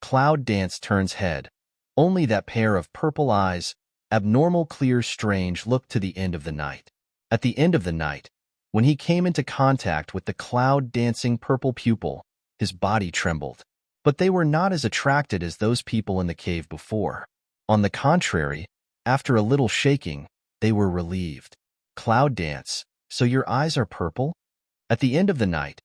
Cloud Dance turns head. Only that pair of purple eyes, abnormal, clear, strange, looked to the end of the night. At the end of the night, when he came into contact with the cloud-dancing purple pupil, his body trembled. But they were not as attracted as those people in the cave before. On the contrary, after a little shaking, they were relieved. Cloud Dance, so your eyes are purple? At the end of the night,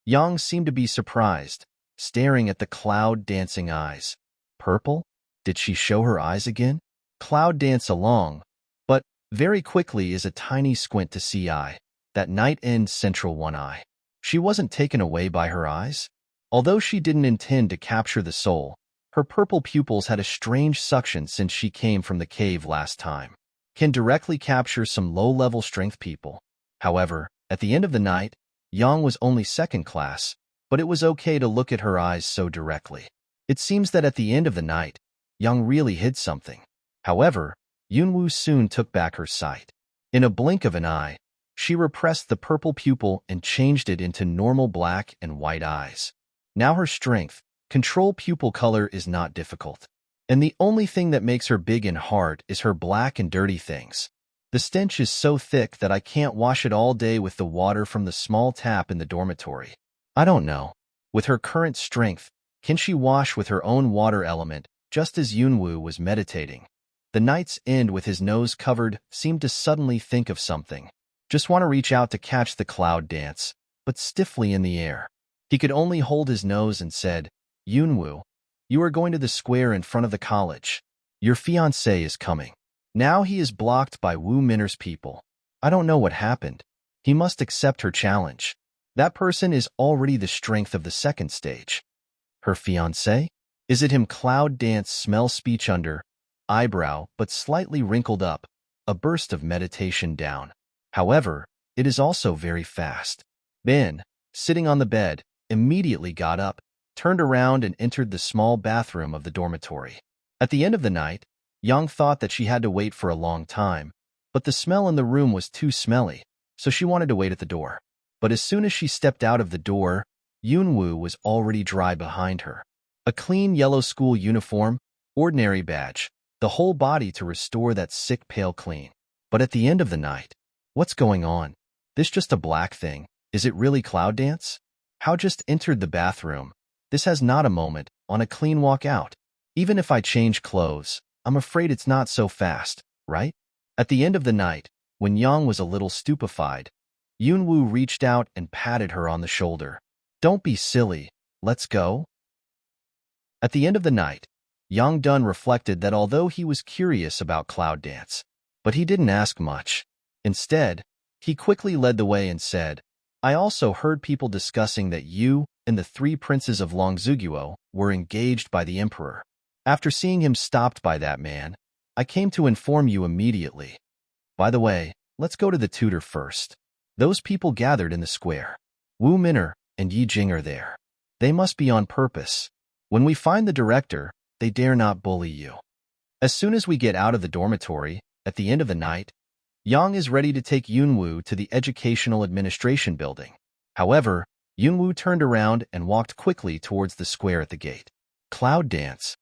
Yang seemed to be surprised, staring at the cloud-dancing eyes. Purple? Did she show her eyes again? Cloud Dance along, but very quickly is a tiny squint to see eye, that night-end central one eye. She wasn't taken away by her eyes. Although she didn't intend to capture the soul, her purple pupils had a strange suction since she came from the cave last time. Can directly capture some low-level strength people. However, at the end of the night, Yang was only second class, but it was okay to look at her eyes so directly. It seems that at the end of the night, Yang really hid something. However, Yunwu soon took back her sight. In a blink of an eye, she repressed the purple pupil and changed it into normal black and white eyes. Now her strength, control pupil color is not difficult. And the only thing that makes her big and hard is her black and dirty things. The stench is so thick that I can't wash it all day with the water from the small tap in the dormitory. I don't know. With her current strength, can she wash with her own water element, just as Yunwu was meditating? The night's end with his nose covered seemed to suddenly think of something. Just want to reach out to catch the cloud dance, but stiffly in the air. He could only hold his nose and said, Yunwu, you are going to the square in front of the college. Your fiancé is coming. Now he is blocked by Wu Minner's people. I don't know what happened. He must accept her challenge. That person is already the strength of the second stage. Her fiancé? Is it him? Cloud Dance smell speech under, eyebrow but slightly wrinkled up, a burst of meditation down. However, it is also very fast. Ben, sitting on the bed, immediately got up, turned around and entered the small bathroom of the dormitory. At the end of the night, Yang thought that she had to wait for a long time, but the smell in the room was too smelly, so she wanted to wait at the door. But as soon as she stepped out of the door, Yunwu was already dry behind her. A clean yellow school uniform, ordinary badge, the whole body to restore that sick pale clean. But at the end of the night, what's going on? This just a black thing. Is it really Cloud Dance? How just entered the bathroom? This has not a moment on a clean walk out. Even if I change clothes, I'm afraid it's not so fast, right? At the end of the night, when Yang was a little stupefied, Yunwu reached out and patted her on the shoulder. Don't be silly, let's go. At the end of the night, Yang Dun reflected that although he was curious about Cloud Dance, but he didn't ask much. Instead, he quickly led the way and said, I also heard people discussing that you and the three princes of Longzuguo were engaged by the emperor. After seeing him stopped by that man, I came to inform you immediately. By the way, let's go to the tutor first. Those people gathered in the square. Wu Minner and Yi Jing are there. They must be on purpose. When we find the director, they dare not bully you. As soon as we get out of the dormitory, at the end of the night, Yang is ready to take Yunwu to the Educational Administration building. However, Yunwu turned around and walked quickly towards the square at the gate. Cloud Dance.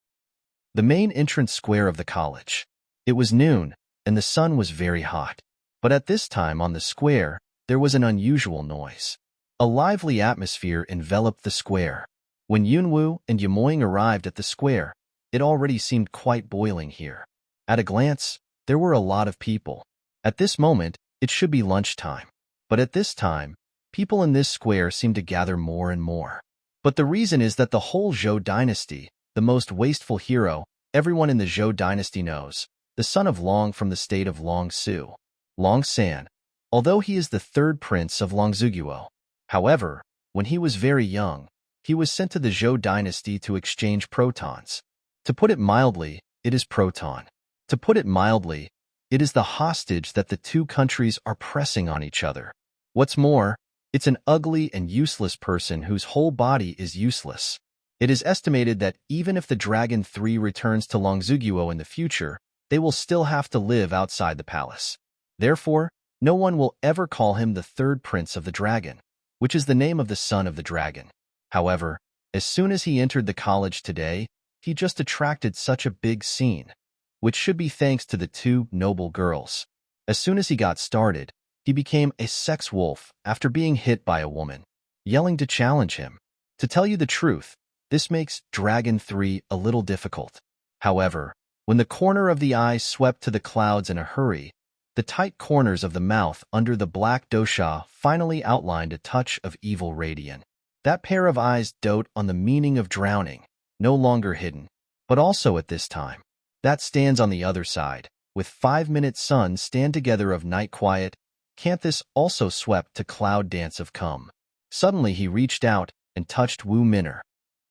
The main entrance square of the college. It was noon, and the sun was very hot. But at this time on the square, there was an unusual noise. A lively atmosphere enveloped the square. When Yunwu and Yamoying arrived at the square, it already seemed quite boiling here. At a glance, there were a lot of people. At this moment, it should be lunchtime. But at this time, people in this square seem to gather more and more. But the reason is that the whole Zhou dynasty, the most wasteful hero everyone in the Zhou dynasty knows, the son of Long from the state of Longsu, Long San, although he is the third prince of Longzuguo. However, when he was very young, he was sent to the Zhou dynasty to exchange protons. To put it mildly, it is proton. To put it mildly, it is the hostage that the two countries are pressing on each other. What's more, it's an ugly and useless person whose whole body is useless. It is estimated that even if the Dragon 3 returns to Longzuguo in the future, they will still have to live outside the palace. Therefore, no one will ever call him the third prince of the dragon, which is the name of the son of the dragon. However, as soon as he entered the college today, he just attracted such a big scene, which should be thanks to the two noble girls. As soon as he got started, he became a sex wolf after being hit by a woman, yelling to challenge him. To tell you the truth, this makes Dragon 3 a little difficult. However, when the corner of the eye swept to the clouds in a hurry, the tight corners of the mouth under the black dosha finally outlined a touch of evil radiance. That pair of eyes dote on the meaning of drowning, no longer hidden, but also at this time. That stands on the other side, with 5-minute sun stand together of night quiet, Canthus also swept to cloud dance of come. Suddenly he reached out and touched Wu Minner.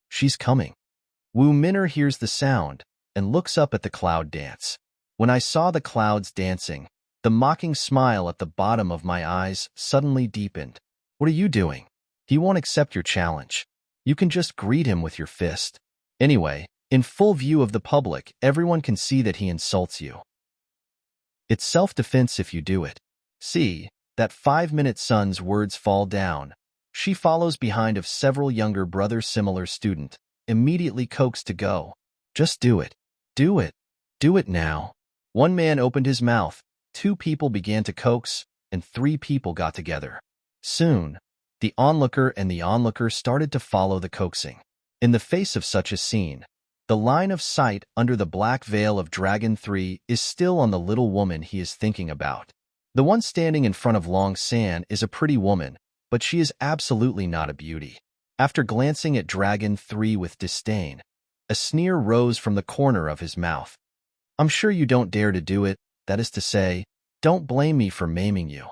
She's coming. Wu Minner hears the sound and looks up at the cloud dance. When I saw the clouds dancing, the mocking smile at the bottom of my eyes suddenly deepened. What are you doing? He won't accept your challenge. You can just greet him with your fist. Anyway, in full view of the public, everyone can see that he insults you. It's self-defense if you do it. See, that 5-minute sun's words fall down. She follows behind of several younger brother similar student, immediately coaxed to go. Just do it. Do it. Do it now. One man opened his mouth, 2 people began to coax, and 3 people got together. Soon, the onlooker and the onlooker started to follow the coaxing. In the face of such a scene, the line of sight under the black veil of Dragon 3 is still on the little woman he is thinking about. The one standing in front of Long San is a pretty woman, but she is absolutely not a beauty. After glancing at Dragon 3 with disdain, a sneer rose from the corner of his mouth. I'm sure you don't dare to do it, that is to say, don't blame me for maiming you.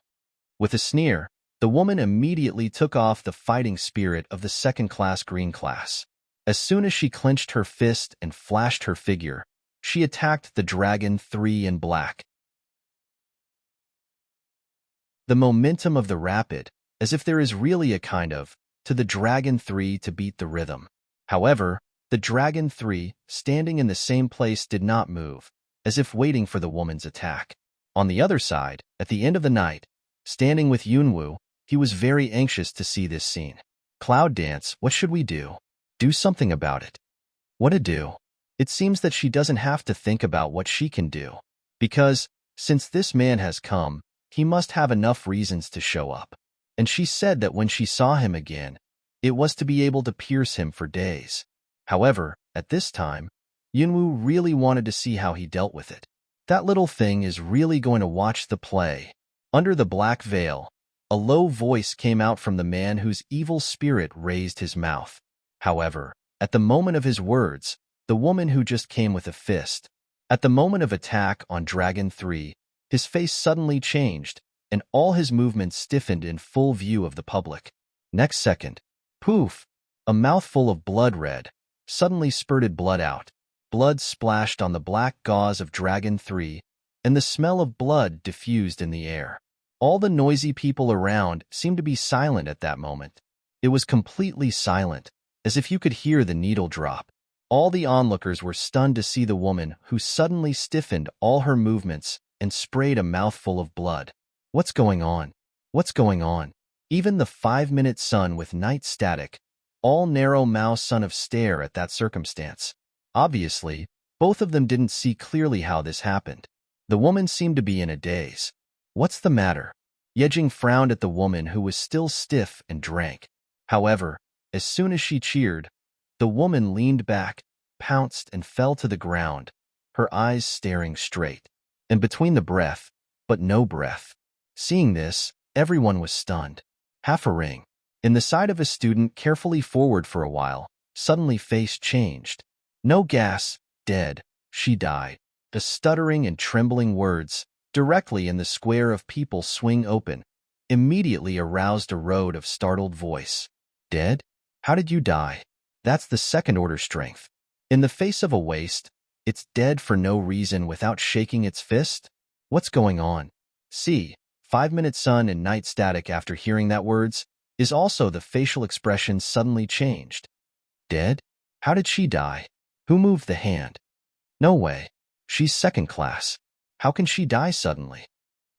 With a sneer, the woman immediately took off the fighting spirit of the second-class green class. As soon as she clenched her fist and flashed her figure, she attacked the Dragon 3 in black. The momentum of the rapid, as if there is really a kind of, to the Dragon 3 to beat the rhythm. However, the Dragon 3, standing in the same place, did not move, as if waiting for the woman's attack. On the other side, at the end of the night, standing with Yunwu, he was very anxious to see this scene. Cloud dance, what should we do? Do something about it. What to do? It seems that she doesn't have to think about what she can do. Because, since this man has come, he must have enough reasons to show up. And she said that when she saw him again, it was to be able to pierce him for days. However, at this time, Yunwu really wanted to see how he dealt with it. That little thing is really going to watch the play. Under the black veil, a low voice came out from the man whose evil spirit raised his mouth. However, at the moment of his words, the woman who just came with a fist. At the moment of attack on Dragon 3, his face suddenly changed, and all his movements stiffened in full view of the public. Next second, poof, a mouthful of blood red, suddenly spurted blood out. Blood splashed on the black gauze of Dragon 3, and the smell of blood diffused in the air. All the noisy people around seemed to be silent at that moment. It was completely silent, as if you could hear the needle drop. All the onlookers were stunned to see the woman who suddenly stiffened all her movements and sprayed a mouthful of blood. What's going on? What's going on? Even the 5-minute sun with night static, all narrow mouth son of stare at that circumstance. Obviously, both of them didn't see clearly how this happened. The woman seemed to be in a daze. What's the matter? Yejing frowned at the woman who was still stiff and drank. However, as soon as she cheered, the woman leaned back, pounced, and fell to the ground, her eyes staring straight. And between the breath, but no breath. Seeing this, everyone was stunned. Half a ring. In the side of a student carefully forward for a while, suddenly face changed. No gas, dead, she died. The stuttering and trembling words, directly in the square of people swing open, immediately aroused a road of startled voice. Dead? How did you die? That's the second-order strength. In the face of a waste, it's dead for no reason without shaking its fist? What's going on? See, 5-minute sun and night static after hearing that words, is also the facial expression suddenly changed. Dead? How did she die? Who moved the hand? No way. She's second class. How can she die suddenly?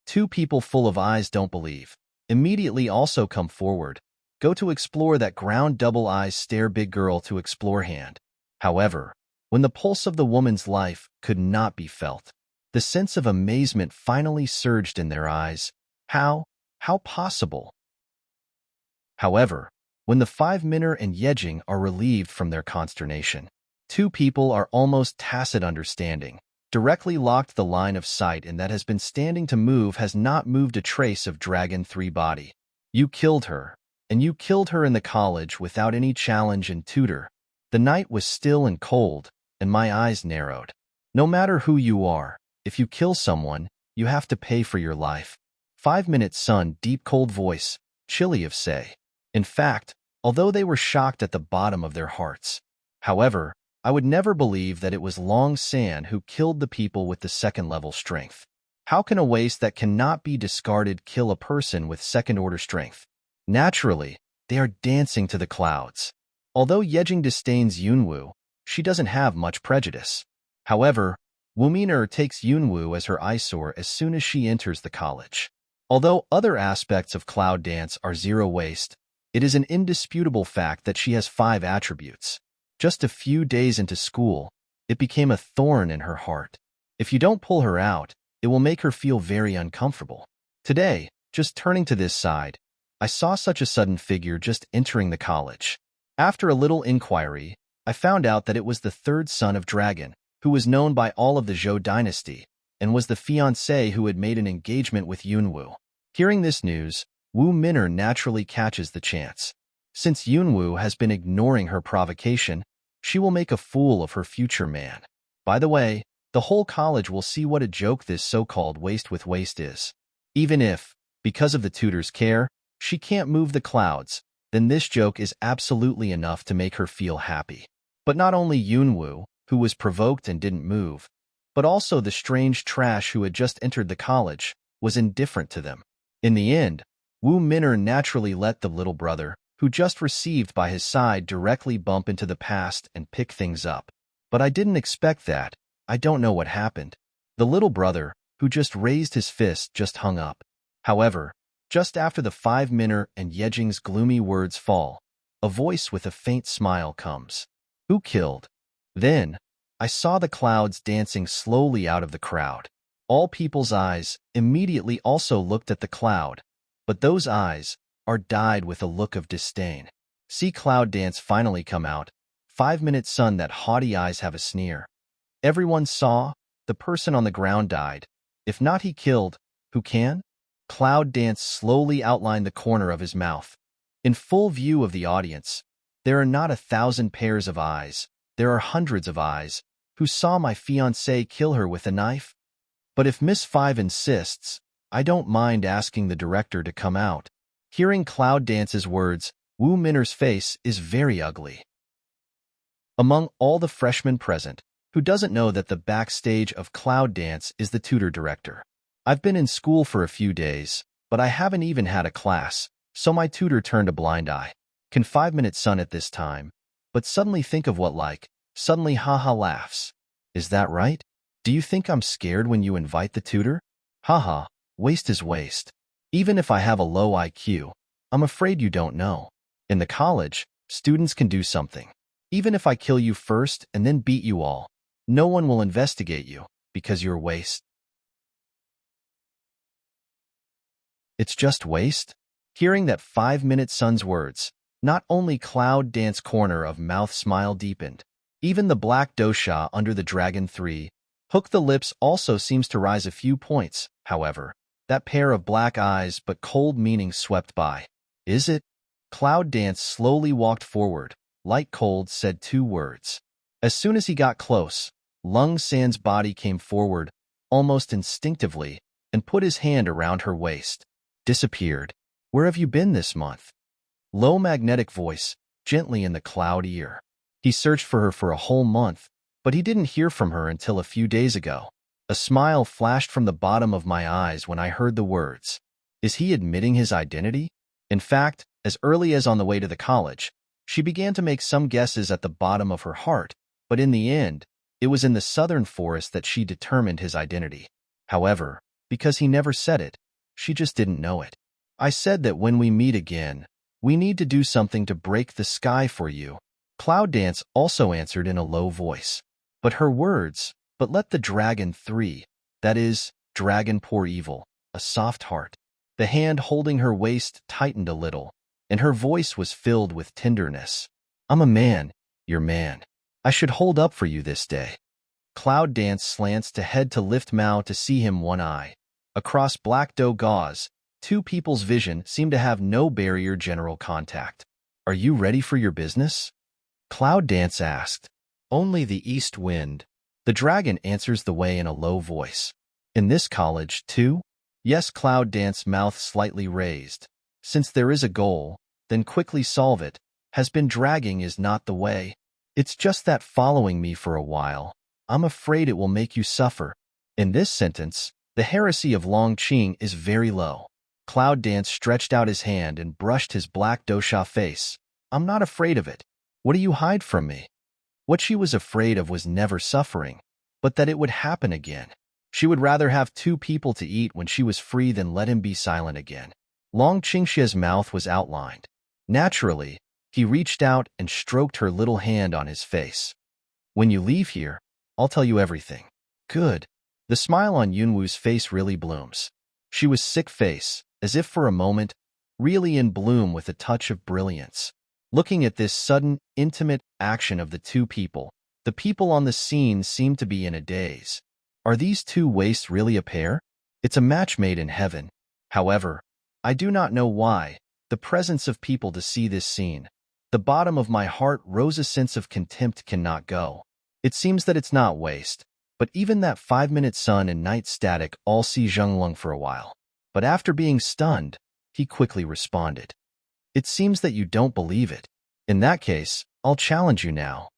2 people full of eyes don't believe. Immediately also come forward. Go to explore that ground double eyes stare big girl to explore hand. However, when the pulse of the woman's life could not be felt. The sense of amazement finally surged in their eyes. How? How possible? However, when the 5 Minner and Yejing are relieved from their consternation, two people are almost tacit understanding, directly locked the line of sight, and that has been standing to move has not moved a trace of Dragon 3 body. You killed her, and you killed her in the college without any challenge and tutor. The night was still and cold, and my eyes narrowed. No matter who you are, if you kill someone, you have to pay for your life. 5 Minute Sun, deep cold voice, chilly of say. In fact, although they were shocked at the bottom of their hearts. However, I would never believe that it was Long San who killed the people with the second-level strength. How can a waste that cannot be discarded kill a person with second-order strength? Naturally, they are dancing to the clouds. Although Yejing disdains Yunwu, she doesn't have much prejudice. However, Wuminer takes Yunwu as her eyesore as soon as she enters the college. Although other aspects of cloud dance are zero waste, it is an indisputable fact that she has 5 attributes. Just a few days into school, it became a thorn in her heart. If you don't pull her out, it will make her feel very uncomfortable. Today, just turning to this side, I saw such a sudden figure just entering the college. After a little inquiry, I found out that it was the 3rd son of Dragon, who was known by all of the Zhou dynasty, and was the fiancé who had made an engagement with Yunwu. Hearing this news, Wu Minner naturally catches the chance. Since Yunwu has been ignoring her provocation, she will make a fool of her future man. By the way, the whole college will see what a joke this so-called waste with waste is. Even if, because of the tutor's care, she can't move the clouds, then this joke is absolutely enough to make her feel happy. But not only Yunwu, who was provoked and didn't move, but also the strange trash who had just entered the college, was indifferent to them. In the end, Wu Minner naturally let the little brother, who just received by his side, directly bump into the past and pick things up. But I didn't expect that. I don't know what happened. The little brother, who just raised his fist, just hung up. However, just after the 5 Minner and Yejing's gloomy words fall, a voice with a faint smile comes. Who killed? Then, I saw the clouds dancing slowly out of the crowd. All people's eyes immediately also looked at the cloud, but those eyes are dyed with a look of disdain. See cloud dance finally come out. 5 Minute Sun, that haughty eyes have a sneer. Everyone saw, the person on the ground died. If not he killed, who can? Cloud dance slowly outlined the corner of his mouth. In full view of the audience, there are not 1,000 pairs of eyes, there are hundreds of eyes, who saw my fiancée kill her with a knife. But if Miss 5 insists, I don't mind asking the director to come out. Hearing Cloud Dance's words, Wu Minner's face is very ugly. Among all the freshmen present, who doesn't know that the backstage of Cloud Dance is the tutor director? I've been in school for a few days, but I haven't even had a class, so my tutor turned a blind eye. Can 5 Minute Sun at this time, but suddenly think of what suddenly haha laughs. Is that right? Do you think I'm scared when you invite the tutor? Haha, waste is waste. Even if I have a low IQ, I'm afraid you don't know. In the college, students can do something. Even if I kill you first and then beat you all, no one will investigate you, because you're waste. It's just waste? Hearing that 5 Minute Sun's words, not only Cloud Dance corner of mouth smile deepened, even the black dosha under the Dragon 3, Hook the lips also seems to rise a few points. However, that pair of black eyes but cold meaning swept by. Is it? Cloud Dance slowly walked forward, light cold said 2 words. As soon as he got close, Lung San's body came forward, almost instinctively, and put his hand around her waist. Disappeared. Where have you been this month? Low magnetic voice, gently in the cloud ear. He searched for her for a whole month, but he didn't hear from her until a few days ago. A smile flashed from the bottom of my eyes when I heard the words. Is he admitting his identity? In fact, as early as on the way to the college, she began to make some guesses at the bottom of her heart, but in the end, it was in the southern forest that she determined his identity. However, because he never said it, she just didn't know it. I said that when we meet again, we need to do something to break the sky for you. Cloud Dance also answered in a low voice. But her words, "But let the dragon 3, that is, dragon pour evil, a soft heart." The hand holding her waist tightened a little, and her voice was filled with tenderness. "I'm a man, your man. I should hold up for you this day." Cloud Dance slants to head to lift Mao to see him one eye. Across black dough gauze, two people's vision seemed to have no barrier general contact. "Are you ready for your business?" Cloud Dance asked. "Only the east wind." The dragon answers the way in a low voice. "In this college, too?" "Yes." Cloud Dance, mouth slightly raised. "Since there is a goal, then quickly solve it. Has been dragging is not the way. It's just that following me for a while. I'm afraid it will make you suffer." In this sentence, the heresy of Long Qing is very low. Cloud Dance stretched out his hand and brushed his black dosha face. "I'm not afraid of it. What do you hide from me?" What she was afraid of was never suffering, but that it would happen again. She would rather have two people to eat when she was free than let him be silent again. Long Qingxia's mouth was outlined. Naturally, he reached out and stroked her little hand on his face. "When you leave here, I'll tell you everything." "Good." The smile on Yunwu's face really blooms. She was sick face, as if for a moment, really in bloom with a touch of brilliance. Looking at this sudden, intimate action of the two people, the people on the scene seemed to be in a daze. Are these two wastes really a pair? It's a match made in heaven. However, I do not know why, the presence of people to see this scene. The bottom of my heart rose, a sense of contempt cannot go. It seems that it's not waste, but even that 5-minute sun and night static all see Zhenglong for a while. But after being stunned, he quickly responded. "It seems that you don't believe it. In that case, I'll challenge you now.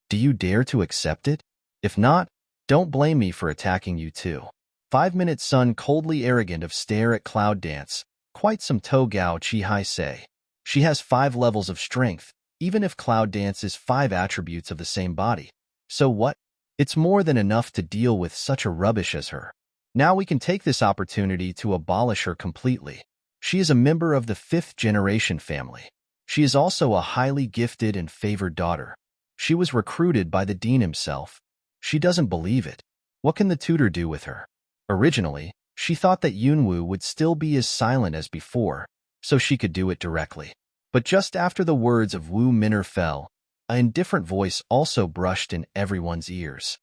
Do you dare to accept it? If not, don't blame me for attacking you too." 5-minute sun coldly arrogant of stare at Cloud Dance, quite some To Gao Chi Hai say. She has 5 levels of strength, even if Cloud Dance is 5 attributes of the same body. So what? It's more than enough to deal with such a rubbish as her. Now we can take this opportunity to abolish her completely. She is a member of the 5th generation family. She is also a highly gifted and favored daughter. She was recruited by the dean himself. She doesn't believe it. What can the tutor do with her? Originally, she thought that Yunwu would still be as silent as before, so she could do it directly. But just after the words of Wu Min'er fell, an indifferent voice also brushed in everyone's ears.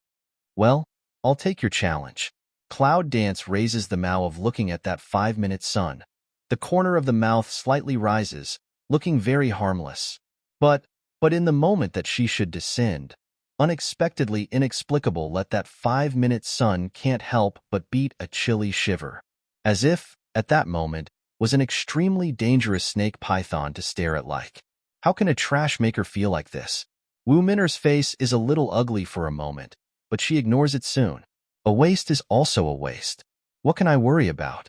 "Well, I'll take your challenge." Cloud Dance raises the mouth of looking at that 5-minute sun. The corner of the mouth slightly rises, looking very harmless. But in the moment that she should descend, unexpectedly inexplicable, let that 5-minute sun can't help but beat a chilly shiver. As if, at that moment, was an extremely dangerous snake python to stare at like. How can a trash maker feel like this? Wu Min'er's face is a little ugly for a moment, but she ignores it soon. A waste is also a waste. What can I worry about?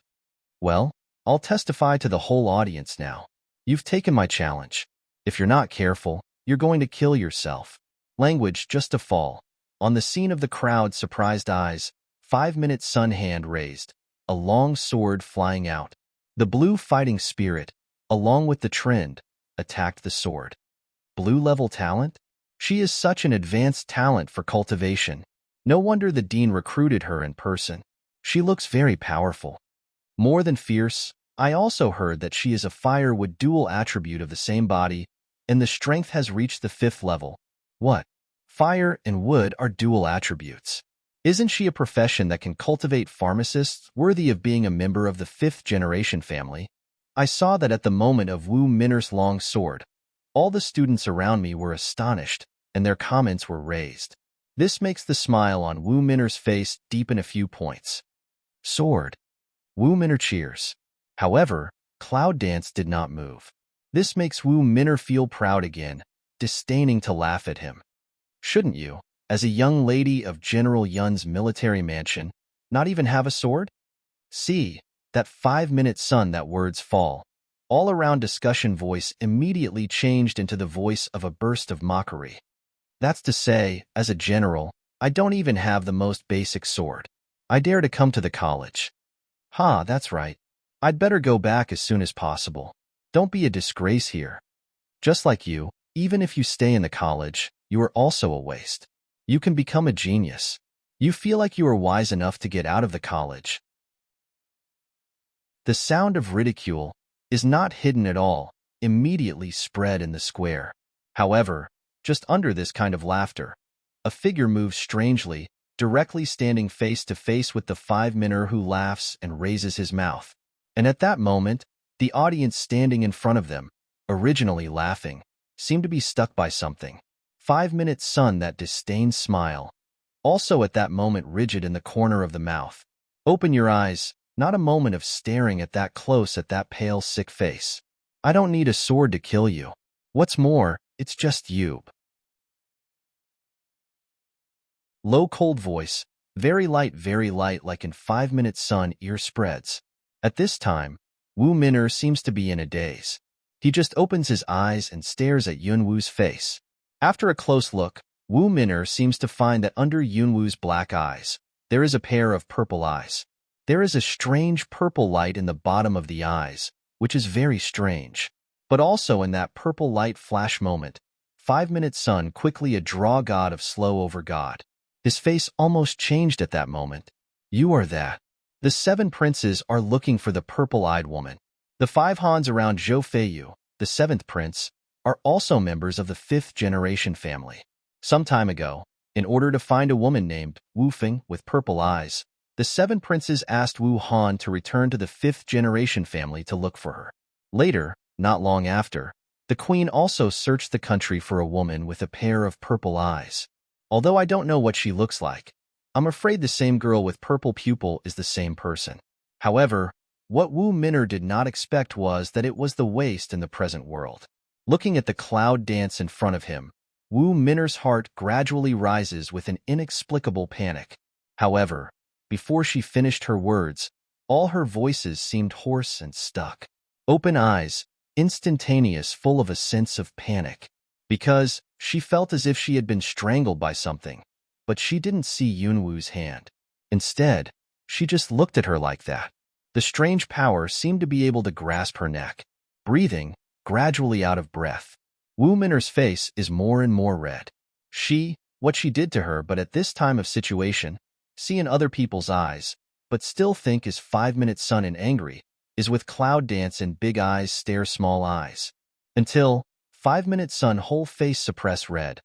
Well, I'll testify to the whole audience now. You've taken my challenge. If you're not careful, you're going to kill yourself. Language just a fall. On the scene of the crowd, surprised eyes, 5-minute sun hand raised, a long sword flying out. The blue fighting spirit, along with the trend, attacked the sword. Blue level talent? She is such an advanced talent for cultivation. No wonder the dean recruited her in person. She looks very powerful. More than fierce, I also heard that she is a firewood dual attribute of the same body, and the strength has reached the 5th level. What? Fire and wood are dual attributes. Isn't she a profession that can cultivate pharmacists worthy of being a member of the 5th generation family? I saw that at the moment of Wu Min'er's long sword. All the students around me were astonished, and their comments were raised. This makes the smile on Wu Min'er's face deepen a few points. Sword. Wu Min'er cheers. However, Cloud Dance did not move. This makes Wu Min'er feel proud again, disdaining to laugh at him. Shouldn't you, as a young lady of General Yun's military mansion, not even have a sword? See, that 5-minute sun, that words fall. All around discussion voice immediately changed into the voice of a burst of mockery. That's to say, as a general, I don't even have the most basic sword. I dare to come to the college. Ha, that's right. I'd better go back as soon as possible. Don't be a disgrace here. Just like you, even if you stay in the college, you are also a waste. You can become a genius. You feel like you are wise enough to get out of the college. The sound of ridicule is not hidden at all, immediately spread in the square. However, just under this kind of laughter, a figure moves strangely, directly standing face to face with the five-minner who laughs and raises his mouth. And at that moment, the audience standing in front of them, originally laughing, seemed to be stuck by something. 5-minute sun, that disdained smile, also at that moment rigid in the corner of the mouth. Open your eyes, not a moment of staring at that close at that pale, sick face. I don't need a sword to kill you. What's more, it's just you. Low, cold voice, very light like in 5-minute sun, ear spreads. At this time, Wu Min'er seems to be in a daze. He just opens his eyes and stares at Yunwu's face. After a close look, Wu Min'er seems to find that under Yunwu's black eyes, there is a pair of purple eyes. There is a strange purple light in the bottom of the eyes, which is very strange. But also in that purple light flash moment, 5-minute sun quickly a draw god of slow over god. His face almost changed at that moment. You are that. The 7 princes are looking for the purple-eyed woman. The 5 Hans around Zhou Feiyu, the 7th prince, are also members of the 5th generation family. Some time ago, in order to find a woman named Wu Feng with purple eyes, the 7 princes asked Wu Han to return to the 5th generation family to look for her. Later, not long after, the queen also searched the country for a woman with a pair of purple eyes. Although I don't know what she looks like, I'm afraid the same girl with purple pupil is the same person. However, what Wu Min'er did not expect was that it was the waste in the present world. Looking at the cloud dance in front of him, Wu Min'er's heart gradually rises with an inexplicable panic. However, before she finished her words, all her voices seemed hoarse and stuck. Open eyes, instantaneous, full of a sense of panic. Because she felt as if she had been strangled by something, but she didn't see Yunwu's hand. Instead, she just looked at her like that. The strange power seemed to be able to grasp her neck. Breathing, gradually out of breath. Wu Min'er's face is more and more red. What she did to her, but at this time of situation, see in other people's eyes, but still think is 5-minute sun and angry, is with cloud dance and big eyes stare small eyes. Until 5-minute sun whole face suppress red,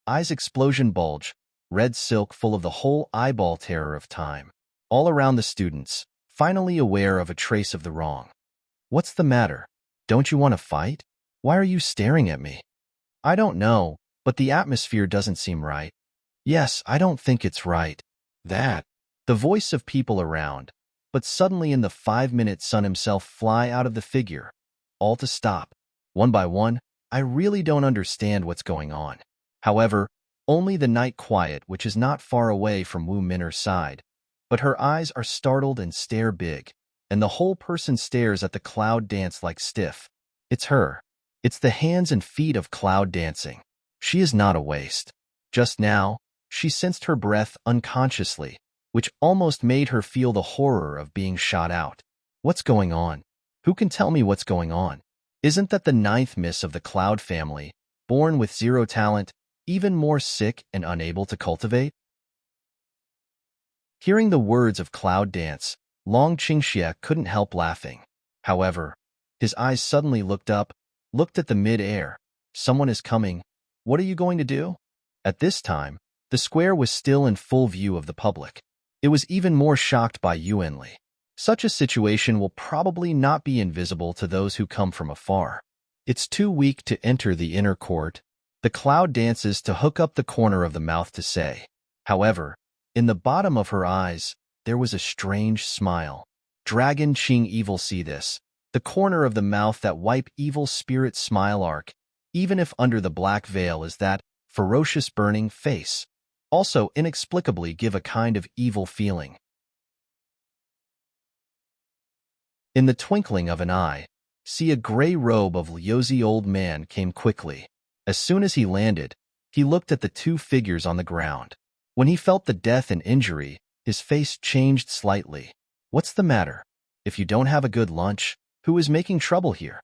eyes explosion bulge, red silk full of the whole eyeball terror of time. All around the students, finally aware of a trace of the wrong. What's the matter? Don't you want to fight? Why are you staring at me? I don't know, but the atmosphere doesn't seem right. Yes, I don't think it's right. That. The voice of people around, but suddenly in the 5-minute sun himself fly out of the figure, all to stop. One by one, I really don't understand what's going on. However, only the night quiet, which is not far away from Wu Min'er's side, but her eyes are startled and stare big, and the whole person stares at the cloud dance like stiff. It's her. It's the hands and feet of cloud dancing. She is not a waste. Just now, she sensed her breath unconsciously, which almost made her feel the horror of being shot out. What's going on? Who can tell me what's going on? Isn't that the 9th miss of the Cloud family, born with 0 talent, even more sick and unable to cultivate? Hearing the words of Cloud Dance, Long Qingxie couldn't help laughing. However, his eyes suddenly looked up, looked at the mid-air. Someone is coming. What are you going to do? At this time, the square was still in full view of the public. It was even more shocked by Yuanli. Such a situation will probably not be invisible to those who come from afar. It's too weak to enter the inner court. The cloud dances to hook up the corner of the mouth to say. However, in the bottom of her eyes, there was a strange smile. Dragon Qing evil see this. The corner of the mouth that wipe evil spirit smile arc, even if under the black veil is that ferocious burning face, also inexplicably give a kind of evil feeling. In the twinkling of an eye, see a gray robe of Liuzi old man came quickly. As soon as he landed, he looked at the 2 figures on the ground. When he felt the death and injury, his face changed slightly. What's the matter? If you don't have a good lunch, who is making trouble here?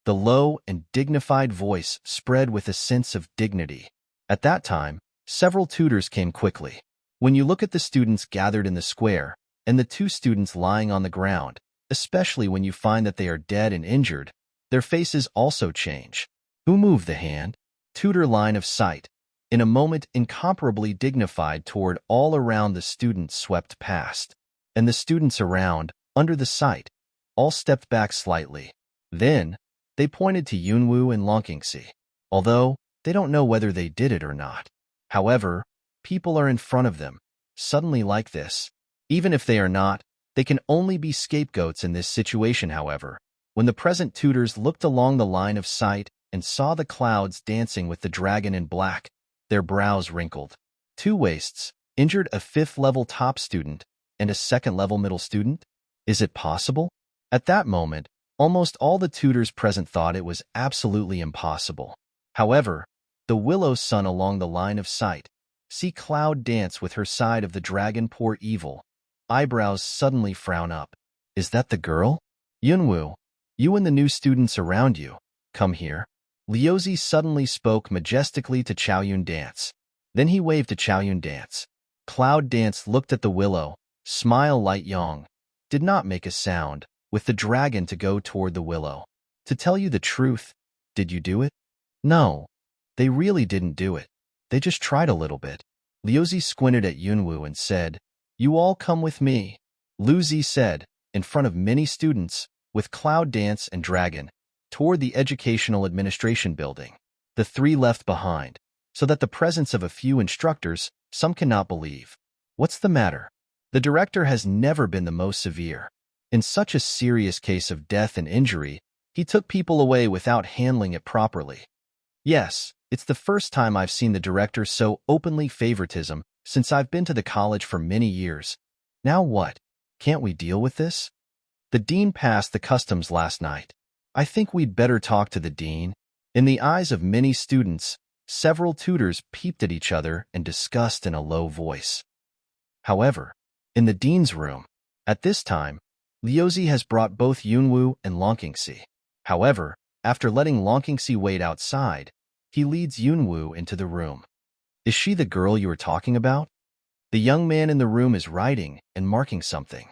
The low and dignified voice spread with a sense of dignity. At that time, Several tutors came quickly. When you look at the students gathered in the square, and the two students lying on the ground, especially when you find that they are dead and injured, their faces also change. Who moved the hand? Tutor line of sight. In a moment incomparably dignified toward all around the students swept past. And the students around, under the sight, all stepped back slightly. Then, they pointed to Yunwoo and Longqingxi, although they don't know whether they did it or not. However, people are in front of them, suddenly like this. Even if they are not, they can only be scapegoats in this situation, however. When the present tutors looked along the line of sight and saw the clouds dancing with the dragon in black, their brows wrinkled. Two waists, injured a 5th-level top student and a 2nd-level middle student? Is it possible? At that moment, almost all the tutors present thought it was absolutely impossible. However, the Willow Sun along the line of sight, see Cloud dance with her side of the dragon poor evil. Eyebrows suddenly frown up. Is that the girl? Yunwoo, you and the new students around you, come here. Liuzi suddenly spoke majestically to Chaoyun Dance. Then he waved to Chaoyun Dance. Cloud Dance looked at the Willow, smile Light Yong, did not make a sound, with the dragon to go toward the Willow. To tell you the truth, did you do it? No, they really didn't do it. They just tried a little bit. Liuzi squinted at Yunwoo and said, You all come with me. Liuzi said, in front of many students, with Cloud Dance and Dragon, toward the Educational Administration building. The three left behind, so that the presence of a few instructors, some cannot believe. What's the matter? The director has never been the most severe. In such a serious case of death and injury, he took people away without handling it properly. Yes, it's the first time I've seen the director so openly favoritism since I've been to the college for many years. Now what? Can't we deal with this? The dean passed the customs last night. I think we'd better talk to the dean. In the eyes of many students, several tutors peeped at each other and discussed in a low voice. However, in the dean's room, at this time, Liuzi has brought both Yunwoo and Longqingxi. However, after letting Longqingxi wait outside, he leads Yunwoo into the room. Is she the girl you were talking about? The young man in the room is writing and marking something.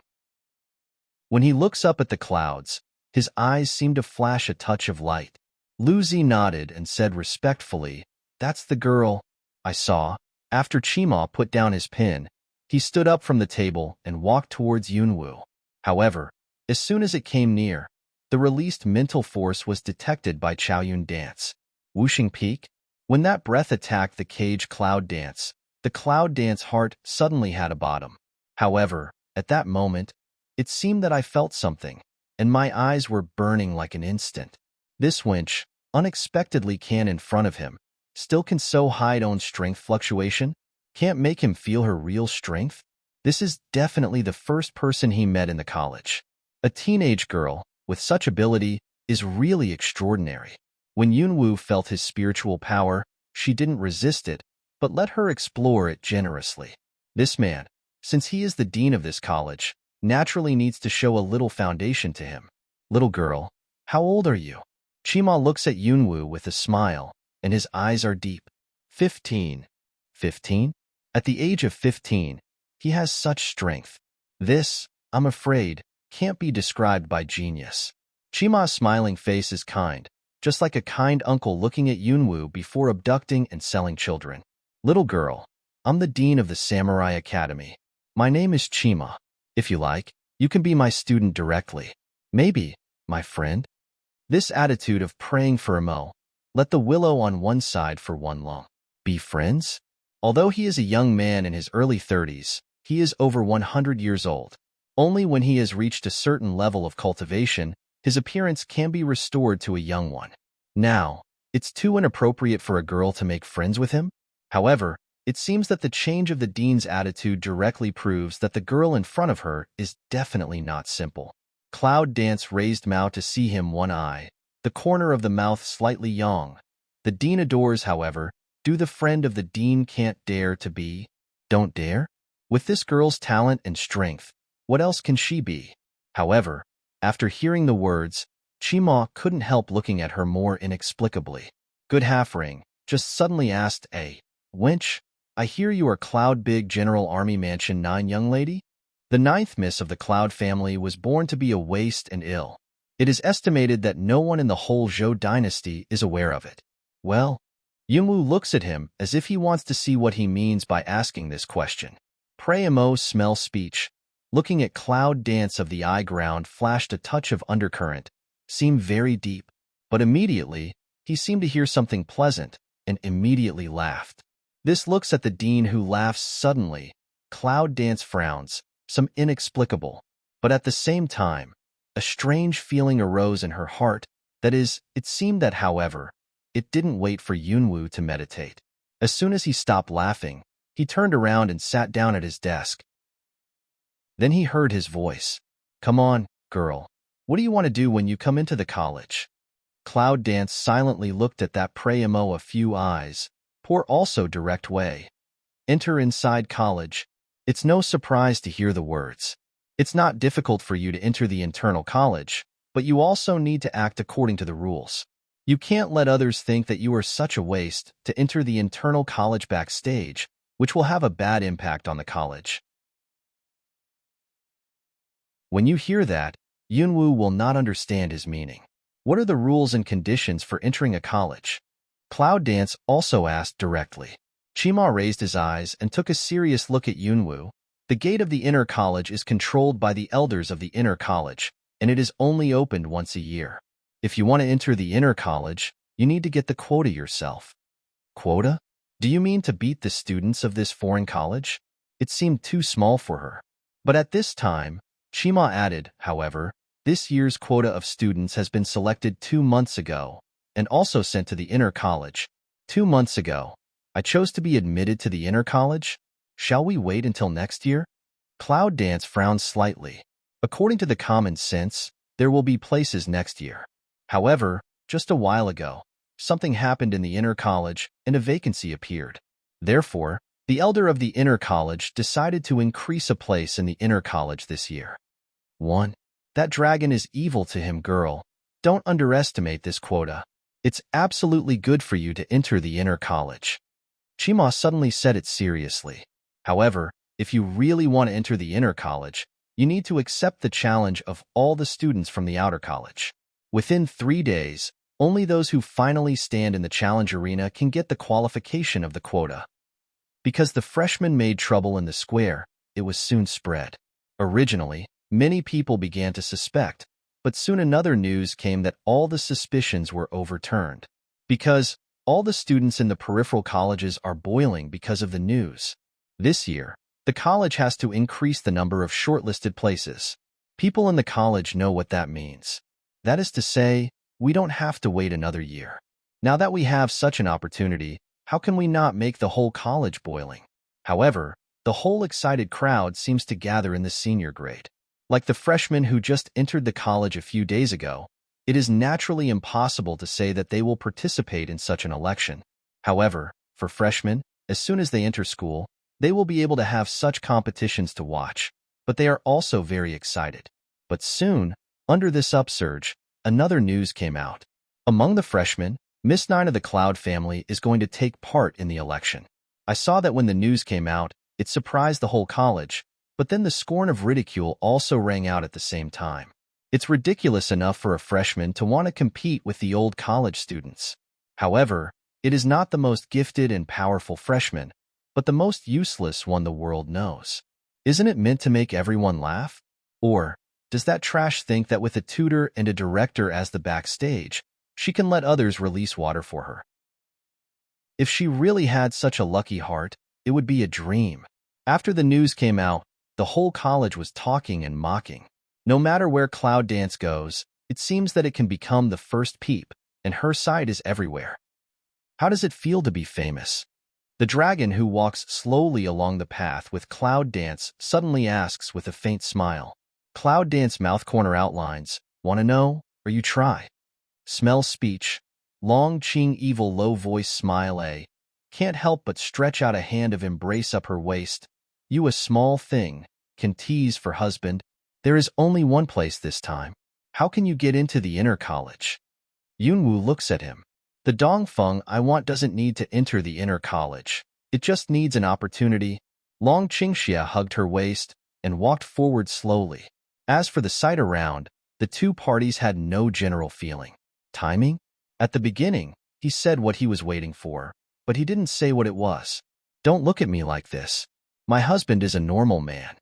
When he looks up at the clouds, his eyes seem to flash a touch of light. Liuzi nodded and said respectfully, That's the girl I saw. After Chima put down his pen, he stood up from the table and walked towards Yunwoo. However, as soon as it came near, the released mental force was detected by Chaoyun Dance. Whooshing peak? When that breath attacked the cage Cloud Dance, the Cloud Dance heart suddenly had a bottom. However, at that moment, it seemed that I felt something, and my eyes were burning like an instant. This winch, unexpectedly can in front of him, still can so hide own strength fluctuation? Can't make him feel her real strength? This is definitely the first person he met in the college. A teenage girl, with such ability, is really extraordinary. When Yunwoo felt his spiritual power, she didn't resist it, but let her explore it generously. This man, since he is the dean of this college, naturally needs to show a little foundation to him. Little girl, how old are you? Chima looks at Yunwoo with a smile, and his eyes are deep. 15. 15? At the age of 15, he has such strength. This, I'm afraid, can't be described by genius. Chima's smiling face is kind, just like a kind uncle looking at Yunwoo before abducting and selling children. Little girl, I'm the dean of the Samurai Academy. My name is Chima. If you like, you can be my student directly. Maybe, my friend. This attitude of praying for a mo, let the willow on one side for one long. Be friends? Although he is a young man in his early 30s, he is over 100 years old. Only when he has reached a certain level of cultivation, his appearance can be restored to a young one. Now, it's too inappropriate for a girl to make friends with him. However, it seems that the change of the dean's attitude directly proves that the girl in front of her is definitely not simple. Cloud Dance raised mouth to see him one eye, the corner of the mouth slightly yawn. The dean adores, however, do the friend of the dean can't dare to be? Don't dare? With this girl's talent and strength, what else can she be? However, after hearing the words, Chima couldn't help looking at her more inexplicably. Good half ring, just suddenly asked, wench, I hear you are Cloud Big General Army Mansion 9 young lady? The ninth miss of the Cloud family was born to be a waste and ill. It is estimated that no one in the whole Zhou dynasty is aware of it. Well, Yunwu looks at him as if he wants to see what he means by asking this question. Prayamo smell speech. Looking at Cloud dance of the eye ground flashed a touch of undercurrent, seemed very deep, but immediately he seemed to hear something pleasant and immediately laughed. This looks at the dean who laughs suddenly. Cloud dance frowns, some inexplicable, but at the same time, a strange feeling arose in her heart. That is, it seemed that, however, it didn't wait for Yunwu to meditate. As soon as he stopped laughing, he turned around and sat down at his desk. Then he heard his voice. Come on, girl. What do you want to do when you come into the college? Cloud Dance silently looked at that Prayamo a few eyes. Poor also direct way. Enter inside college. It's no surprise to hear the words. It's not difficult for you to enter the internal college, but you also need to act according to the rules. You can't let others think that you are such a waste to enter the internal college backstage, which will have a bad impact on the college. When you hear that, Yunwu will not understand his meaning. What are the rules and conditions for entering a college? Cloud Dance also asked directly. Chima raised his eyes and took a serious look at Yunwu. The gate of the inner college is controlled by the elders of the inner college, and it is only opened once a year. If you want to enter the inner college, you need to get the quota yourself. Quota? Do you mean to beat the students of this foreign college? It seemed too small for her. But at this time, Chima added, however, this year's quota of students has been selected 2 months ago, and also sent to the inner college. 2 months ago. I chose to be admitted to the inner college? Shall we wait until next year? Cloud Dance frowned slightly. According to the common sense, there will be places next year. However, just a while ago, something happened in the inner college and a vacancy appeared. Therefore, the elder of the inner college decided to increase a place in the inner college this year. 1. That dragon is evil to him, girl. Don't underestimate this quota. It's absolutely good for you to enter the inner college. Chima suddenly said it seriously. However, if you really want to enter the inner college, you need to accept the challenge of all the students from the outer college. Within 3 days, only those who finally stand in the challenge arena can get the qualification of the quota. Because the freshmen made trouble in the square, it was soon spread. Originally, many people began to suspect, but soon another news came that all the suspicions were overturned. Because all the students in the peripheral colleges are boiling because of the news. This year, the college has to increase the number of shortlisted places. People in the college know what that means. That is to say, we don't have to wait another year. Now that we have such an opportunity, how can we not make the whole college boiling? However, the whole excited crowd seems to gather in the senior grade. Like the freshmen who just entered the college a few days ago, it is naturally impossible to say that they will participate in such an election. However, for freshmen, as soon as they enter school, they will be able to have such competitions to watch, but they are also very excited. But soon, under this upsurge, another news came out. Among the freshmen, Miss 9 of the Cloud family is going to take part in the election. I saw that when the news came out, it surprised the whole college, but then the scorn of ridicule also rang out at the same time. It's ridiculous enough for a freshman to want to compete with the old college students. However, it is not the most gifted and powerful freshman, but the most useless one the world knows. Isn't it meant to make everyone laugh? Or does that trash think that with a tutor and a director as the backstage, she can let others release water for her? If she really had such a lucky heart, it would be a dream. After the news came out, the whole college was talking and mocking. No matter where Cloud Dance goes, it seems that it can become the first peep, and her sight is everywhere. How does it feel to be famous? The dragon who walks slowly along the path with Cloud Dance suddenly asks with a faint smile. Cloud Dance mouth corner outlines, wanna know, or you try? Smell speech, long Ching evil low voice smile can't help but stretch out a hand of embrace up her waist. You a small thing, can tease for husband. There is only one place this time. How can you get into the inner college? Yunwu looks at him. The Dongfeng I want doesn't need to enter the inner college. It just needs an opportunity. Long Qingxia hugged her waist and walked forward slowly. As for the sight around, the two parties had no general feeling. Timing? At the beginning, he said what he was waiting for, but he didn't say what it was. Don't look at me like this. My husband is a normal man.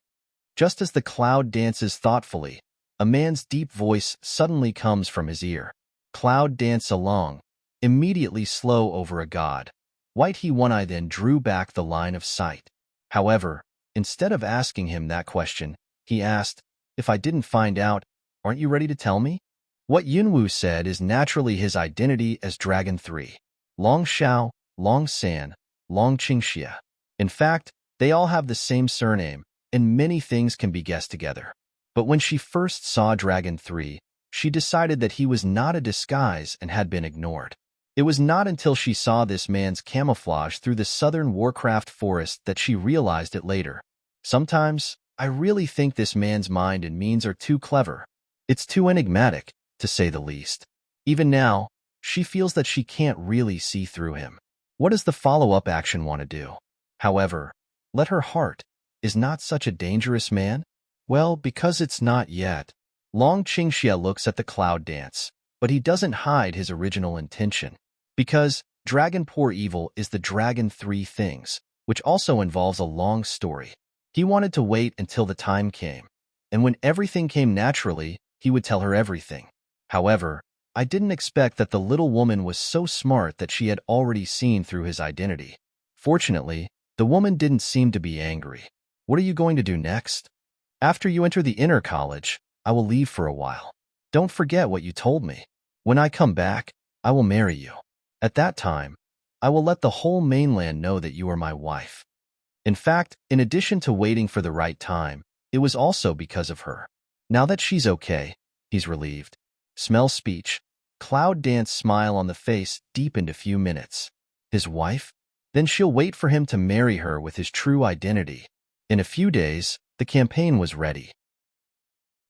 Just as the cloud dances thoughtfully, a man's deep voice suddenly comes from his ear. Cloud dance along, immediately slow over a god. White he one eye then drew back the line of sight. However, instead of asking him that question, he asked, if I didn't find out, aren't you ready to tell me? What Yunwu said is naturally his identity as Dragon 3. Long Xiao, Long San, Long Qingxia. In fact, they all have the same surname, and many things can be guessed together. But when she first saw Dragon 3, she decided that he was not a disguise and had been ignored. It was not until she saw this man's camouflage through the southern Warcraft forest that she realized it later. Sometimes, I really think this man's mind and means are too clever. It's too enigmatic, to say the least. Even now, she feels that she can't really see through him. What does the follow-up action want to do? However, let her heart. Is not such a dangerous man? Well, because it's not yet. Long Qingxia looks at the cloud dance, but he doesn't hide his original intention. Because Dragon Poor Evil is the Dragon 3 things, which also involves a long story. He wanted to wait until the time came, and when everything came naturally, he would tell her everything. However, I didn't expect that the little woman was so smart that she had already seen through his identity. Fortunately, the woman didn't seem to be angry. What are you going to do next? After you enter the inner college, I will leave for a while. Don't forget what you told me. When I come back, I will marry you. At that time, I will let the whole mainland know that you are my wife. In fact, in addition to waiting for the right time, it was also because of her. Now that she's okay, he's relieved. Smell speech. Cloud dance smile on the face deepened a few minutes. His wife? Then she'll wait for him to marry her with his true identity. In a few days, the campaign was ready.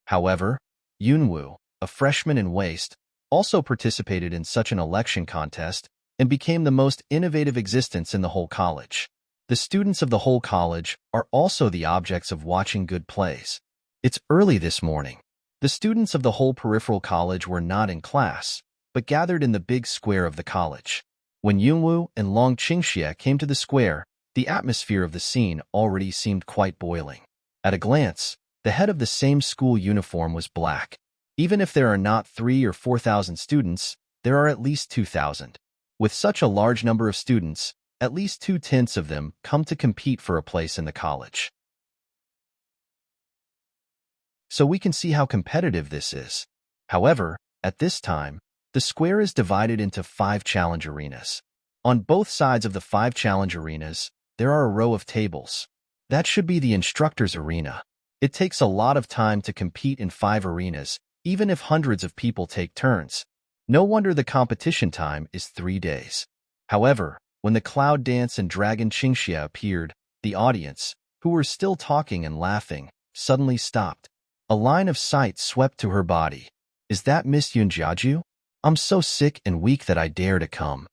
However, Yunwu, a freshman in Waste, also participated in such an election contest and became the most innovative existence in the whole college. The students of the whole college are also the objects of watching good plays. It's early this morning. The students of the whole peripheral college were not in class, but gathered in the big square of the college. When Yunwu and Long Qingxia came to the square, the atmosphere of the scene already seemed quite boiling. At a glance, the head of the same school uniform was black. Even if there are not 3,000 or 4,000 students, there are at least 2,000. With such a large number of students, at least 2/10 of them come to compete for a place in the college. So we can see how competitive this is. However, at this time, the square is divided into 5 challenge arenas. On both sides of the 5 challenge arenas, there are a row of tables. That should be the instructor's arena. It takes a lot of time to compete in 5 arenas, even if hundreds of people take turns. No wonder the competition time is 3 days. However, when the cloud dance and Dragon Qingxia appeared, the audience, who were still talking and laughing, suddenly stopped. A line of sight swept to her body. Is that Miss Yunjiaju? I'm so sick and weak that I dare to come.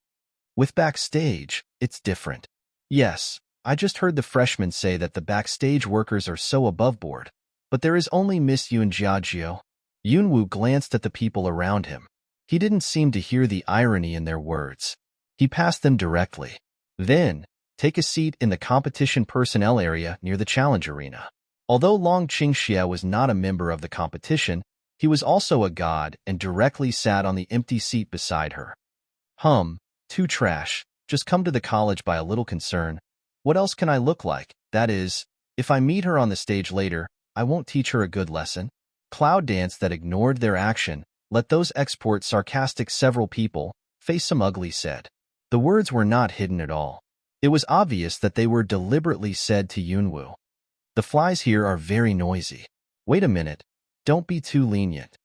With backstage, it's different. Yes, I just heard the freshmen say that the backstage workers are so above board, but there is only Miss Yunjiaju. Yunwu glanced at the people around him. He didn't seem to hear the irony in their words. He passed them directly. Then, take a seat in the competition personnel area near the challenge arena. Although Long Qingxia was not a member of the competition, he was also a god and directly sat on the empty seat beside her. Too trash. Just come to the college by a little concern. What else can I look like? That is, if I meet her on the stage later, I won't teach her a good lesson. Cloud dance that ignored their action, let those export sarcastic several people, face some ugly said. The words were not hidden at all. It was obvious that they were deliberately said to Yunwu. The flies here are very noisy. Wait a minute. Don't be too lenient.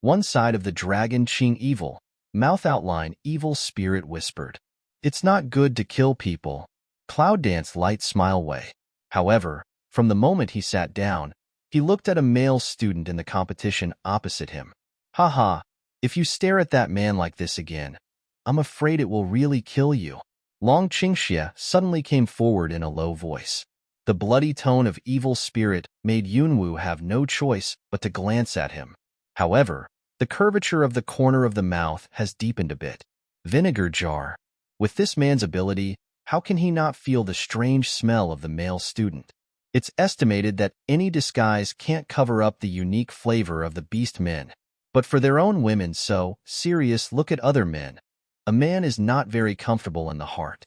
One side of the Dragon Qing evil, mouth outline evil spirit whispered. It's not good to kill people. Cloud dance light smile way. However, from the moment he sat down, he looked at a male student in the competition opposite him. Haha, if you stare at that man like this again, I'm afraid it will really kill you. Long Qingxia suddenly came forward in a low voice. The bloody tone of evil spirit made Yunwu have no choice but to glance at him. However, the curvature of the corner of the mouth has deepened a bit. Vinegar jar. With this man's ability, how can he not feel the strange smell of the male student? It's estimated that any disguise can't cover up the unique flavor of the beast men. But for their own women so serious look at other men, a man is not very comfortable in the heart.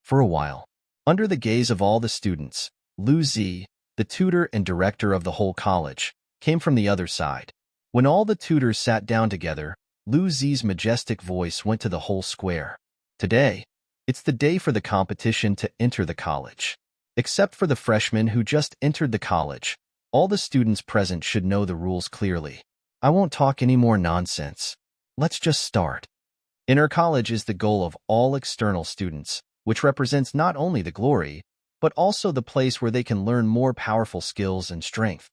For a while, under the gaze of all the students, Lu Zi, the tutor and director of the whole college, came from the other side. When all the tutors sat down together, Lu Zi's majestic voice went to the whole square. Today, it's the day for the competition to enter the college. Except for the freshmen who just entered the college, all the students present should know the rules clearly. I won't talk any more nonsense. Let's just start. Inner college is the goal of all external students, which represents not only the glory, but also the place where they can learn more powerful skills and strength.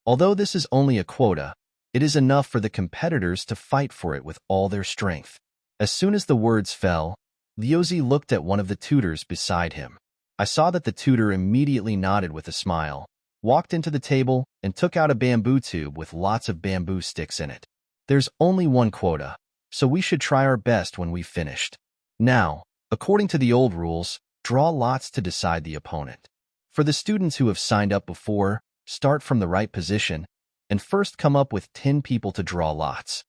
Although this is only a quota, it is enough for the competitors to fight for it with all their strength. As soon as the words fell, Liuzi looked at one of the tutors beside him. I saw that the tutor immediately nodded with a smile, walked into the table, and took out a bamboo tube with lots of bamboo sticks in it. There's only one quota, so we should try our best when we've finished. Now, according to the old rules, draw lots to decide the opponent. For the students who have signed up before, start from the right position, and first come up with 10 people to draw lots.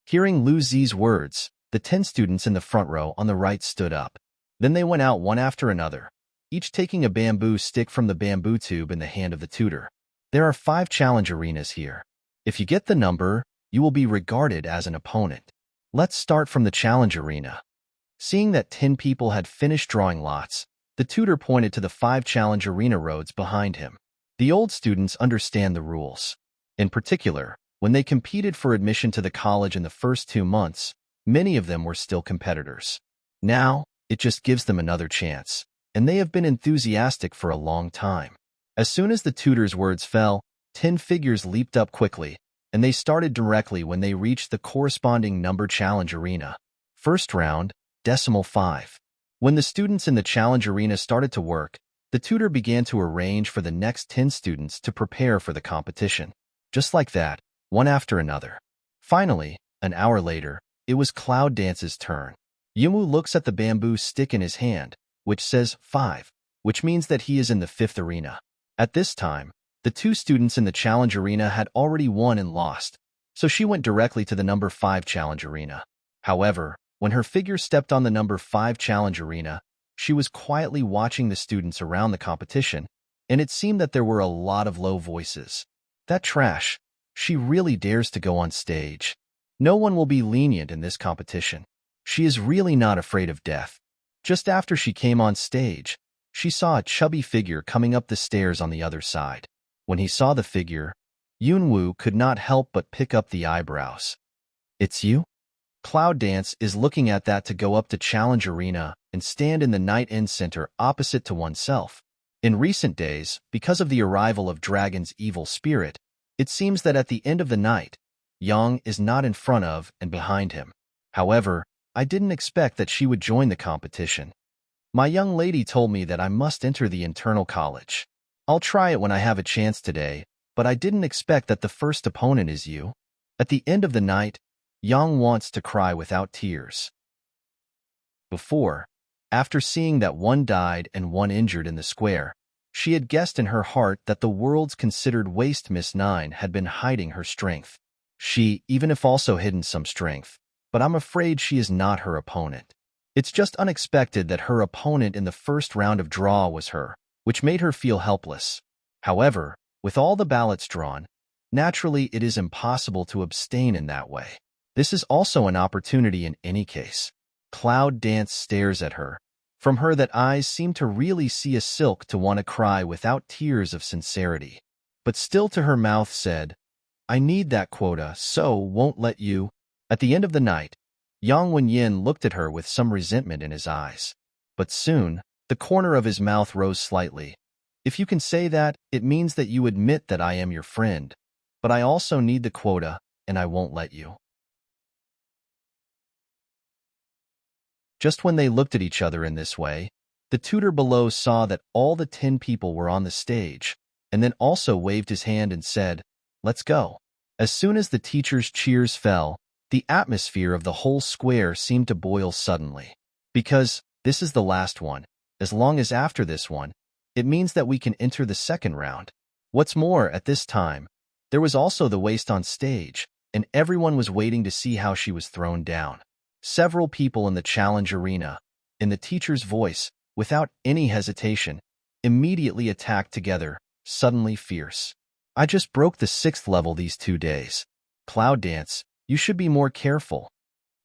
Hearing Lu Zi's words, the 10 students in the front row on the right stood up. Then they went out one after another, each taking a bamboo stick from the bamboo tube in the hand of the tutor. There are 5 challenge arenas here. If you get the number, you will be regarded as an opponent. Let's start from the challenge arena. Seeing that 10 people had finished drawing lots, the tutor pointed to the 5 challenge arena roads behind him. The old students understand the rules. In particular, when they competed for admission to the college in the first 2 months, many of them were still competitors. Now, it just gives them another chance, and they have been enthusiastic for a long time. As soon as the tutor's words fell, 10 figures leaped up quickly, and they started directly when they reached the corresponding number challenge arena. First round, 5. When the students in the challenge arena started to work, the tutor began to arrange for the next 10 students to prepare for the competition. Just like that, one after another. Finally, an hour later, it was Cloud Dance's turn. Yumu looks at the bamboo stick in his hand, which says 5, which means that he is in the 5th arena. At this time, the 2 students in the challenge arena had already won and lost, so she went directly to the number 5 challenge arena. However, when her figure stepped on the number 5 challenge arena, she was quietly watching the students around the competition, and it seemed that there were a lot of low voices. That trash, she really dares to go on stage. No one will be lenient in this competition. She is really not afraid of death. Just after she came on stage, she saw a chubby figure coming up the stairs on the other side. When he saw the figure, Yunwu could not help but pick up the eyebrows. It's you? Cloud Dance is looking at that to go up to Challenge Arena and stand in the Night End Center opposite to oneself. In recent days, because of the arrival of Dragon's evil spirit, it seems that at the end of the night, Yang is not in front of and behind him. However, I didn't expect that she would join the competition. My young lady told me that I must enter the internal college. I'll try it when I have a chance today, but I didn't expect that the first opponent is you. At the end of the night, Yang wants to cry without tears. Before, after seeing that one died and one injured in the square, she had guessed in her heart that the world's considered waste Miss Nine had been hiding her strength. She, even if also hidden some strength, but I'm afraid she is not her opponent. It's just unexpected that her opponent in the first round of draw was her, which made her feel helpless. However, with all the ballots drawn, naturally it is impossible to abstain in that way. This is also an opportunity in any case. Cloud Dance stares at her. From her that eyes seem to really see a silk to want to cry without tears of sincerity. But still to her mouth said, I need that quota, so won't let you. At the end of the night, Yang Wenyin looked at her with some resentment in his eyes. But soon, the corner of his mouth rose slightly. If you can say that, it means that you admit that I am your friend. But I also need the quota, and I won't let you. Just when they looked at each other in this way, the tutor below saw that all the 10 people were on the stage, and then also waved his hand and said, "Let's go." As soon as the teacher's cheers fell, the atmosphere of the whole square seemed to boil suddenly. Because this is the last one, as long as after this one, it means that we can enter the second round. What's more, at this time, there was also the waist on stage, and everyone was waiting to see how she was thrown down. Several people in the challenge arena, in the teacher's voice, without any hesitation, immediately attacked together, suddenly fierce. "I just broke the 6th level these 2 days. Cloud Dance, you should be more careful."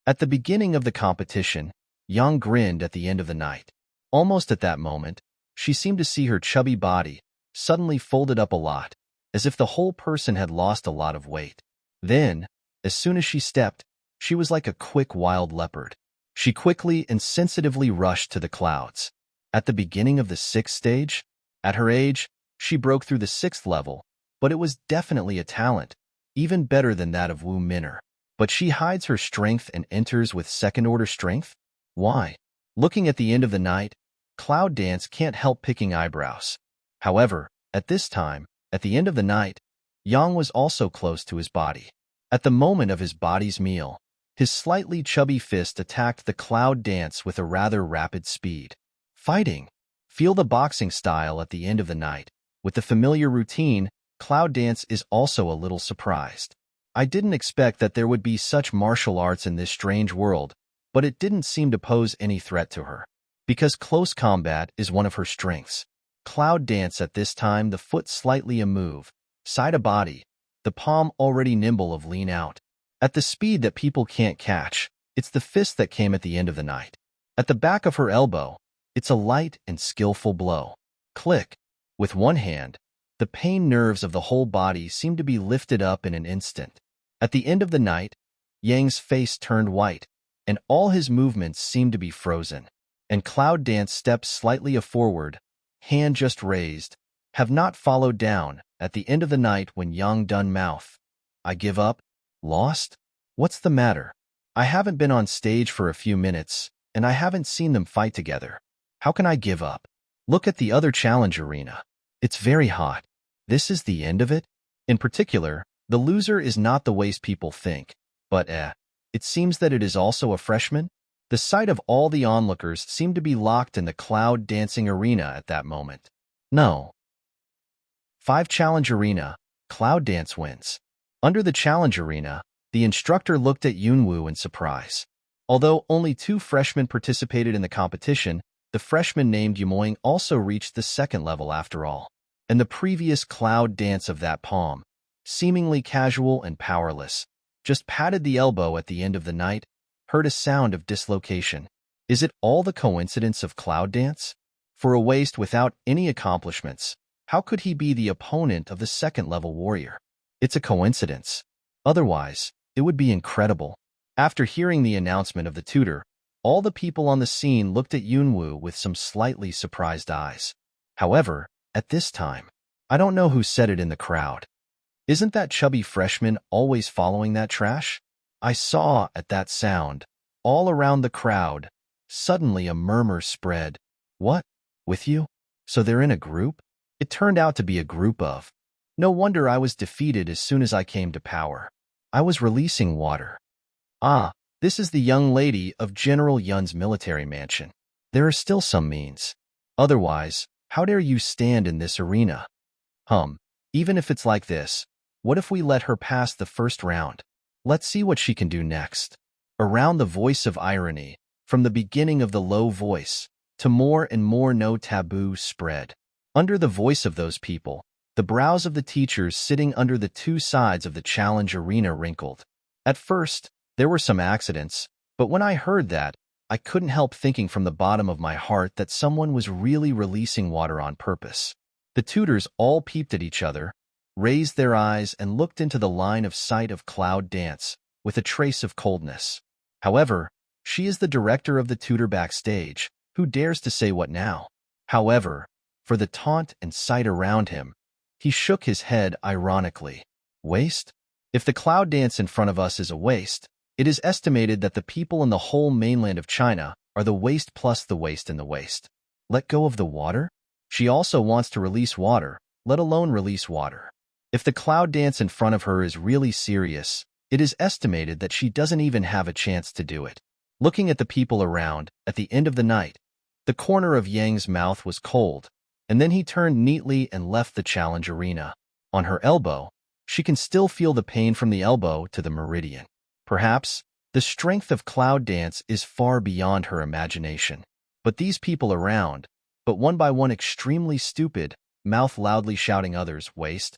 At the beginning of the competition, Yang grinned at the end of the night. Almost at that moment, she seemed to see her chubby body suddenly folded up a lot, as if the whole person had lost a lot of weight. Then, as soon as she stepped, she was like a quick wild leopard. She quickly and sensitively rushed to the clouds. At the beginning of the 6th stage, at her age, she broke through the 6th level, but it was definitely a talent, even better than that of Wu Minner. But she hides her strength and enters with second-order strength? Why? Looking at the end of the night, Cloud Dance can't help picking eyebrows. However, at this time, at the end of the night, Yang was also close to his body. At the moment of his body's meal, his slightly chubby fist attacked the Cloud Dance with a rather rapid speed. Fighting. Feel the boxing style at the end of the night. With the familiar routine, Cloud Dance is also a little surprised. "I didn't expect that there would be such martial arts in this strange world, but it didn't seem to pose any threat to her. Because close combat is one of her strengths. Cloud Dance at this time, the foot slightly a move, side a body, the palm already nimble of lean out. At the speed that people can't catch, it's the fist that came at the end of the night. At the back of her elbow, it's a light and skillful blow. Click. With one hand, the pain nerves of the whole body seem to be lifted up in an instant. At the end of the night, Yang's face turned white, and all his movements seemed to be frozen. And Cloud Dance steps slightly forward, hand just raised, have not followed down, at the end of the night when Yang done mouth. "I give up? Lost? What's the matter? I haven't been on stage for a few minutes, and I haven't seen them fight together. How can I give up? Look at the other challenge arena. It's very hot. This is the end of it?" In particular, the loser is not the waste people think, but it seems that it is also a freshman. The sight of all the onlookers seemed to be locked in the Cloud Dancing arena at that moment. No. 5 Challenge Arena, Cloud Dance wins. Under the Challenge Arena, the instructor looked at Yunwoo in surprise. Although only 2 freshmen participated in the competition, the freshman named Yumoing also reached the 2nd level after all. And the previous Cloud Dance of that palm, seemingly casual and powerless, just patted the elbow at the end of the night, heard a sound of dislocation. Is it all the coincidence of Cloud Dance? For a waste without any accomplishments, how could he be the opponent of the 2nd-level warrior? It's a coincidence. Otherwise, it would be incredible. After hearing the announcement of the tutor, all the people on the scene looked at Yunwoo with some slightly surprised eyes. However, at this time, I don't know who said it in the crowd. Isn't that chubby freshman always following that trash? I saw, at that sound, all around the crowd, suddenly a murmur spread. What? With you? So they're in a group? It turned out to be a group of. No wonder I was defeated as soon as I came to power. I was releasing water. Ah, this is the young lady of General Yun's military mansion. There are still some means. Otherwise, how dare you stand in this arena? Even if it's like this, what if we let her pass the first round? Let's see what she can do next. Around the voice of irony, from the beginning of the low voice, to more and more no taboo spread. Under the voice of those people, the brows of the teachers sitting under the 2 sides of the challenge arena wrinkled. At first, there were some accidents, but when I heard that, I couldn't help thinking from the bottom of my heart that someone was really releasing water on purpose. The tutors all peeped at each other, raised their eyes and looked into the line of sight of Cloud Dance, with a trace of coldness. However, she is the director of the tutor backstage, who dares to say what now? However, for the taunt and sight around him, he shook his head ironically. Waste? If the Cloud Dance in front of us is a waste, it is estimated that the people in the whole mainland of China are the waist plus the waist and the waist. Let go of the water? She also wants to release water, let alone release water. If the cloud dance in front of her is really serious, it is estimated that she doesn't even have a chance to do it. Looking at the people around, at the end of the night, the corner of Yang's mouth was cold, and then he turned neatly and left the challenge arena. On her elbow, she can still feel the pain from the elbow to the meridian. Perhaps, the strength of cloud dance is far beyond her imagination. But these people around, but one by one extremely stupid, mouth loudly shouting others, waste.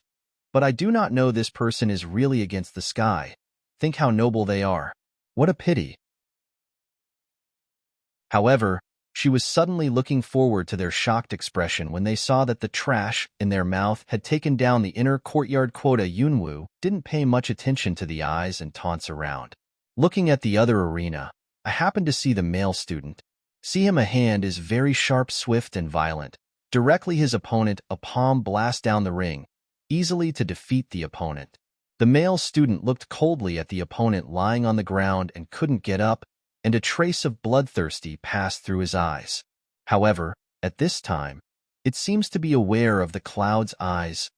But I do not know this person is really against the sky. Think how noble they are. What a pity. However, she was suddenly looking forward to their shocked expression when they saw that the trash in their mouth had taken down the inner courtyard quota. Yunwoo didn't pay much attention to the eyes and taunts around. Looking at the other arena, I happened to see the male student. See him, a hand is very sharp, swift, and violent. Directly his opponent, a palm blast down the ring, easily to defeat the opponent. The male student looked coldly at the opponent lying on the ground and couldn't get up, and a trace of bloodthirsty passed through his eyes. However, at this time, it seems to be aware of the cloud's eyes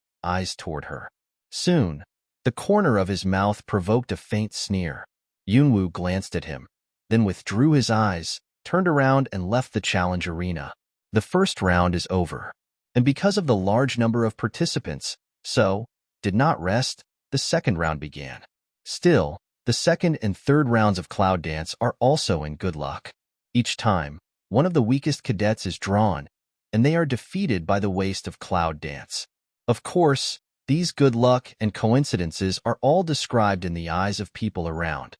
toward her. Soon, the corner of his mouth provoked a faint sneer. Yunwoo glanced at him, then withdrew his eyes, turned around and left the challenge arena. The first round is over, and because of the large number of participants, did not rest, the second round began. Still, the second and third rounds of cloud dance are also in good luck. Each time, one of the weakest cadets is drawn, and they are defeated by the waste of cloud dance. Of course, these good luck and coincidences are all described in the eyes of people around.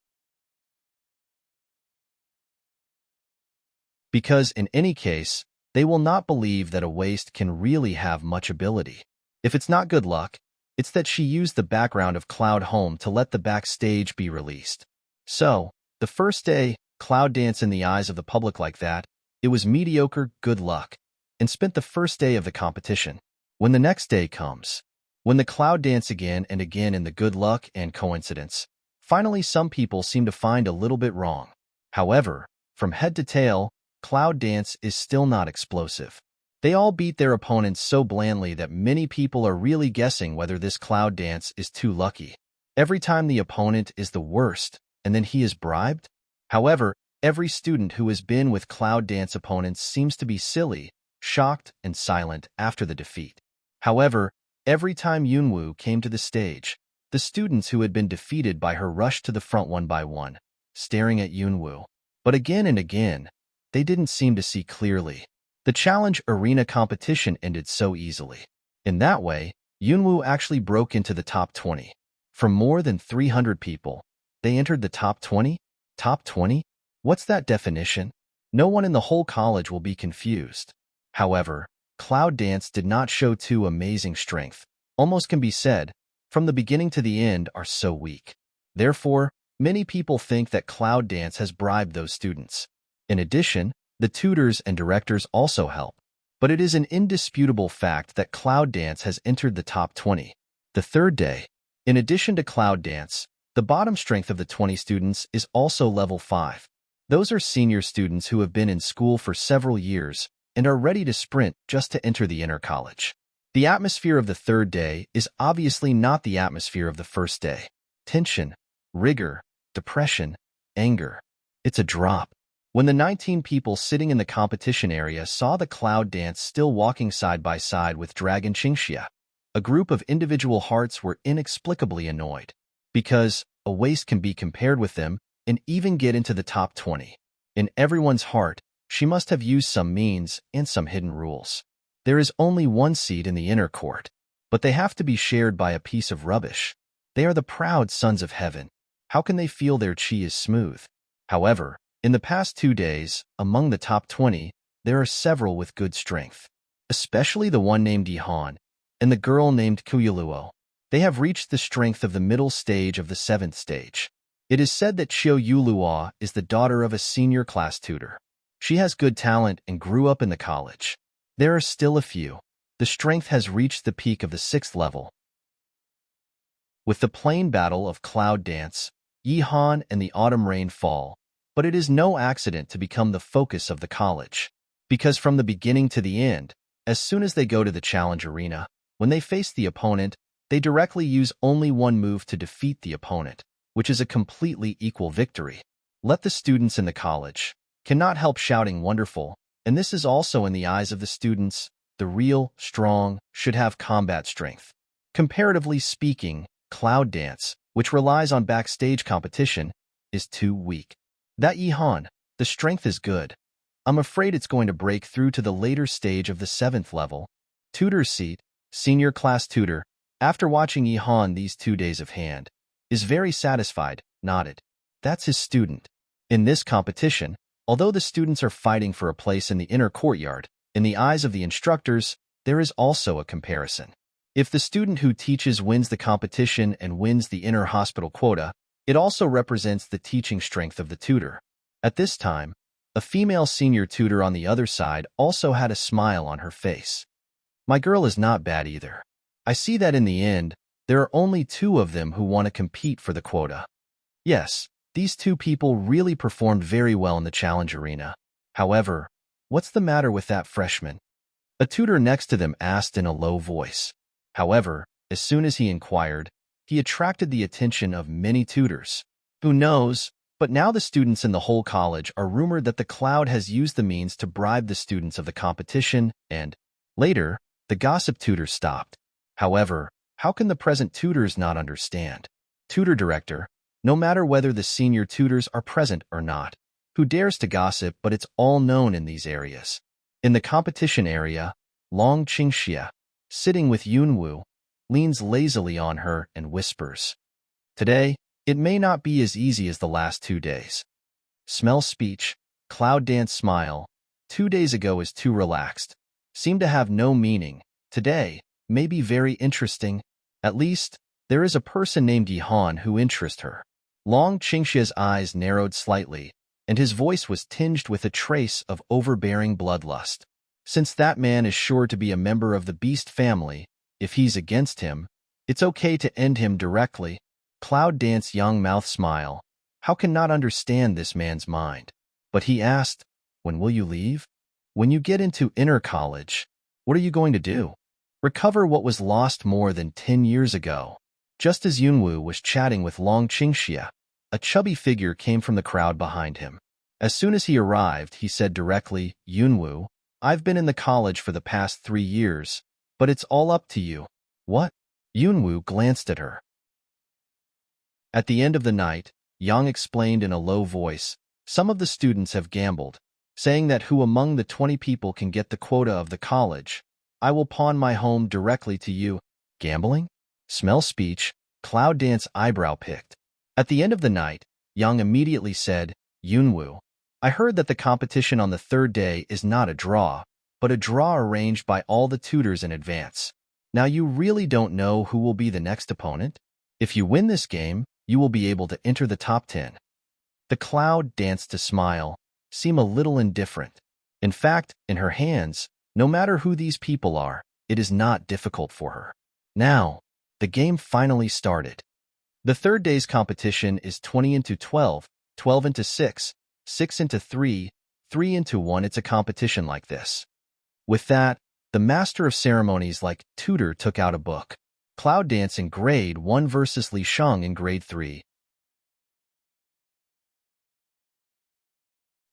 Because in any case, they will not believe that a waste can really have much ability. If it's not good luck, it's that she used the background of Cloud Home to let the backstage be released. So, the first day, cloud dance in the eyes of the public like that, it was mediocre good luck, and spent the first day of the competition. When the next day comes, when the cloud dance again and again in the good luck and coincidence, finally some people seem to find a little bit wrong. However, from head to tail, cloud dance is still not explosive. They all beat their opponents so blandly that many people are really guessing whether this cloud dance is too lucky. Every time the opponent is the worst, and then he is bribed? However, every student who has been with cloud dance opponents seems to be silly, shocked, and silent after the defeat. However, every time Yunwoo came to the stage, the students who had been defeated by her rushed to the front one by one, staring at Yunwoo. But again and again, they didn't seem to see clearly. The challenge arena competition ended so easily. In that way, Yunwoo actually broke into the top 20. From more than 300 people, they entered the top 20? Top 20? What's that definition? No one in the whole college will be confused. However, cloud dance did not show too amazing strength. Almost can be said, from the beginning to the end are so weak. Therefore, many people think that cloud dance has bribed those students. In addition, the tutors and directors also help. But it is an indisputable fact that cloud dance has entered the top 20. The third day, in addition to cloud dance, the bottom strength of the 20 students is also level 5. Those are senior students who have been in school for several years and are ready to sprint just to enter the inner college. The atmosphere of the third day is obviously not the atmosphere of the first day. Tension, rigor, depression, anger. It's a drop. When the 19 people sitting in the competition area saw the cloud dance still walking side by side with Dragon Qingxia, a group of individual hearts were inexplicably annoyed. Because a waste can be compared with them and even get into the top 20. In everyone's heart, she must have used some means and some hidden rules. There is only one seat in the inner court, but they have to be shared by a piece of rubbish. They are the proud sons of heaven. How can they feel their chi is smooth? However, in the past 2 days, among the top 20, there are several with good strength, especially the one named Yihan and the girl named Kuyuluo. They have reached the strength of the middle stage of the 7th stage. It is said that Xiao Yuluo is the daughter of a senior class tutor. She has good talent and grew up in the college. There are still a few. The strength has reached the peak of the 6th level. With the plain battle of cloud dance, Yihan and the autumn rain fall, but it is no accident to become the focus of the college. Because from the beginning to the end, as soon as they go to the challenge arena, when they face the opponent, they directly use only one move to defeat the opponent, which is a completely equal victory. Let the students in the college cannot help shouting wonderful, and this is also in the eyes of the students. The real, strong, should have combat strength. Comparatively speaking, Cloud Dance, which relies on backstage competition, is too weak. That Yihan, the strength is good. I'm afraid it's going to break through to the later stage of the 7th level. Tutor's seat, senior class tutor, after watching Yihan these 2 days of hand, is very satisfied, nodded. That's his student. In this competition, although the students are fighting for a place in the inner courtyard, in the eyes of the instructors, there is also a comparison. If the student who teaches wins the competition and wins the inner hospital quota, it also represents the teaching strength of the tutor. At this time, a female senior tutor on the other side also had a smile on her face. My girl is not bad either. I see that in the end, there are only 2 of them who want to compete for the quota. Yes, these 2 people really performed very well in the challenge arena. However, what's the matter with that freshman? A tutor next to them asked in a low voice. However, as soon as he inquired, he attracted the attention of many tutors. Who knows? But now the students in the whole college are rumored that the Cloud has used the means to bribe the students of the competition, and later, the gossip tutor stopped. However, how can the present tutors not understand? Tutor director, no matter whether the senior tutors are present or not, who dares to gossip, but it's all known in these areas. In the competition area, Long Qingxia, sitting with Yunwu, leans lazily on her and whispers. Today, it may not be as easy as the last 2 days. Smell speech, Cloud Dance smile. 2 days ago is too relaxed. Seem to have no meaning. Today, may be very interesting. At least, there is a person named Yihan who interests her. Long Qingxia's eyes narrowed slightly, and his voice was tinged with a trace of overbearing bloodlust. Since that man is sure to be a member of the beast family, if he's against him, it's okay to end him directly. Cloud Dance young mouth smile. How can not understand this man's mind? But he asked, when will you leave? When you get into inner college, what are you going to do? Recover what was lost more than 10 years ago. Just as Yunwu was chatting with Long Qingxia, a chubby figure came from the crowd behind him. As soon as he arrived, he said directly, Yunwu, I've been in the college for the past 3 years, but it's all up to you. What? Yunwu glanced at her. At the end of the night, Yang explained in a low voice, some of the students have gambled, saying that who among the 20 people can get the quota of the college, I will pawn my home directly to you. Gambling? Smell speech, Cloud Dance eyebrow picked. At the end of the night, Yang immediately said, Yunwu, I heard that the competition on the 3rd day is not a draw, but a draw arranged by all the tutors in advance. Now you really don't know who will be the next opponent? If you win this game, you will be able to enter the top 10. The Cloud danced to smile, seem a little indifferent. In fact, in her hands, no matter who these people are, it is not difficult for her. Now, the game finally started. The 3rd day's competition is 20 into 12, 12 into 6, 6 into 3, 3 into 1. It's a competition like this. With that, the master of ceremonies like tutor took out a book. Cloud Dance in grade 1 versus Li Sheng in grade 3.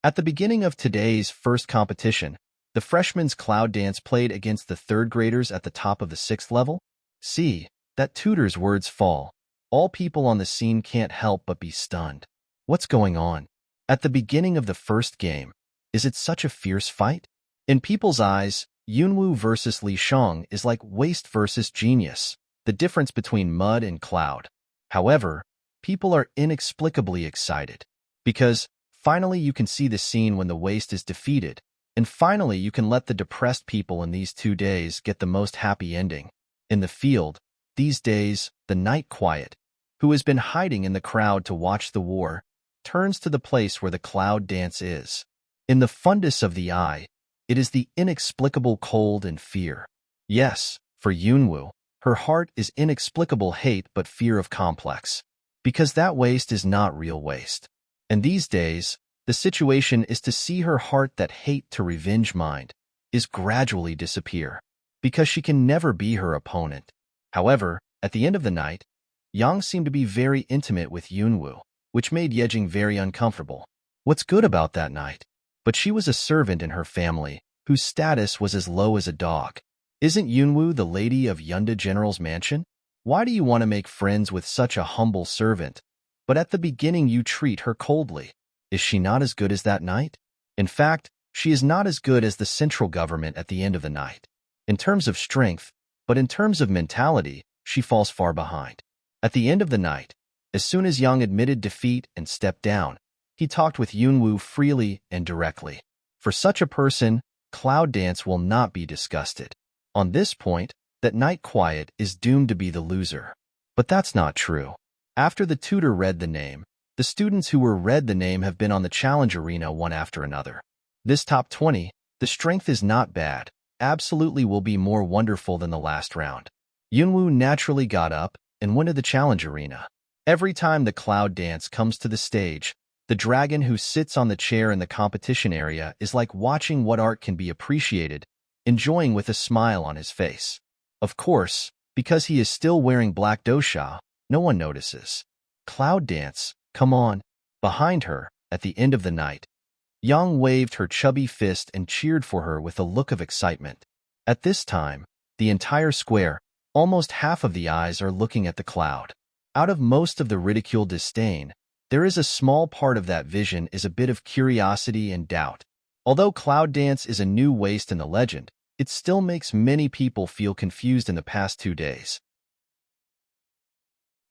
At the beginning of today's first competition, the freshmen's Cloud Dance played against the 3rd graders at the top of the 6th level. See, that tutor's words fall. All people on the scene can't help but be stunned. What's going on? At the beginning of the first game, is it such a fierce fight? In people's eyes, Yunwu versus Li Sheng is like waste versus genius, the difference between mud and cloud. However, people are inexplicably excited, because finally you can see the scene when the waste is defeated, and finally you can let the depressed people in these 2 days get the most happy ending. In the field, these days, the night quiet, who has been hiding in the crowd to watch the war, turns to the place where the Cloud Dance is. In the fundus of the eye, it is the inexplicable cold and fear. Yes, for Yunwu, her heart is inexplicable hate but fear of complex. Because that waste is not real waste. And these days, The situation is to see her heart that hate to revenge mind is gradually disappear, because she can never be her opponent. However, at the end of the night, Yang seemed to be very intimate with Yunwoo, which made Yejing very uncomfortable. What's good about that night? But she was a servant in her family, whose status was as low as a dog. Isn't Yunwoo the lady of Yunda General's mansion? Why do you want to make friends with such a humble servant, but at the beginning you treat her coldly? Is she not as good as that knight? In fact, she is not as good as the central government at the end of the night. In terms of strength, but in terms of mentality, she falls far behind. At the end of the night, as soon as Yang admitted defeat and stepped down, he talked with Yunwoo freely and directly. For such a person, Cloud Dance will not be disgusted. On this point, that Night Quiet is doomed to be the loser. But that's not true. After the tutor read the name, the students who were read the name have been on the challenge arena one after another. This top 20, the strength is not bad, absolutely will be more wonderful than the last round. Yunwoo naturally got up and went to the challenge arena. Every time the Cloud Dance comes to the stage, the dragon who sits on the chair in the competition area is like watching what art can be appreciated, enjoying with a smile on his face. Of course, because he is still wearing black dosha, no one notices. Cloud Dance, come on. Behind her, at the end of the night, Yang waved her chubby fist and cheered for her with a look of excitement. At this time, the entire square, almost half of the eyes are looking at the cloud. Out of most of the ridiculed disdain, there is a small part of that vision is a bit of curiosity and doubt. Although Cloud Dance is a new waist in the legend, it still makes many people feel confused in the past 2 days.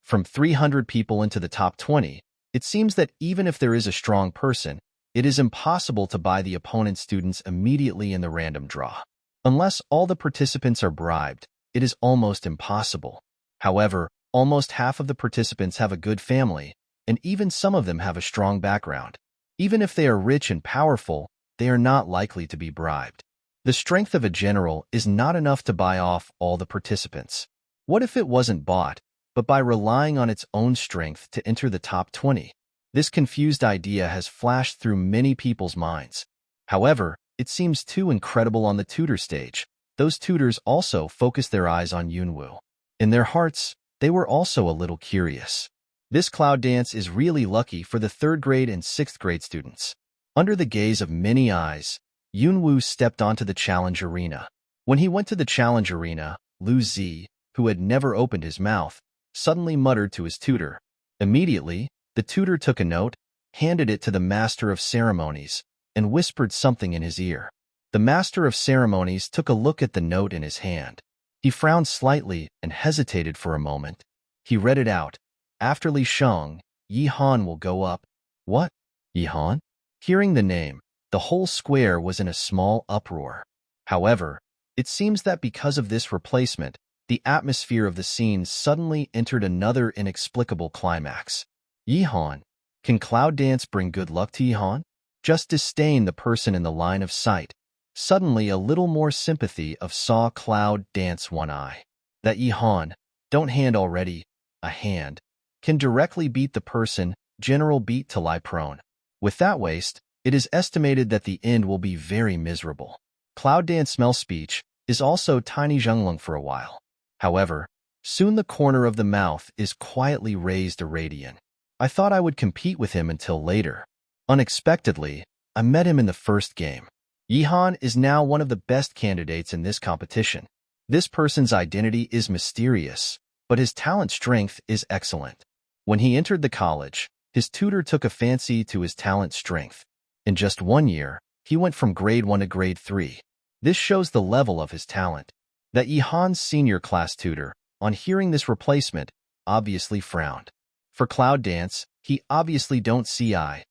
From 300 people into the top 20, it seems that even if there is a strong person, it is impossible to buy the opponent's students immediately in the random draw. Unless all the participants are bribed, it is almost impossible. However, almost half of the participants have a good family, and even some of them have a strong background. Even if they are rich and powerful, they are not likely to be bribed. The strength of a general is not enough to buy off all the participants. What if it wasn't bought, but by relying on its own strength to enter the top 20? This confused idea has flashed through many people's minds. However, it seems too incredible on the tutor stage. Those tutors also focused their eyes on Yunwoo. In their hearts, they were also a little curious. This Cloud Dance is really lucky for the 3rd grade and 6th grade students. Under the gaze of many eyes, Yunwoo stepped onto the challenge arena. When he went to the challenge arena, Lu Zi, who had never opened his mouth, suddenly muttered to his tutor. Immediately, the tutor took a note, handed it to the master of ceremonies, and whispered something in his ear. The master of ceremonies took a look at the note in his hand. He frowned slightly and hesitated for a moment. He read it out. After Li Sheng, Yi Han will go up. What? Yi Han? Hearing the name, the whole square was in a small uproar. However, it seems that because of this replacement, the atmosphere of the scene suddenly entered another inexplicable climax. Yi Han. Can Cloud Dance bring good luck to Yi Han? Just disdain the person in the line of sight. Suddenly a little more sympathy of saw Cloud Dance one eye. That Yi Han, don't hand already, a hand, can directly beat the person general beat to lie prone. With that waist, it is estimated that the end will be very miserable. Cloud Dance smell speech is also tiny zhenglong for a while. However, soon the corner of the mouth is quietly raised a radian. I thought I would compete with him until later. Unexpectedly, I met him in the first game. Yi Han is now one of the best candidates in this competition. This person's identity is mysterious, but his talent strength is excellent. When he entered the college, his tutor took a fancy to his talent strength. In just 1 year, he went from grade 1 to grade 3. This shows the level of his talent. That Yi Han's senior class tutor, on hearing this replacement, obviously frowned. For Cloud Dance, he obviously don't see eye.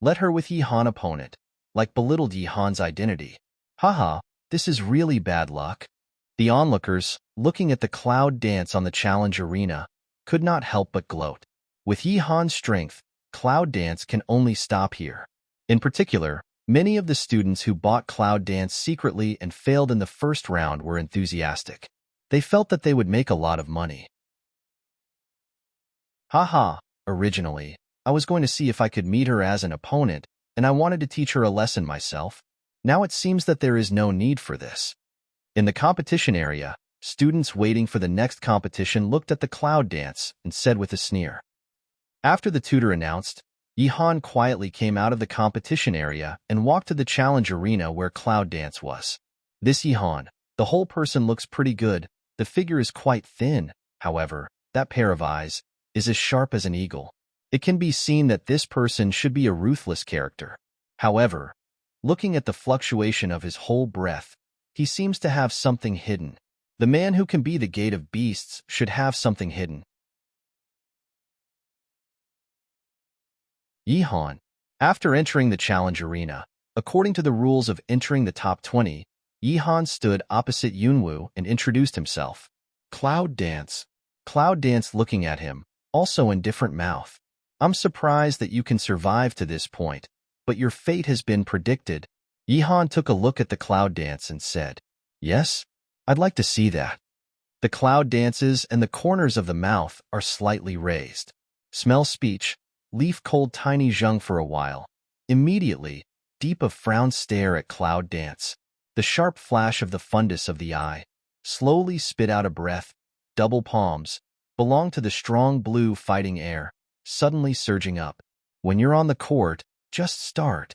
Let her with Yi Han opponent, like belittled Yi Han's identity. Haha, this is really bad luck. The onlookers, looking at the Cloud Dance on the challenge arena, could not help but gloat. With Yi Han's strength, Cloud Dance can only stop here. In particular, many of the students who bought Cloud Dance secretly and failed in the first round were enthusiastic. They felt that they would make a lot of money. Haha, originally, I was going to see if I could meet her as an opponent, and I wanted to teach her a lesson myself. Now it seems that there is no need for this. In the competition area, students waiting for the next competition looked at the cloud dance and said with a sneer. After the tutor announced, Yihan quietly came out of the competition area and walked to the challenge arena where cloud dance was. This Yihan, the whole person looks pretty good. The figure is quite thin, however, that pair of eyes is as sharp as an eagle. It can be seen that this person should be a ruthless character. However, looking at the fluctuation of his whole breath, he seems to have something hidden. The man who can be the gate of beasts should have something hidden. Yihan. After entering the challenge arena, according to the rules of entering the top 20, Yihan stood opposite Yunwu and introduced himself. Cloud Dance. Cloud Dance looking at him, also in different mouth. I'm surprised that you can survive to this point, but your fate has been predicted. Yihan took a look at the Cloud Dance and said, Yes, I'd like to see that. The cloud dances and the corners of the mouth are slightly raised. Smell speech, leaf cold tiny zheng for a while. Immediately, deep of frown stare at Cloud Dance. The sharp flash of the fundus of the eye, slowly spit out a breath, double palms, belong to the strong blue fighting air, suddenly surging up. When you're on the court, just start.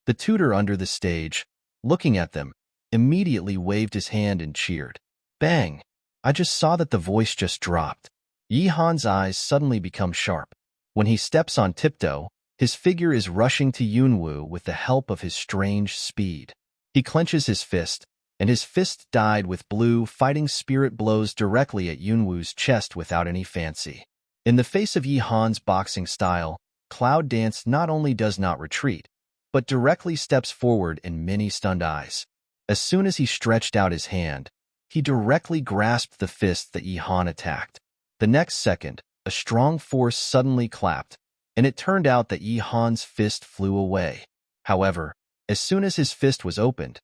The tutor under the stage, looking at them, immediately waved his hand and cheered. Bang! I just saw that the voice just dropped. Yihan's eyes suddenly become sharp. When he steps on tiptoe, his figure is rushing to Yunwu with the help of his strange speed. He clenches his fist, and his fist dyed with blue fighting spirit blows directly at Yunwu's chest without any fancy. In the face of Yihan's boxing style, Cloud Dance not only does not retreat, but directly steps forward in many stunned eyes. As soon as he stretched out his hand, he directly grasped the fist that Yihan attacked. The next second, a strong force suddenly clapped, and it turned out that Yihan's fist flew away. However, as soon as his fist was opened,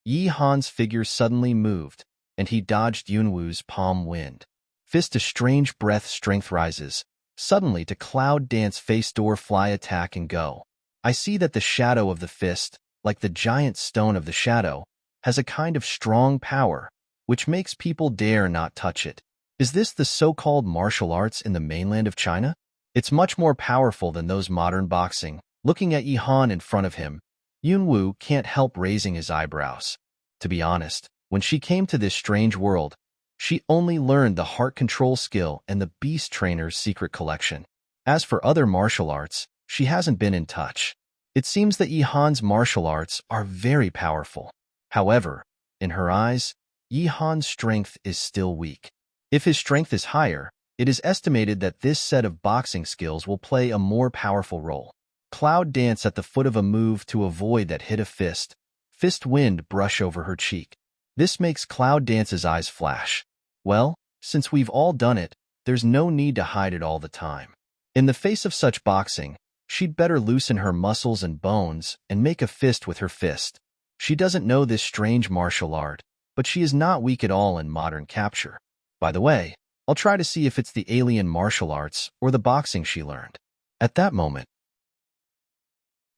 Yihan's figure suddenly moved, and he dodged Yunwu's palm wind. Fist a strange breath strength rises, suddenly to Cloud Dance face door fly attack and go. I see that the shadow of the fist, like the giant stone of the shadow, has a kind of strong power, which makes people dare not touch it. Is this the so-called martial arts in the mainland of China? It's much more powerful than those modern boxing. Looking at Yihan in front of him, Yunwu can't help raising his eyebrows. To be honest, when she came to this strange world, she only learned the heart control skill and the beast trainer's secret collection. As for other martial arts, she hasn't been in touch. It seems that Yihan's martial arts are very powerful. However, in her eyes, Yihan's strength is still weak. If his strength is higher, it is estimated that this set of boxing skills will play a more powerful role. Cloud Dance at the foot of a move to avoid that hit a fist. Fist wind brush over her cheek. This makes Cloud Dance's eyes flash. Well, since we've all done it, there's no need to hide it all the time. In the face of such boxing, she'd better loosen her muscles and bones and make a fist with her fist. She doesn't know this strange martial art, but she is not weak at all in modern capture. By the way, I'll try to see if it's the alien martial arts or the boxing she learned. At that moment,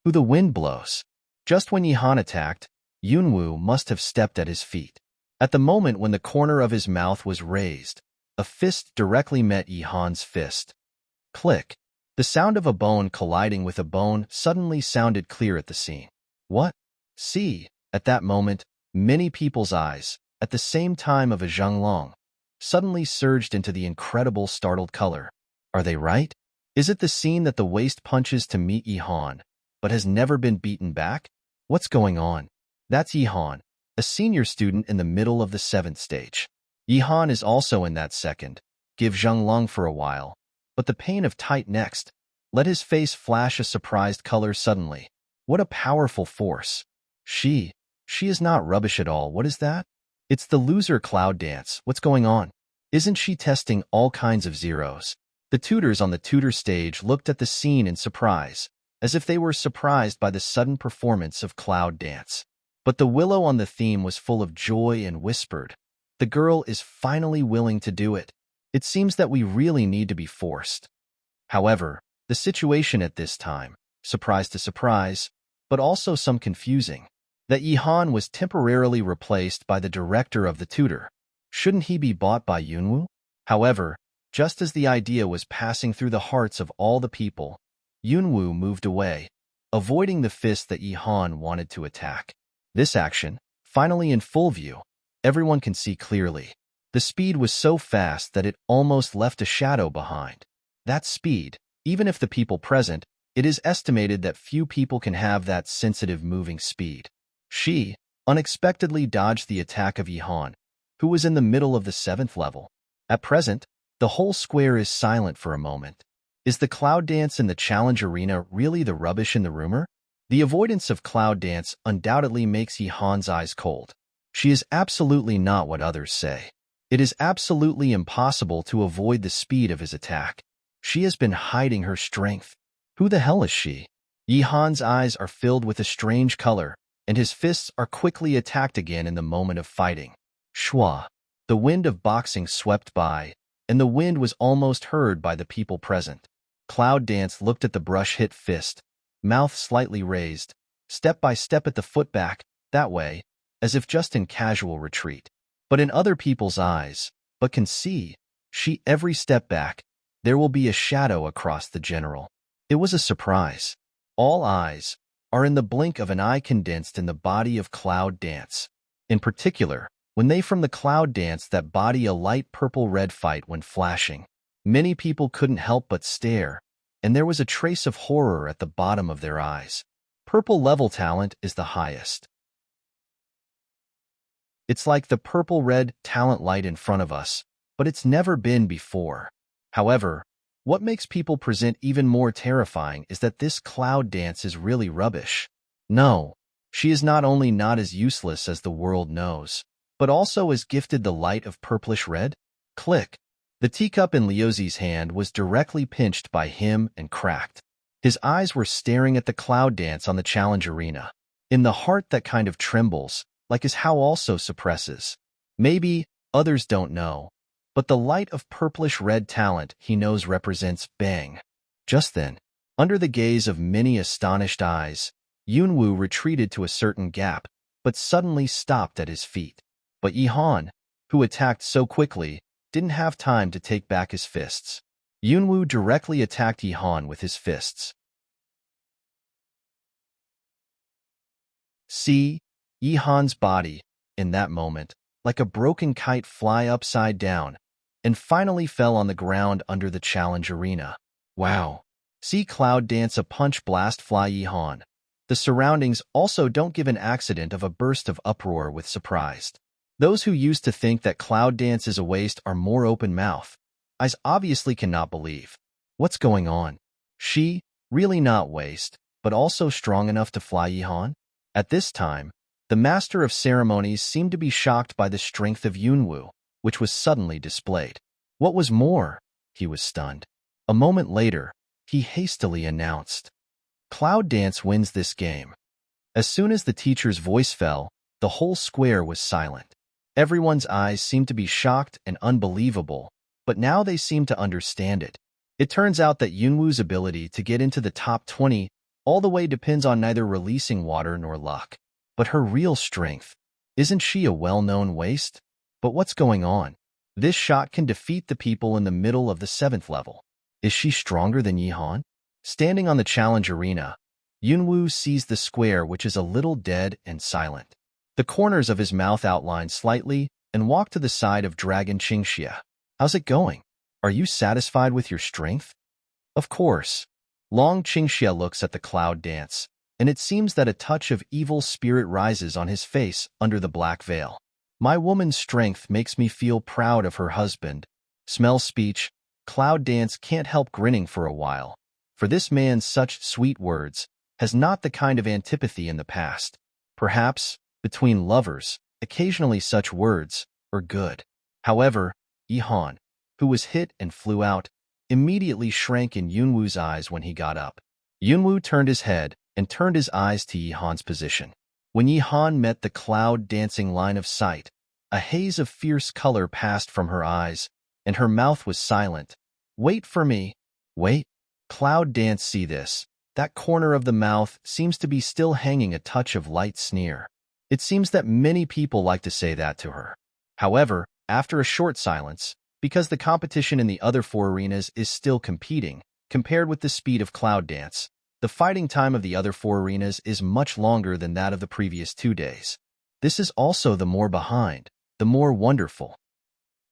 who the wind blows. Just when Yihan attacked, Yunwu must have stepped at his feet. At the moment when the corner of his mouth was raised, a fist directly met Yihan's fist. Click. The sound of a bone colliding with a bone suddenly sounded clear at the scene. What? See, at that moment, many people's eyes, at the same time of a Zhenglong, suddenly surged into the incredible startled color. Are they right? Is it the scene that the waist punches to meet Yihan, but has never been beaten back? What's going on? That's Yihan, a senior student in the middle of the 7th stage. Yihan is also in that second. Give Zhenglong for a while. But the pain of tight next. Let his face flash a surprised color suddenly. What a powerful force. She is not rubbish at all. What is that? It's the loser Cloud Dance. What's going on? Isn't she testing all kinds of zeros? The tutors on the tutor stage looked at the scene in surprise, as if they were surprised by the sudden performance of Cloud Dance. But the willow on the theme was full of joy and whispered, "The girl is finally willing to do it. It seems that we really need to be forced." However, the situation at this time, surprise to surprise, but also some confusing. That Yihan was temporarily replaced by the director of the tutor. Shouldn't he be bought by Yunwu? However, just as the idea was passing through the hearts of all the people, Yunwu moved away, avoiding the fist that Yihan wanted to attack. This action, finally in full view, everyone can see clearly. The speed was so fast that it almost left a shadow behind. That speed, even if the people present, it is estimated that few people can have that sensitive moving speed. She unexpectedly dodged the attack of Yihan, who was in the middle of the 7th level. At present, the whole square is silent for a moment. Is the cloud dance in the challenge arena really the rubbish in the rumor? The avoidance of cloud dance undoubtedly makes Yihan's eyes cold. She is absolutely not what others say. It is absolutely impossible to avoid the speed of his attack. She has been hiding her strength. Who the hell is she? Yihan's eyes are filled with a strange color, and his fists are quickly attacked again in the moment of fighting. Shwa. The wind of boxing swept by, and the wind was almost heard by the people present. Cloud Dance looked at the brush-hit fist, mouth slightly raised, step by step at the foot back, that way, as if just in casual retreat. But in other people's eyes, but can see, she every step back, there will be a shadow across the general. It was a surprise. All eyes are in the blink of an eye condensed in the body of Cloud Dance. In particular, when they from the Cloud Dance that body a light purple-red fight when flashing. Many people couldn't help but stare, and there was a trace of horror at the bottom of their eyes. Purple level talent is the highest. It's like the purple-red talent light in front of us, but it's never been before. However, what makes people present even more terrifying is that this Cloud Dance is really rubbish. No, she is not only not as useless as the world knows, but also as gifted the light of purplish red. Click. The teacup in Liuzi's hand was directly pinched by him and cracked. His eyes were staring at the Cloud Dance on the challenge arena. In the heart that kind of trembles, like his how also suppresses. Maybe others don't know, but the light of purplish red talent he knows represents bang. Just then, under the gaze of many astonished eyes, Yunwu retreated to a certain gap, but suddenly stopped at his feet. But Yihan, who attacked so quickly, didn't have time to take back his fists. Yunwu directly attacked Yihan with his fists. See, Yihan's body, in that moment, like a broken kite fly upside down, and finally fell on the ground under the challenge arena. Wow. See Cloud Dance a punch blast fly Yihan. The surroundings also don't give an accident of a burst of uproar with surprised. Those who used to think that Cloud Dance is a waste are more open-mouthed. Eyes obviously cannot believe. What's going on? She, really not waste, but also strong enough to fly Yihan? At this time, the master of ceremonies seemed to be shocked by the strength of Yunwu, which was suddenly displayed. What was more, he was stunned. A moment later, he hastily announced, Cloud Dance wins this game. As soon as the teacher's voice fell, the whole square was silent. Everyone's eyes seemed to be shocked and unbelievable, but now they seemed to understand it. It turns out that Yunwu's ability to get into the top 20 all the way depends on neither releasing water nor luck. But her real strength, isn't she a well-known waste? But what's going on? This shot can defeat the people in the middle of the 7th level. Is she stronger than Yihan? Standing on the challenge arena, Yunwu sees the square which is a little dead and silent. The corners of his mouth outline slightly and walk to the side of Dragon Qingxia. How's it going? Are you satisfied with your strength? Of course. Long Qingxia looks at the Cloud Dance, and it seems that a touch of evil spirit rises on his face under the black veil. My woman's strength makes me feel proud of her husband. Smell speech, Cloud Dance can't help grinning for a while, for this man's such sweet words has not the kind of antipathy in the past. Perhaps, between lovers, occasionally such words are good. However, Yihan, who was hit and flew out, immediately shrank in Yunwu's eyes when he got up. Yunwu turned his head and turned his eyes to Yihan's position. When Yihan met the Cloud Dancing line of sight, a haze of fierce color passed from her eyes, and her mouth was silent. Wait for me. Wait. Cloud Dance see this, that corner of the mouth seems to be still hanging a touch of light sneer. It seems that many people like to say that to her. However, after a short silence, because the competition in the other 4 arenas is still competing, compared with the speed of Cloud Dance, the fighting time of the other 4 arenas is much longer than that of the previous 2 days. This is also the more behind, the more wonderful.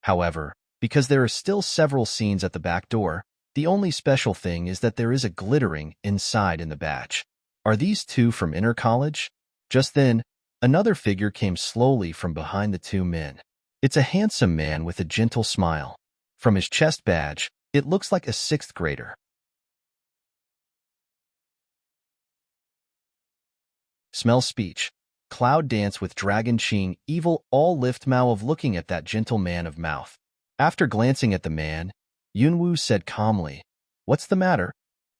However, because there are still several scenes at the back door, the only special thing is that there is a glittering inside in the badge. Are these 2 from Inner College? Just then, another figure came slowly from behind the 2 men. It's a handsome man with a gentle smile. From his chest badge, it looks like a 6th grader. Smell speech. Cloud Dance with Dragon Ching evil all lift Mao of looking at that gentle man of mouth. After glancing at the man, Yunwu said calmly, "What's the matter?"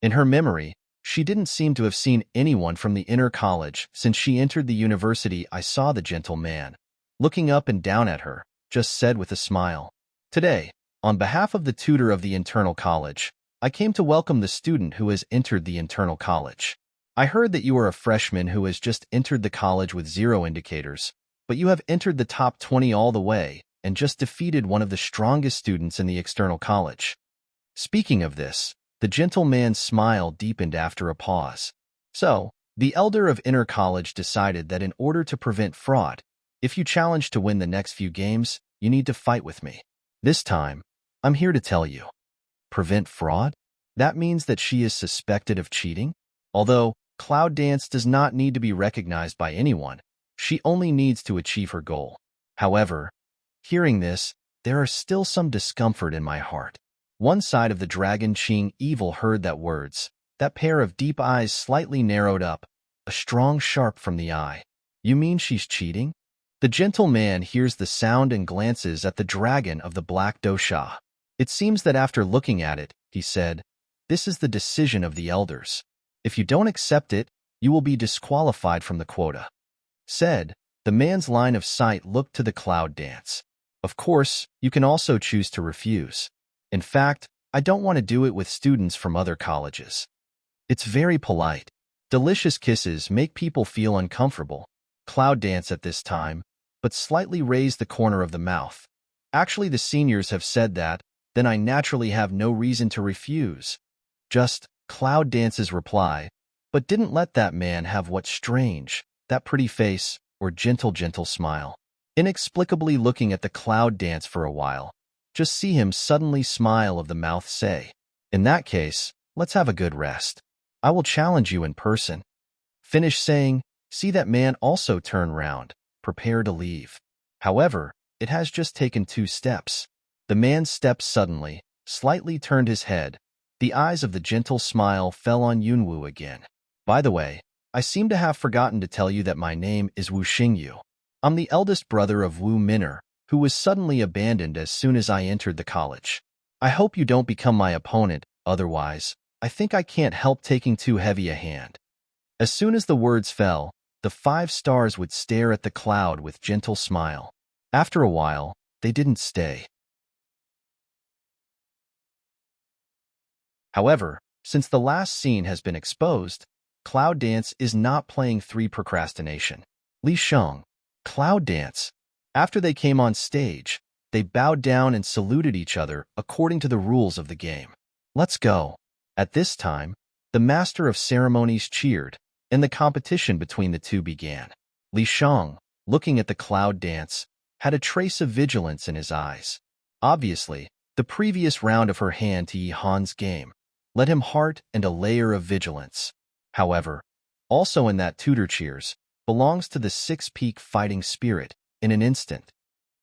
In her memory, she didn't seem to have seen anyone from the Inner College since she entered the university. I saw the gentle man, looking up and down at her, just said with a smile. Today, on behalf of the tutor of the internal college, I came to welcome the student who has entered the internal college. I heard that you are a freshman who has just entered the college with 0 indicators, but you have entered the top 20 all the way and just defeated one of the strongest students in the external college. Speaking of this, the gentle man's smile deepened after a pause. So, the elder of Inner College decided that in order to prevent fraud, if you challenge to win the next few games, you need to fight with me. This time, I'm here to tell you. Prevent fraud? That means that she is suspected of cheating? Although, Cloud Dance does not need to be recognized by anyone, she only needs to achieve her goal. However, hearing this, there are still some discomfort in my heart. One side of the Dragon Ching evil heard that words, that pair of deep eyes slightly narrowed up, a strong sharp from the eye. You mean she's cheating? The gentle man hears the sound and glances at the dragon of the black dosha. It seems that after looking at it, he said, "This is the decision of the elders. If you don't accept it, you will be disqualified from the quota." Said, the man's line of sight looked to the Cloud Dance. Of course, you can also choose to refuse. In fact, I don't want to do it with students from other colleges. It's very polite. Delicious kisses make people feel uncomfortable. Cloud Dance at this time, but slightly raised the corner of the mouth. Actually, the seniors have said that, then I naturally have no reason to refuse. Just Cloud Dance's reply, but didn't let that man have what's strange, that pretty face, or gentle smile. Inexplicably looking at the Cloud Dance for a while, just see him suddenly smile of the mouth say, "In that case, let's have a good rest. I will challenge you in person." Finish saying, see that man also turn round, prepare to leave. However, it has just taken 2 steps. The man stepped suddenly, slightly turned his head. The eyes of the gentle smile fell on Yunwu again. By the way, I seem to have forgotten to tell you that my name is Wu Xingyu. I'm the eldest brother of Wu Minner, who was suddenly abandoned as soon as I entered the college. I hope you don't become my opponent, otherwise, I think I can't help taking too heavy a hand. As soon as the words fell, the 5 stars would stare at the cloud with gentle smile. After a while, they didn't stay. However, since the last scene has been exposed, Cloud Dance is not playing 3 procrastination. Li Sheng, Cloud Dance. After they came on stage, they bowed down and saluted each other according to the rules of the game. Let's go. At this time, the master of ceremonies cheered, and the competition between the 2 began. Li Sheng, looking at the Cloud Dance, had a trace of vigilance in his eyes. Obviously, the previous round of her hand to Yi Han's game led him heart and a layer of vigilance. However, also in that tutor cheers belongs to the 6-peak fighting spirit in an instant.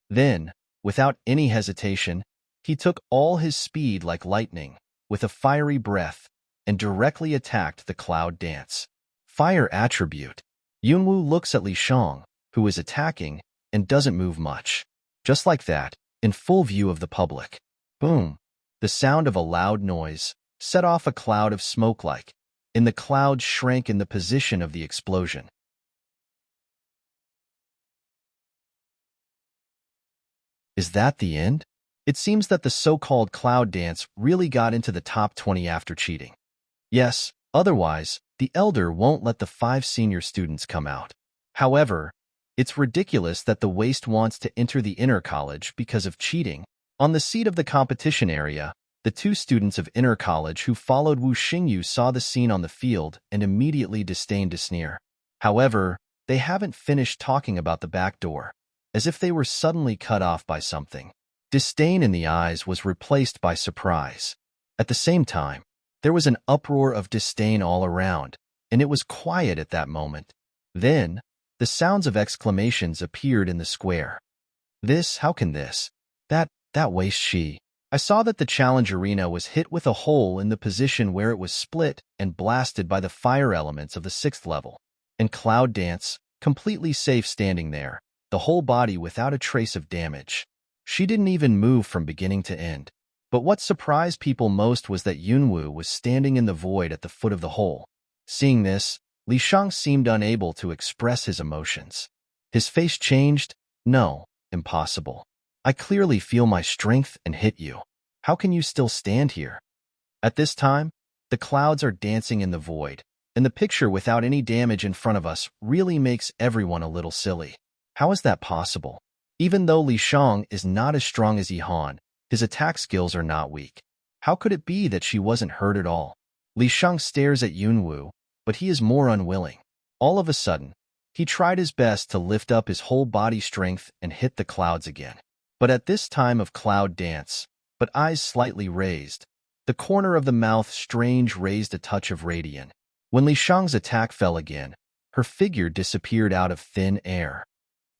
Then, without any hesitation, he took all his speed like lightning, with a fiery breath, and directly attacked the Cloud Dance. Fire attribute. Yunwu looks at Li Sheng, who is attacking, and doesn't move much. Just like that, in full view of the public. Boom! The sound of a loud noise set off a cloud of smoke and the cloud shrank in the position of the explosion. Is that the end? It seems that the so-called Cloud Dance really got into the top 20 after cheating. Yes, Otherwise, the elder won't let the 5 senior students come out. However, it's ridiculous that the waste wants to enter the inner college because of cheating. On the seat of the competition area, the 2 students of inner college who followed Wu Xingyu saw the scene on the field and immediately disdained to sneer. However, they haven't finished talking about the back door, as if they were suddenly cut off by something. Disdain in the eyes was replaced by surprise. At the same time, there was an uproar of disdain all around, and it was quiet at that moment. Then, the sounds of exclamations appeared in the square. This, how can this? That waste she. I saw that the challenge arena was hit with a hole in the position where it was split and blasted by the fire elements of the 6th level. And Cloud Dance, completely safe standing there, the whole body without a trace of damage. She didn't even move from beginning to end. But what surprised people most was that Yunwu was standing in the void at the foot of the hole. Seeing this, Li Shang seemed unable to express his emotions. His face changed. No, impossible. I clearly feel my strength and hit you. How can you still stand here? At this time, the clouds are dancing in the void, and the picture without any damage in front of us really makes everyone a little silly. How is that possible? Even though Li Shang is not as strong as Yihan, his attack skills are not weak. How could it be that she wasn't hurt at all? Li Shang stares at Yunwu, but he is more unwilling. All of a sudden, he tried his best to lift up his whole body strength and hit the clouds again. But at this time of Cloud Dance, but eyes slightly raised, the corner of the mouth strange raised a touch of radiance. When Li Shang's attack fell again, her figure disappeared out of thin air.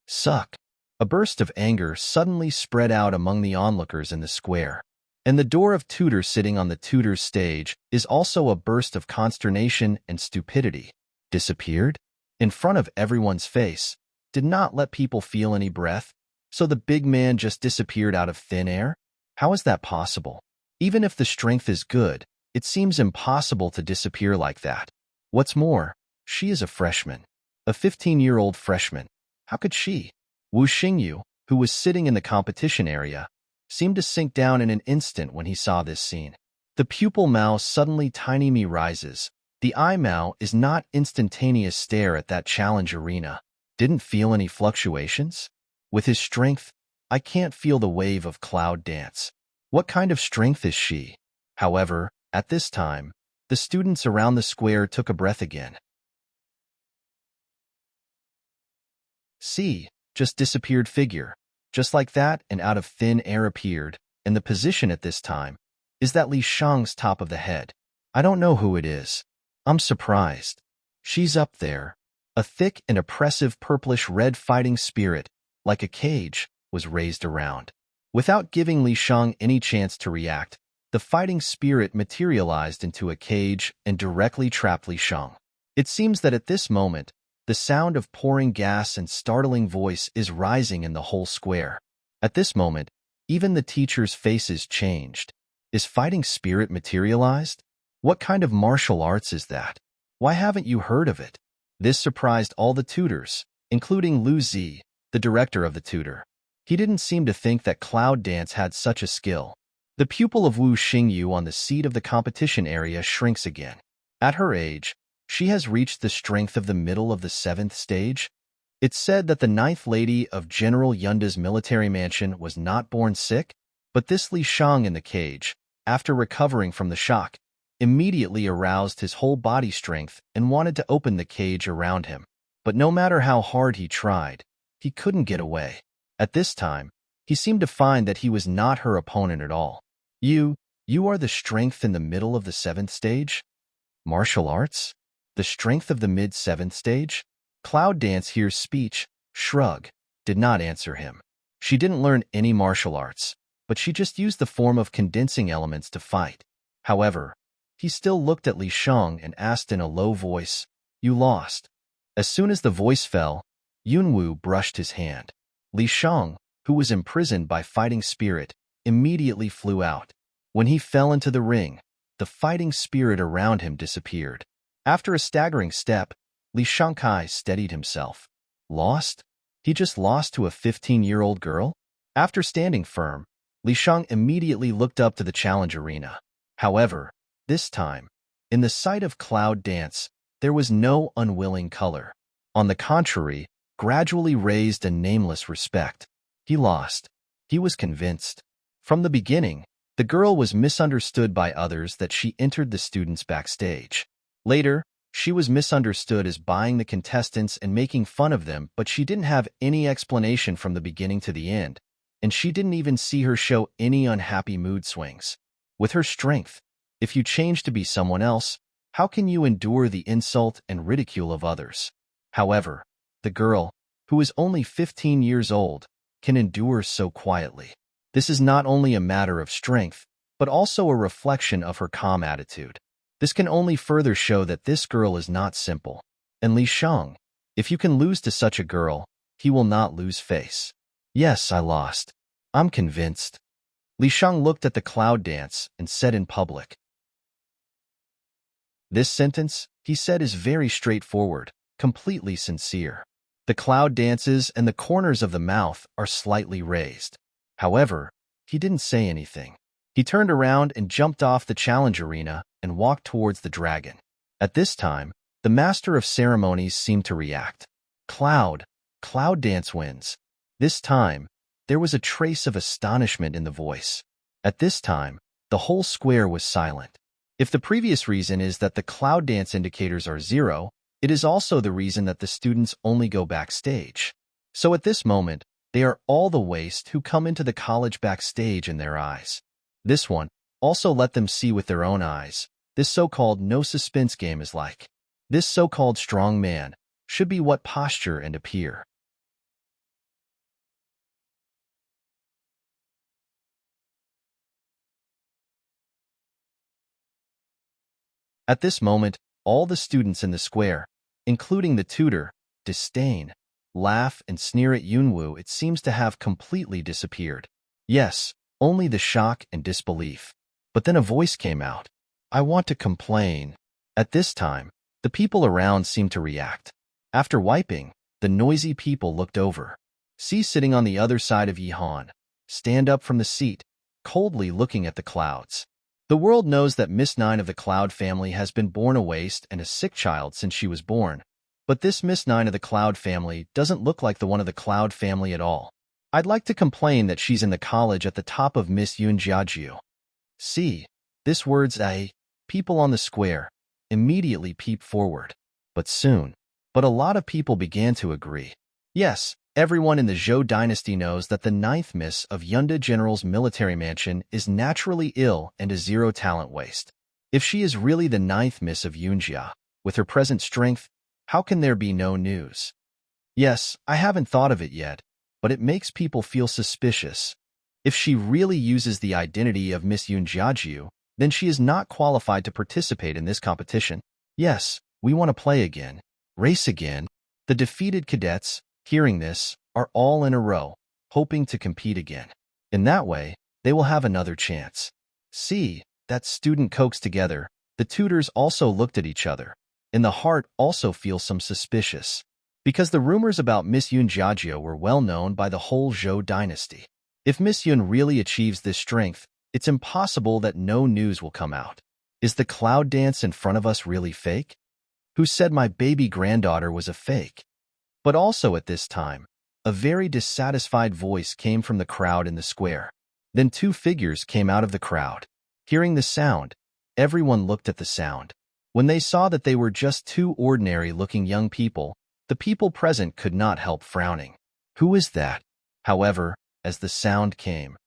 Suck! A burst of anger suddenly spread out among the onlookers in the square. And the door of tutor sitting on the tutor's stage is also a burst of consternation and stupidity. Disappeared? In front of everyone's face, did not let people feel any breath. So the big man just disappeared out of thin air? How is that possible? Even if the strength is good, it seems impossible to disappear like that. What's more, she is a freshman. A 15-year-old freshman. How could she? Wu Xingyu, who was sitting in the competition area, seemed to sink down in an instant when he saw this scene. The pupil Mao suddenly tiny me rises. The eye Mao is not instantaneous stare at that challenge arena. Didn't feel any fluctuations? With his strength, I can't feel the wave of Cloud Dance. What kind of strength is she? However, at this time, the students around the square took a breath again. See, just disappeared figure. Just like that, and out of thin air appeared, and the position at this time is that Li Shang's top of the head. I don't know who it is. I'm surprised. She's up there. A thick and oppressive purplish-red fighting spirit, like a cage, was raised around. Without giving Li Shang any chance to react, the fighting spirit materialized into a cage and directly trapped Li Shang. It seems that at this moment, the sound of pouring gas and startling voice is rising in the whole square. At this moment, even the teachers' faces changed. Is fighting spirit materialized? What kind of martial arts is that? Why haven't you heard of it? This surprised all the tutors, including Lu Zi, the director of the tutor. He didn't seem to think that Cloud Dance had such a skill. The pupil of Wu Xingyu on the seat of the competition area shrinks again. At her age, she has reached the strength of the middle of the 7th stage. It's said that the 9th lady of General Yunda's military mansion was not born sick, but this Li Shang in the cage, after recovering from the shock, immediately aroused his whole body strength and wanted to open the cage around him. But no matter how hard he tried, he couldn't get away. At this time, he seemed to find that he was not her opponent at all. You are the strength in the middle of the 7th stage? Martial arts? The strength of the mid-7th stage? Cloud Dance hears speech, shrug, did not answer him. She didn't learn any martial arts, but she just used the form of condensing elements to fight. However, he still looked at Li Shang and asked in a low voice, "You lost." As soon as the voice fell, Yunwu brushed his hand. Li Shang, who was imprisoned by fighting spirit, immediately flew out. When he fell into the ring, the fighting spirit around him disappeared. After a staggering step, Li Shangkai steadied himself. Lost? He just lost to a 15-year-old girl? After standing firm, Li Shang immediately looked up to the challenge arena. However, this time, In the sight of Cloud dance, there was no unwilling color. On the contrary, gradually raised a nameless respect. He lost. He was convinced. From the beginning, the girl was misunderstood by others that she entered the students backstage. Later, she was misunderstood as buying the contestants and making fun of them, but she didn't have any explanation from the beginning to the end, and she didn't even see her show any unhappy mood swings. With her strength, if you change to be someone else, how can you endure the insult and ridicule of others? However, the girl, who is only 15 years old, can endure so quietly. This is not only a matter of strength, but also a reflection of her calm attitude. This can only further show that this girl is not simple. And Li Shang, if you can lose to such a girl, he will not lose face. Yes, I lost. I'm convinced. Li Shang looked at the Cloud dance and said in public. This sentence, he said, is very straightforward, completely sincere. The Cloud dances and the corners of the mouth are slightly raised. However, he didn't say anything. He turned around and jumped off the challenge arena and walked towards the dragon. At this time, the master of ceremonies seemed to react. Cloud dance wins. This time, there was a trace of astonishment in the voice. At this time, the whole square was silent. If the previous reason is that the Cloud dance indicators are 0, it is also the reason that the students only go backstage. So at this moment, they are all the waste who come into the college backstage in their eyes. This one also let them see with their own eyes. This so-called no-suspense game is like. This so-called strong man should be what posture and appear. At this moment, all the students in the square, including the tutor, disdain, laugh, and sneer at Yunwu. It seems to have completely disappeared. Yes, only the shock and disbelief. But then a voice came out. I want to complain. At this time, the people around seemed to react. After wiping, the noisy people looked over. See sitting on the other side of Yihan, stand up from the seat, coldly looking at the clouds. The world knows that Miss Nine of the Cloud family has been born a waste and a sick child since she was born. But this Miss Nine of the Cloud family doesn't look like the one of the Cloud family at all. I'd like to complain that she's in the college at the top of Miss Yun Jiajiu. See, this words people on the square immediately peeped forward. But a lot of people began to agree. Yes, everyone in the Zhou dynasty knows that the 9th Miss of Yunda General's military mansion is naturally ill and a 0 talent waste. If she is really the 9th Miss of Yunjia, with her present strength, how can there be no news? Yes, I haven't thought of it yet, but it makes people feel suspicious. If she really uses the identity of Miss Yun Jiajiu, then she is not qualified to participate in this competition. Yes, we want to play again. Race again. The defeated cadets, hearing this, are all in a row, hoping to compete again. In that way, they will have another chance. See, that student coaxed together. The tutors also looked at each other. In the heart also feel some suspicious. Because the rumors about Miss Yun Jiajiu were well known by the whole Zhou dynasty. If Miss Yun really achieves this strength, it's impossible that no news will come out. Is the Cloud dance in front of us really fake? Who said my baby granddaughter was a fake? But also at this time, a very dissatisfied voice came from the crowd in the square. Then 2 figures came out of the crowd. Hearing the sound, everyone looked at the sound. When they saw that they were just 2 ordinary-looking young people, the people present could not help frowning. Who is that? However, as the sound came,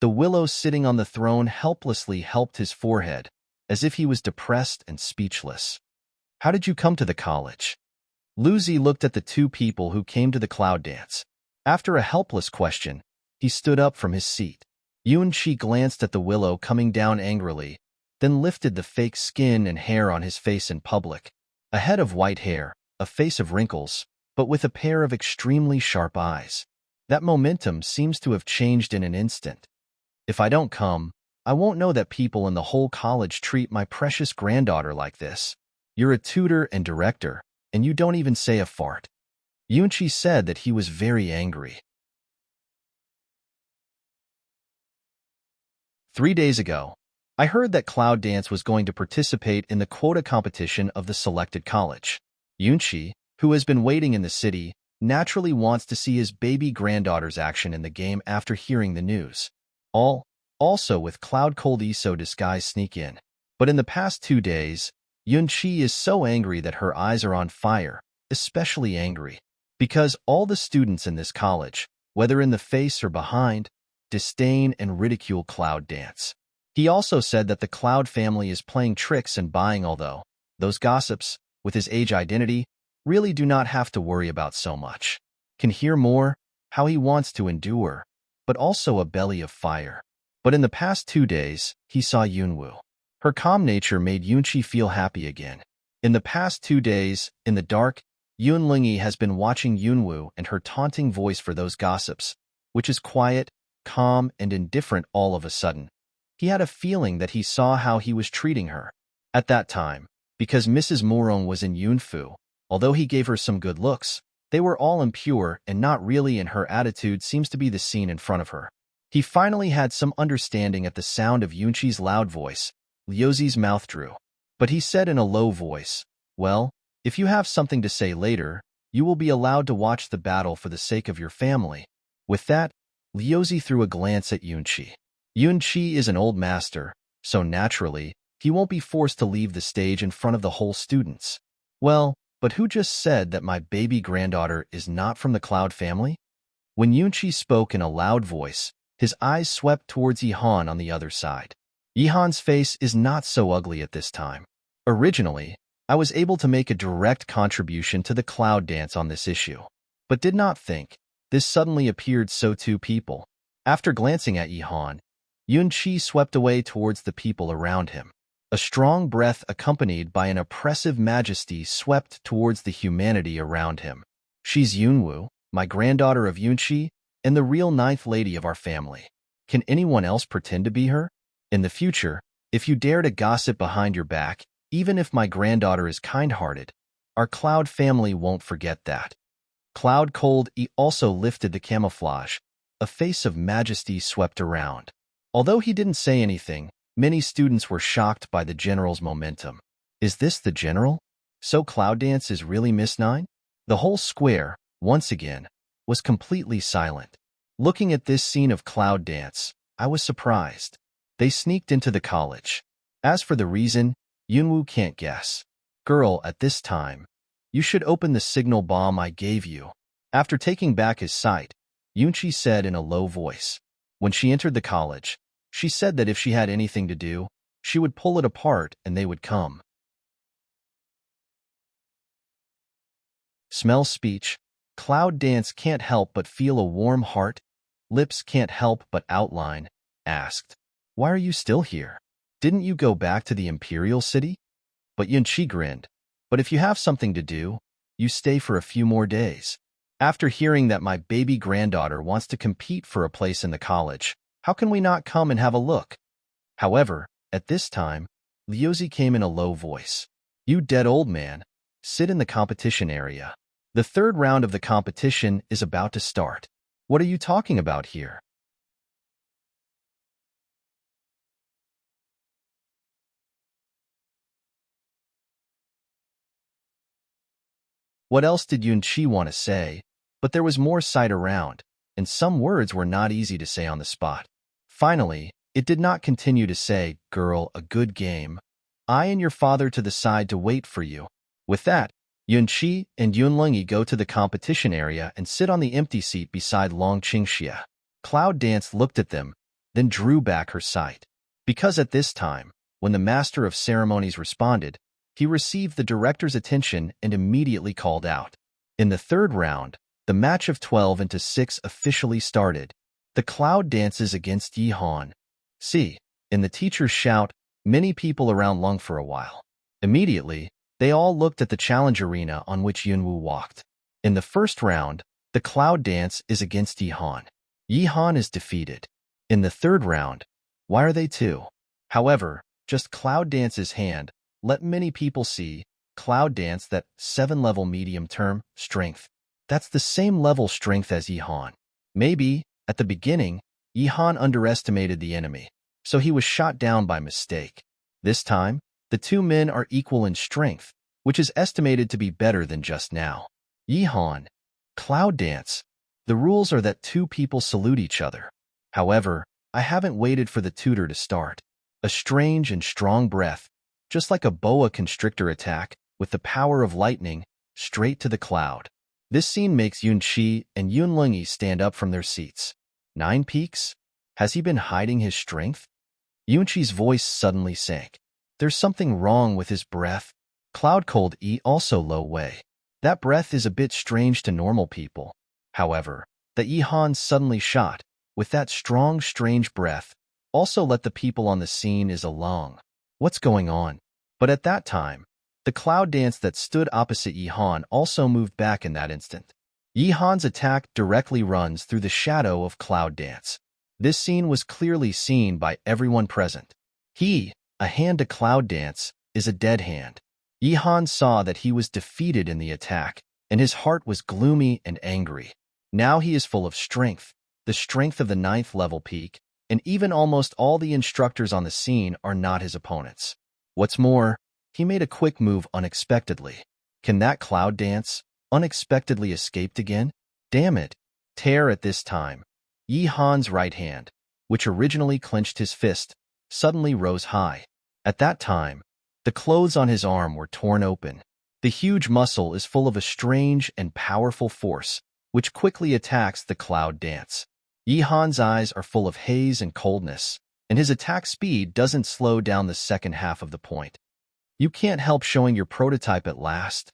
the willow sitting on the throne helplessly helped his forehead, as if he was depressed and speechless. How did you come to the college? Luzi looked at the 2 people who came to the Cloud dance. After a helpless question, he stood up from his seat. Yun Qi glanced at the willow coming down angrily, then lifted the fake skin and hair on his face in public. A head of white hair, a face of wrinkles, but with a pair of extremely sharp eyes. That momentum seems to have changed in an instant. If I don't come, I won't know that people in the whole college treat my precious granddaughter like this. You're a tutor and director, and you don't even say a fart. Yunqi said that he was very angry. 3 days ago, I heard that Cloud Dance was going to participate in the quota competition of the selected college. Yunqi, who has been waiting in the city, naturally wants to see his baby granddaughter's action in the game after hearing the news. Also with Cloud Cold Iso disguise sneak in. But in the past 2 days, Yunqi is so angry that her eyes are on fire, especially angry. Because all the students in this college, whether in the face or behind, disdain and ridicule Cloud Dance. He also said that the Cloud family is playing tricks and buying, although those gossips, with his age identity, really do not have to worry about so much. Can hear more, how he wants to endure, but also a belly of fire. But in the past 2 days, he saw Yunwu. Her calm nature made Yunqi feel happy again. In the past 2 days, in the dark, Yunlingyi has been watching Yunwu and her taunting voice for those gossips, which is quiet, calm, and indifferent all of a sudden. He had a feeling that he saw how he was treating her. At that time, because Mrs. Morong was in Yunfu, although he gave her some good looks, they were all impure and not really, and her attitude seems to be the scene in front of her. He finally had some understanding at the sound of Yunqi's loud voice. Liuzi's mouth drew. But he said in a low voice, "Well, if you have something to say later, you will be allowed to watch the battle for the sake of your family." With that, Liuzi threw a glance at Yunqi. Yunqi is an old master, so naturally, he won't be forced to leave the stage in front of the whole students. Well, but who just said that my baby granddaughter is not from the Cloud family? When Yunqi spoke in a loud voice, his eyes swept towards Yihan on the other side. Yihan's face is not so ugly at this time. Originally, I was able to make a direct contribution to the Cloud Dance on this issue, but did not think this suddenly appeared so two people. After glancing at Yihan, Yunqi swept away towards the people around him. A strong breath accompanied by an oppressive majesty swept towards the humanity around him. She's Yunwu, my granddaughter of Yunqi, and the real ninth lady of our family. Can anyone else pretend to be her? In the future, if you dare to gossip behind your back, even if my granddaughter is kind-hearted, our Cloud family won't forget that. Cloud Cold also lifted the camouflage. A face of majesty swept around. Although he didn't say anything, many students were shocked by the general's momentum. Is this the general? So Cloud Dance is really Miss Nine? The whole square, once again, was completely silent. Looking at this scene of Cloud Dance, I was surprised. They sneaked into the college. As for the reason, Yunwu can't guess. Girl, at this time, you should open the signal bomb I gave you. After taking back his sight, Yunqi said in a low voice. When she entered the college, she said that if she had anything to do, she would pull it apart and they would come. Smell speech. Cloud Dance can't help but feel a warm heart. Lips can't help but outline. Asked, "Why are you still here? Didn't you go back to the Imperial City?" But Yunqi grinned. "But if you have something to do, you stay for a few more days." After hearing that my baby granddaughter wants to compete for a place in the college, how can we not come and have a look? However, at this time, Liuzi came in a low voice. "You dead old man, sit in the competition area. The third round of the competition is about to start. What are you talking about here?" What else did Yunqi want to say? But there was more sight around, and some words were not easy to say on the spot. Finally, it did not continue to say, "Girl, a good game. I and your father to the side to wait for you." With that, Yunqi and Yunlingyi go to the competition area and sit on the empty seat beside Long Qingxia. Cloud Dance looked at them, then drew back her sight. Because at this time, when the master of ceremonies responded, he received the director's attention and immediately called out. In the third round, the match of 12 into 6 officially started. The Cloud dances against Yihan. See, in the teacher's shout, many people around lunged for a while. Immediately, they all looked at the challenge arena on which Yunwu walked. In the first round, the Cloud dance is against Yihan. Yihan is defeated. In the third round, why are they two? However, just Cloud Dance's hand, let many people see, Cloud Dance that 7-level medium term, strength. That's the same level strength as Yihan. Maybe, at the beginning, Yihan underestimated the enemy, so he was shot down by mistake. This time, the two men are equal in strength, which is estimated to be better than just now. Yihan. Cloud dance. The rules are that two people salute each other. However, I haven't waited for the tutor to start. A strange and strong breath, just like a boa constrictor attack, with the power of lightning, straight to the cloud. This scene makes Yunqi and Yunlingyi stand up from their seats. 9 peaks? Has he been hiding his strength? Yunqi's voice suddenly sank. There's something wrong with his breath. Cloud cold also low way. That breath is a bit strange to normal people. However, the Yihan suddenly shot, with that strong, strange breath, also let the people on the scene is along. What's going on? But at that time, the cloud dance that stood opposite Yihan also moved back in that instant. Yihan's attack directly runs through the shadow of cloud dance. This scene was clearly seen by everyone present. A hand to cloud dance, is a dead hand. Yihan saw that he was defeated in the attack, and his heart was gloomy and angry. Now he is full of strength, the strength of the 9th level peak, and even almost all the instructors on the scene are not his opponents. What's more, he made a quick move unexpectedly. Can that cloud dance unexpectedly escaped again? Damn it. Tear at this time. Yihan's right hand, which originally clenched his fist, suddenly rose high. At that time, the clothes on his arm were torn open. The huge muscle is full of a strange and powerful force, which quickly attacks the cloud dance. Yihan's eyes are full of haze and coldness, and his attack speed doesn't slow down the second half of the point. You can't help showing your prototype at last.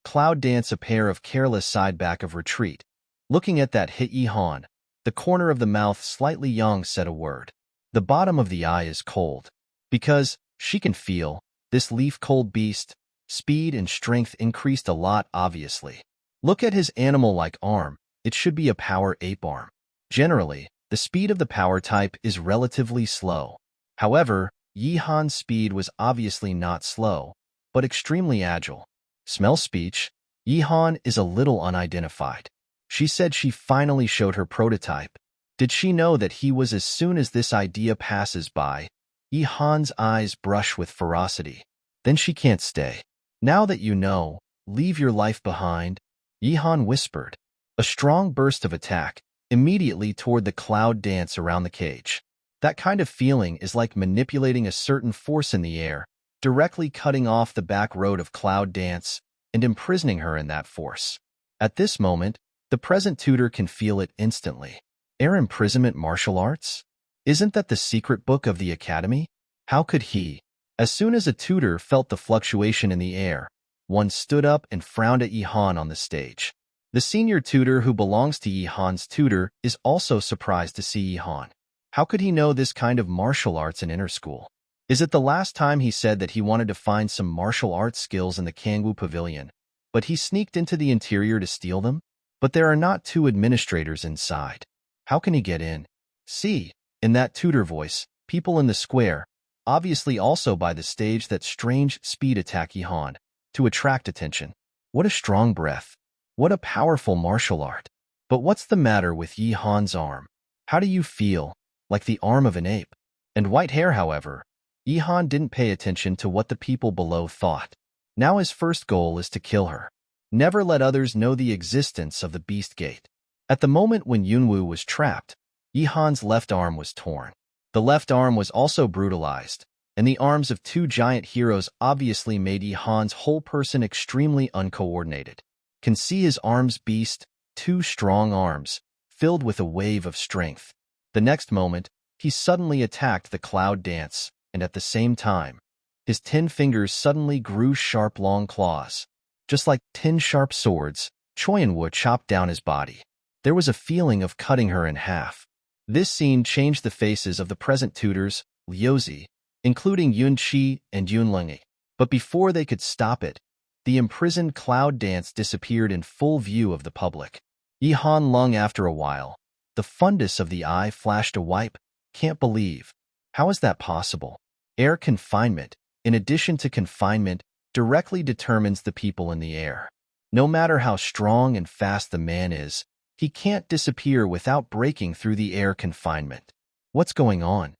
Cloud dance a pair of careless side back of retreat. Looking at that hit Yihan, the corner of the mouth slightly young said a word. The bottom of the eye is cold. Because, she can feel, this leaf-cold beast, speed and strength increased a lot obviously. Look at his animal-like arm, it should be a power ape arm. Generally, the speed of the power type is relatively slow. However, Yihan's speed was obviously not slow, but extremely agile. Smell speech, Yihan is a little unidentified. She said she finally showed her prototype. Did she know that he was as soon as this idea passes by? Yihan's eyes brush with ferocity. Then she can't stay. Now that you know, leave your life behind, Yihan whispered. A strong burst of attack, immediately toward the cloud dance around the cage. That kind of feeling is like manipulating a certain force in the air, directly cutting off the back road of cloud dance and imprisoning her in that force. At this moment, the present tutor can feel it instantly. Air imprisonment martial arts? Isn't that the secret book of the academy? How could he? As soon as a tutor felt the fluctuation in the air, one stood up and frowned at Yihan on the stage. The senior tutor who belongs to Yihan's tutor is also surprised to see Yihan. How could he know this kind of martial arts in inner school? Is it the last time he said that he wanted to find some martial arts skills in the Kangwu Pavilion, but he sneaked into the interior to steal them? But there are not 2 administrators inside. How can he get in? See, in that tutor voice, people in the square, obviously also by the stage that strange speed attack Yihan, to attract attention. What a strong breath. What a powerful martial art. But what's the matter with Yihan's arm? How do you feel? Like the arm of an ape. And white hair, however. Yihan didn't pay attention to what the people below thought. Now his first goal is to kill her. Never let others know the existence of the Beast Gate. At the moment when Yunwu was trapped, Yihan's left arm was torn. The left arm was also brutalized, and the arms of 2 giant heroes obviously made Yihan's whole person extremely uncoordinated. Can see his arms beast, 2 strong arms, filled with a wave of strength. The next moment, he suddenly attacked the cloud dance, and at the same time, his 10 fingers suddenly grew sharp long claws. Just like 10 sharp swords, Choyanwu chopped down his body. There was a feeling of cutting her in half. This scene changed the faces of the present tutors, Liuzi, including Yunqi and Yunlingyi. But before they could stop it, the imprisoned cloud dance disappeared in full view of the public. Yihan Lung after a while, the fundus of the eye flashed a wipe. Can't believe. How is that possible? Air confinement, in addition to confinement, directly determines the people in the air. No matter how strong and fast the man is, He can't disappear without breaking through the air confinement. What's going on?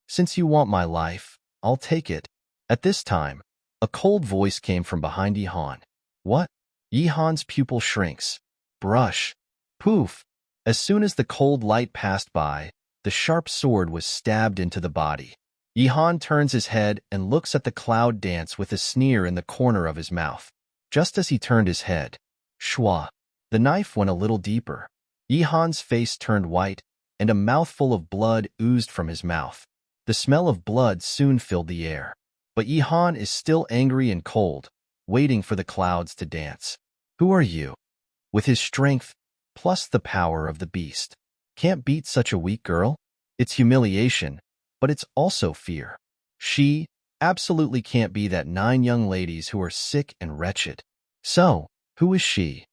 Since you want my life, I'll take it. At this time, a cold voice came from behind Yihan. What? Yihan's pupil shrinks. Brush. Poof. As soon as the cold light passed by, the sharp sword was stabbed into the body. Yihan turns his head and looks at the cloud dance with a sneer in the corner of his mouth. Just as he turned his head, shwa, the knife went a little deeper. Yihan's face turned white, and a mouthful of blood oozed from his mouth. The smell of blood soon filled the air. But Yihan is still angry and cold, waiting for the clouds to dance. Who are you? With his strength, plus the power of the beast, can't beat such a weak girl? It's humiliation, but it's also fear. She absolutely can't be that 9 young ladies who are sick and wretched. So, who is she?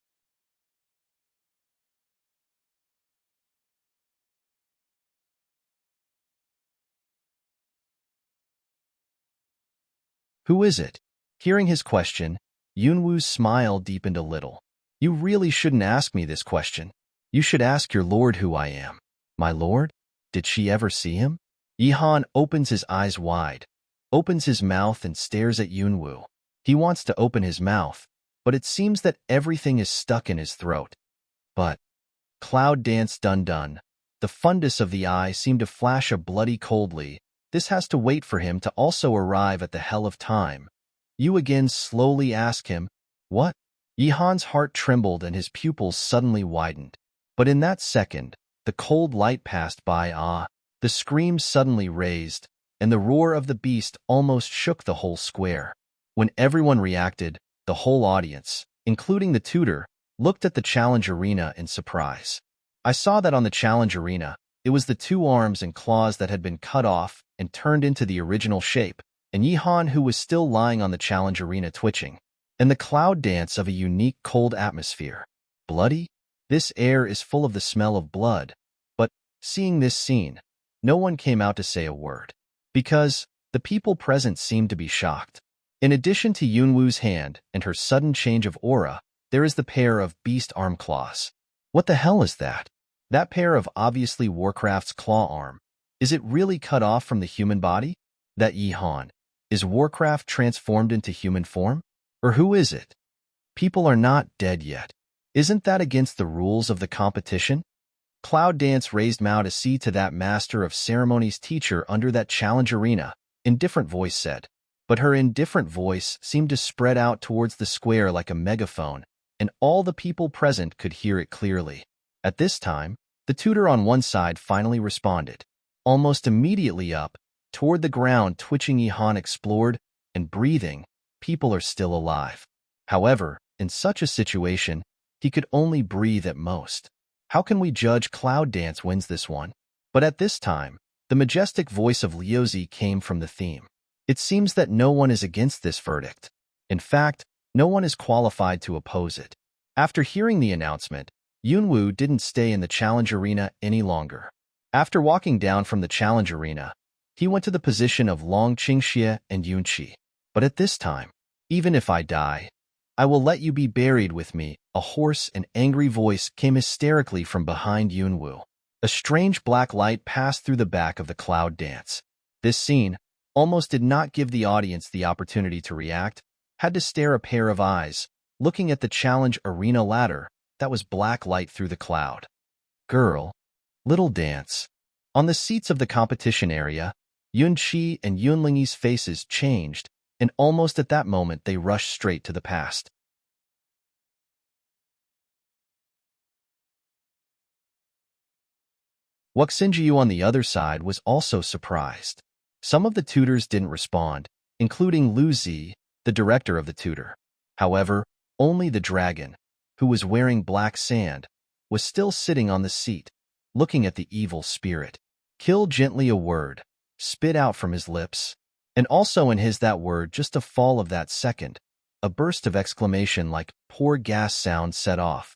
Who is it? Hearing his question, Yunwu's smile deepened a little. You really shouldn't ask me this question. You should ask your lord who I am. My lord? Did she ever see him? Yihan opens his eyes wide, opens his mouth and stares at Yunwu. He wants to open his mouth, but it seems that everything is stuck in his throat. But, cloud dance done. The fundus of the eye seemed to flash a bloody coldly. This has to wait for him to also arrive at the hell of time. You again slowly ask him, what? Yihan's heart trembled and his pupils suddenly widened. But in that second, the cold light passed by. The scream suddenly raised, and the roar of the beast almost shook the whole square. When everyone reacted, the whole audience, including the tutor, looked at the challenge arena in surprise. I saw that on the challenge arena, it was the 2 arms and claws that had been cut off and turned into the original shape, and Yihan who was still lying on the challenge arena twitching, and the cloud dance of a unique cold atmosphere. Bloody? This air is full of the smell of blood, but, seeing this scene, no one came out to say a word, because the people present seemed to be shocked. In addition to Yunwu's hand and her sudden change of aura, there is the pair of beast arm claws. What the hell is that? That pair of obviously Warcraft's claw arm. Is it really cut off from the human body? That Yihan. Is Warcraft transformed into human form? Or who is it? People are not dead yet. Isn't that against the rules of the competition? Cloud Dance raised Mao to see to that master of ceremonies teacher under that challenge arena, indifferent voice said. But her indifferent voice seemed to spread out towards the square like a megaphone, and all the people present could hear it clearly. At this time, the tutor on one side finally responded. Almost immediately up, toward the ground twitching Yihan explored, and breathing, people are still alive. However, in such a situation, he could only breathe at most. How can we judge Cloud Dance wins this one? But at this time, the majestic voice of Liuzi came from the theme. It seems that no one is against this verdict. In fact, no one is qualified to oppose it. After hearing the announcement, Yunwu didn't stay in the challenge arena any longer. After walking down from the challenge arena, he went to the position of Long Qingxie and Yunqi. But at this time, even if I die, I will let you be buried with me. A hoarse and angry voice came hysterically from behind Yunwu. A strange black light passed through the back of the cloud dance. This scene almost did not give the audience the opportunity to react, had to stare a pair of eyes, looking at the challenge arena ladder that was black light through the cloud. Girl. Little dance. On the seats of the competition area, Yunqi and Yunlingyi's faces changed, and almost at that moment they rushed straight to the past. Wuxinjiu on the other side was also surprised. Some of the tutors didn't respond, including Lu Zi, the director of the tutor. However, only the dragon, who was wearing black sand, was still sitting on the seat, looking at the evil spirit. Kill gently a word, spit out from his lips, and also in his that word just a fall of that second, a burst of exclamation like poor gas sound set off.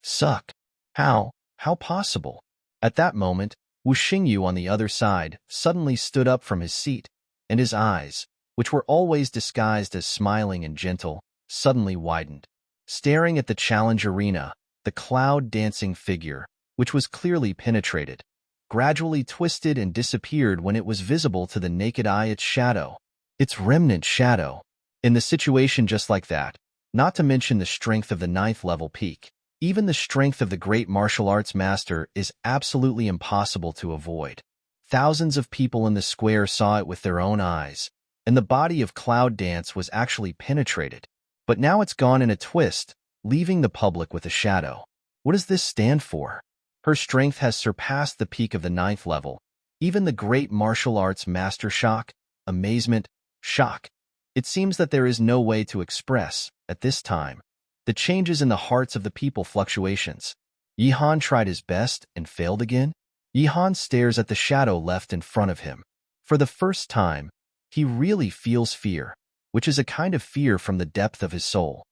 Suck. How possible? At that moment, Wu Xingyu on the other side suddenly stood up from his seat, and his eyes, which were always disguised as smiling and gentle, suddenly widened. Staring at the challenge arena, the cloud-dancing figure, which was clearly penetrated, gradually twisted and disappeared when it was visible to the naked eye its shadow. Its remnant shadow. In the situation just like that, not to mention the strength of the 9th level peak, even the strength of the great martial arts master is absolutely impossible to avoid. Thousands of people in the square saw it with their own eyes, and the body of Cloud Dance was actually penetrated. But now it's gone in a twist, leaving the public with a shadow. What does this stand for? Her strength has surpassed the peak of the 9th level. Even the great martial arts master shock, amazement, shock. It seems that there is no way to express, at this time, the changes in the hearts of the people fluctuations. Yihan tried his best and failed again. Yihan stares at the shadow left in front of him. For the first time, he really feels fear, which is a kind of fear from the depth of his soul.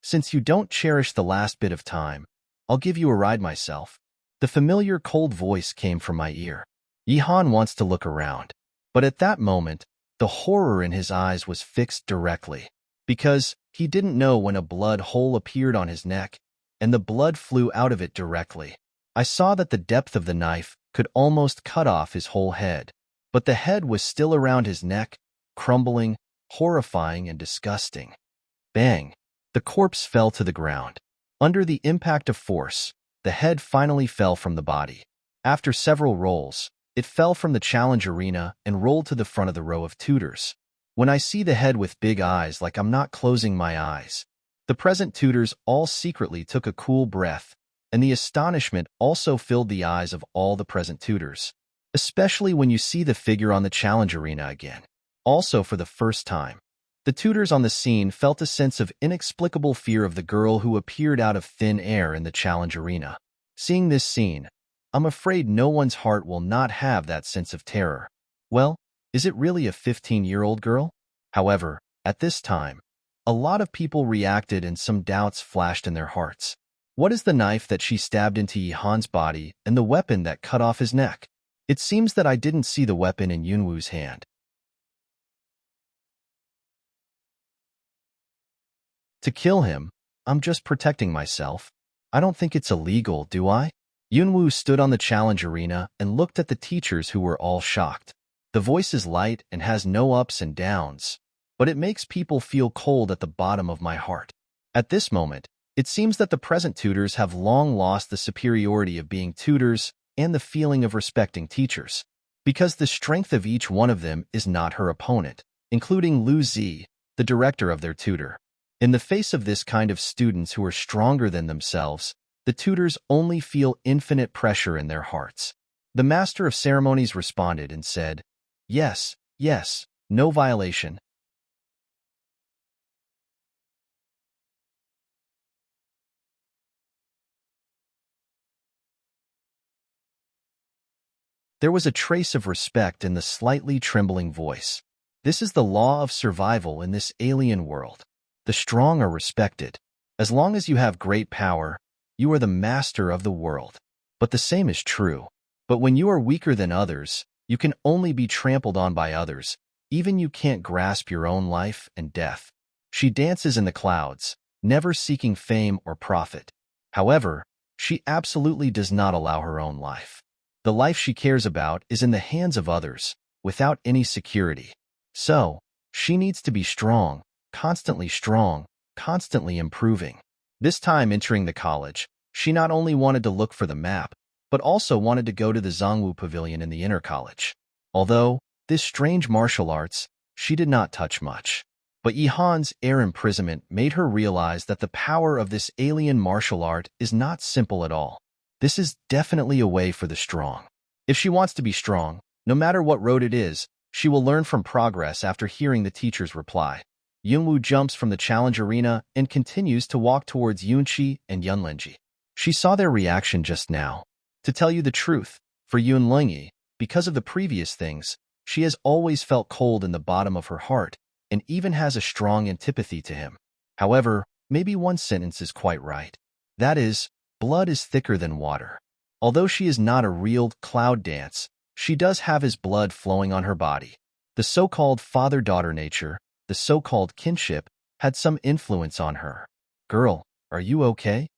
Since you don't cherish the last bit of time, I'll give you a ride myself. The familiar cold voice came from my ear. Yihan wants to look around, but at that moment, the horror in his eyes was fixed directly, because he didn't know when a blood hole appeared on his neck, and the blood flew out of it directly. I saw that the depth of the knife could almost cut off his whole head, but the head was still around his neck, crumbling, horrifying and disgusting. Bang! The corpse fell to the ground. Under the impact of force, the head finally fell from the body. After several rolls, it fell from the challenge arena and rolled to the front of the row of tutors. When I see the head with big eyes like I'm not closing my eyes, the present tutors all secretly took a cool breath, and the astonishment also filled the eyes of all the present tutors, especially when you see the figure on the challenge arena again. Also, for the first time, the tutors on the scene felt a sense of inexplicable fear of the girl who appeared out of thin air in the challenge arena. Seeing this scene, I'm afraid no one's heart will not have that sense of terror. Well, is it really a 15-year-old girl? However, at this time, a lot of people reacted and some doubts flashed in their hearts. What is the knife that she stabbed into Yihan's body and the weapon that cut off his neck? It seems that I didn't see the weapon in Yunwu's hand. To kill him, I'm just protecting myself. I don't think it's illegal, do I? Yunwu stood on the challenge arena and looked at the teachers who were all shocked. The voice is light and has no ups and downs, but it makes people feel cold at the bottom of my heart. At this moment, it seems that the present tutors have long lost the superiority of being tutors and the feeling of respecting teachers, because the strength of each one of them is not her opponent, including Lu Zi, the director of their tutor. In the face of this kind of students who are stronger than themselves, the tutors only feel infinite pressure in their hearts. The master of ceremonies responded and said, "Yes, yes, no violation." There was a trace of respect in the slightly trembling voice. This is the law of survival in this alien world. The strong are respected. As long as you have great power, you are the master of the world. But the same is true. But when you are weaker than others, you can only be trampled on by others. Even you can't grasp your own life and death. She dances in the clouds, never seeking fame or profit. However, she absolutely does not allow her own life. The life she cares about is in the hands of others, without any security. So, she needs to be strong, constantly improving. This time entering the college, she not only wanted to look for the map, but also wanted to go to the Zhongwu Pavilion in the inner college. Although, this strange martial arts, she did not touch much. But Yihan's air imprisonment made her realize that the power of this alien martial art is not simple at all. This is definitely a way for the strong. If she wants to be strong, no matter what road it is, she will learn from progress after hearing the teacher's reply. Yunwu jumps from the challenge arena and continues to walk towards Yunqi and Yunlingyi. She saw their reaction just now. To tell you the truth, for Yunlingyi, because of the previous things, she has always felt cold in the bottom of her heart and even has a strong antipathy to him. However, maybe one sentence is quite right. That is, blood is thicker than water. Although she is not a real Cloud Dance, she does have his blood flowing on her body. The so-called father-daughter nature, the so-called kinship, had some influence on her. Girl, are you okay?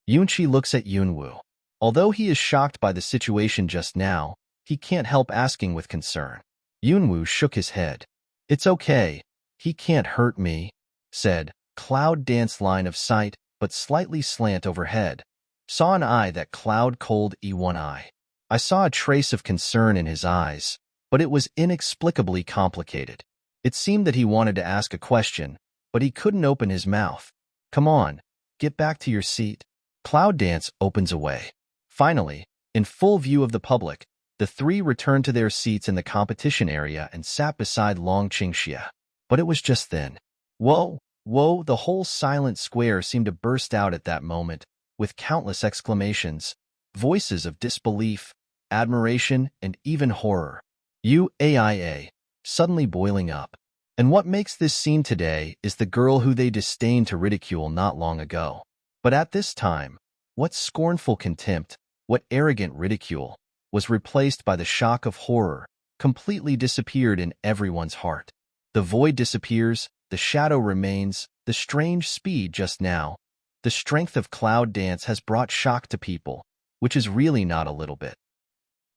Yunchi looks at Yunwoo. Although he is shocked by the situation just now, he can't help asking with concern. Yunwoo shook his head. It's okay. He can't hurt me, said. Cloud danced line of sight, but slightly slant overhead. Saw an eye that cloud cold E1 eye. I saw a trace of concern in his eyes, but it was inexplicably complicated. It seemed that he wanted to ask a question, but he couldn't open his mouth. Come on, get back to your seat. Cloud dance opens away. Finally, in full view of the public, the three returned to their seats in the competition area and sat beside Long Qingxia. But it was just then. Whoa, whoa, the whole silent square seemed to burst out at that moment, with countless exclamations, voices of disbelief, admiration, and even horror. UAIA, suddenly boiling up. And what makes this scene today is the girl who they disdained to ridicule not long ago. But at this time, what scornful contempt, what arrogant ridicule, was replaced by the shock of horror, completely disappeared in everyone's heart. The void disappears, the shadow remains, the strange speed just now. The strength of cloud dance has brought shock to people, which is really not a little bit.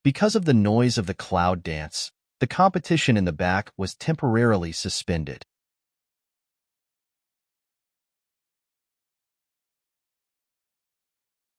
Because of the noise of the cloud dance, the competition in the back was temporarily suspended.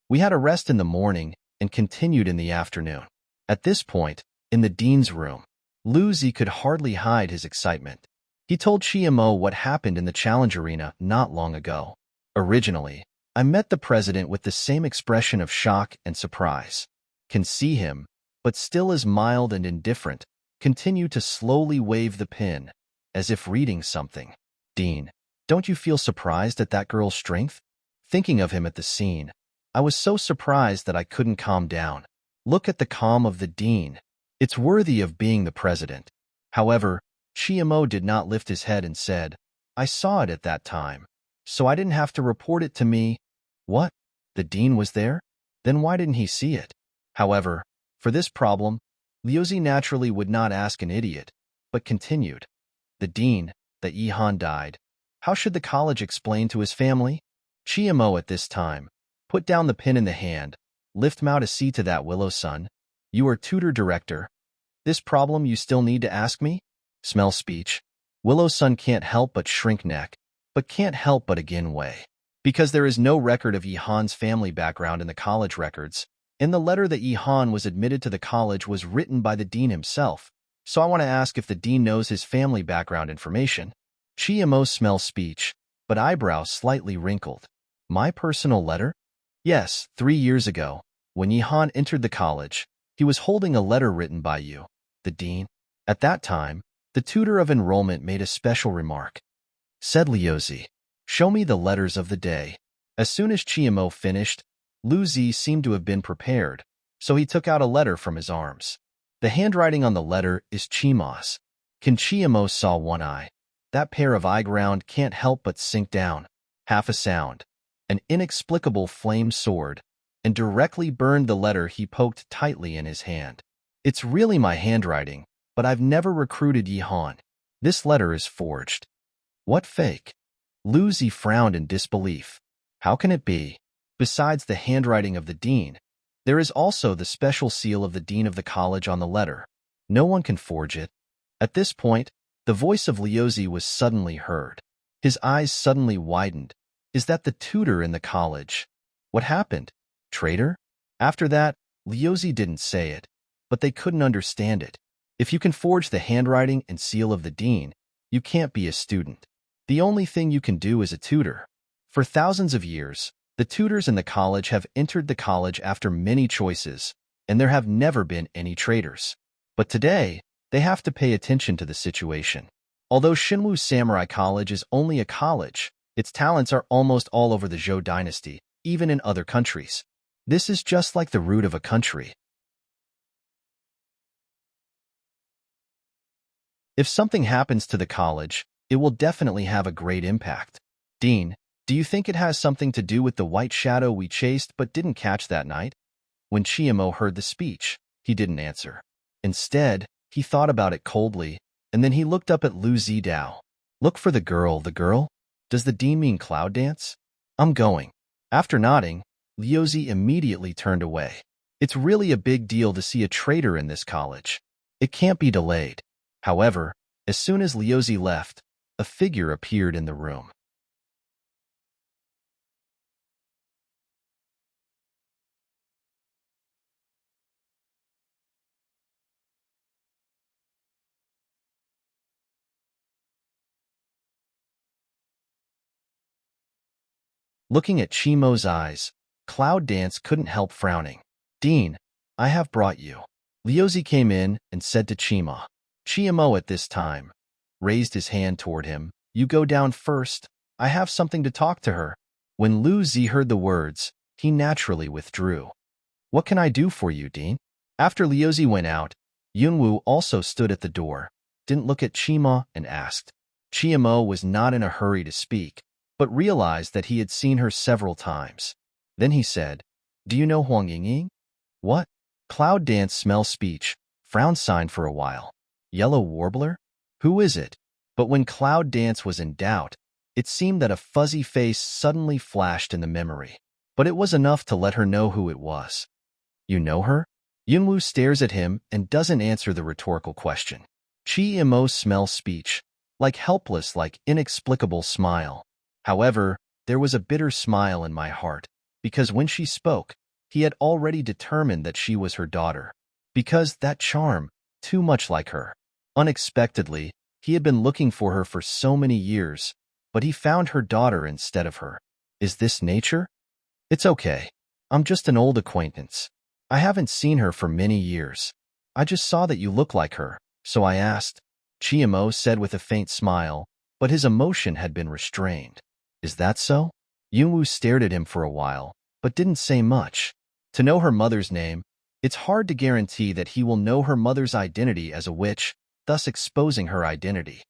We had a rest in the morning and continued in the afternoon. At this point, in the dean's room, Lu Zi could hardly hide his excitement. He told Chiemo what happened in the challenge arena not long ago. Originally, I met the president with the same expression of shock and surprise. Can see him, but still as mild and indifferent, continue to slowly wave the pen, as if reading something. Dean, don't you feel surprised at that girl's strength? Thinking of him at the scene, I was so surprised that I couldn't calm down. Look at the calm of the dean. It's worthy of being the president. However, Chiemo did not lift his head and said, I saw it at that time, so I didn't have to report it to me. What? The dean was there? Then why didn't he see it? However, for this problem, Liuzi naturally would not ask an idiot, but continued. The dean, that Yihan died. How should the college explain to his family? Chiemo at this time, put down the pen in the hand, lift Mao to see to that Willow-san. You are tutor director. This problem you still need to ask me? Smell speech. Willow-san can't help but shrink neck, but can't help but again weigh. Because there is no record of Yihan's family background in the college records, in the letter that Yihan was admitted to the college was written by the dean himself, so I want to ask if the dean knows his family background information. Chiemo smells speech, but eyebrows slightly wrinkled. My personal letter? Yes, 3 years ago, when Yihan entered the college, he was holding a letter written by you, the dean. At that time, the tutor of enrollment made a special remark. Said Liuzi, show me the letters of the day. As soon as Chiemo finished, Lu Zi seemed to have been prepared, so he took out a letter from his arms. The handwriting on the letter is Chima's. Can Chiemo saw one eye. That pair of eyeground can't help but sink down. Half a sound. An inexplicable flame soared, and directly burned the letter he poked tightly in his hand. It's really my handwriting, but I've never recruited Yihan. This letter is forged. What fake? Lu Zi frowned in disbelief. How can it be? Besides the handwriting of the dean, there is also the special seal of the dean of the college on the letter. No one can forge it. At this point, the voice of Liuzi was suddenly heard. His eyes suddenly widened. Is that the tutor in the college? What happened? Traitor? After that, Liuzi didn't say it, but they couldn't understand it. If you can forge the handwriting and seal of the dean, you can't be a student. The only thing you can do is a tutor. For thousands of years, the tutors in the college have entered the college after many choices, and there have never been any traitors. But today, they have to pay attention to the situation. Although Shinwu Samurai College is only a college, its talents are almost all over the Zhou dynasty, even in other countries. This is just like the root of a country. If something happens to the college, it will definitely have a great impact. Dean, do you think it has something to do with the white shadow we chased but didn't catch that night? When Chiemo heard the speech, he didn't answer. Instead, he thought about it coldly, and then he looked up at Lu Zidao. Look for the girl, Does the dean mean cloud dance? I'm going. After nodding, Liuzi immediately turned away. It's really a big deal to see a traitor in this college. It can't be delayed. However, as soon as Liuzi left, a figure appeared in the room. Looking at Chimo's eyes, Cloud Dance couldn't help frowning. Dean, I have brought you. Liuzi came in and said to Chima. Chimo at this time raised his hand toward him. You go down first. I have something to talk to her. When Lu Zi heard the words, he naturally withdrew. What can I do for you, Dean? After Liuzi went out, Yunwu also stood at the door, didn't look at Chima and asked. Chimo was not in a hurry to speak, but realized that he had seen her several times. Then he said, Do you know Huang Yingying? What? Cloud Dance smell speech, frown sign for a while. Yellow Warbler? Who is it? But when Cloud Dance was in doubt, it seemed that a fuzzy face suddenly flashed in the memory. But it was enough to let her know who it was. You know her? Yunwu stares at him and doesn't answer the rhetorical question. Chi-Imo smells speech, like helpless, like inexplicable smile. However, there was a bitter smile in my heart, because when she spoke, he had already determined that she was her daughter. Because that charm, too much like her. Unexpectedly, he had been looking for her for so many years, but he found her daughter instead of her. Is this nature? It's okay. I'm just an old acquaintance. I haven't seen her for many years. I just saw that you look like her, so I asked. Chimo said with a faint smile, but his emotion had been restrained. Is that so? Yunwu stared at him for a while, but didn't say much. To know her mother's name, it's hard to guarantee that he will know her mother's identity as a witch, thus exposing her identity.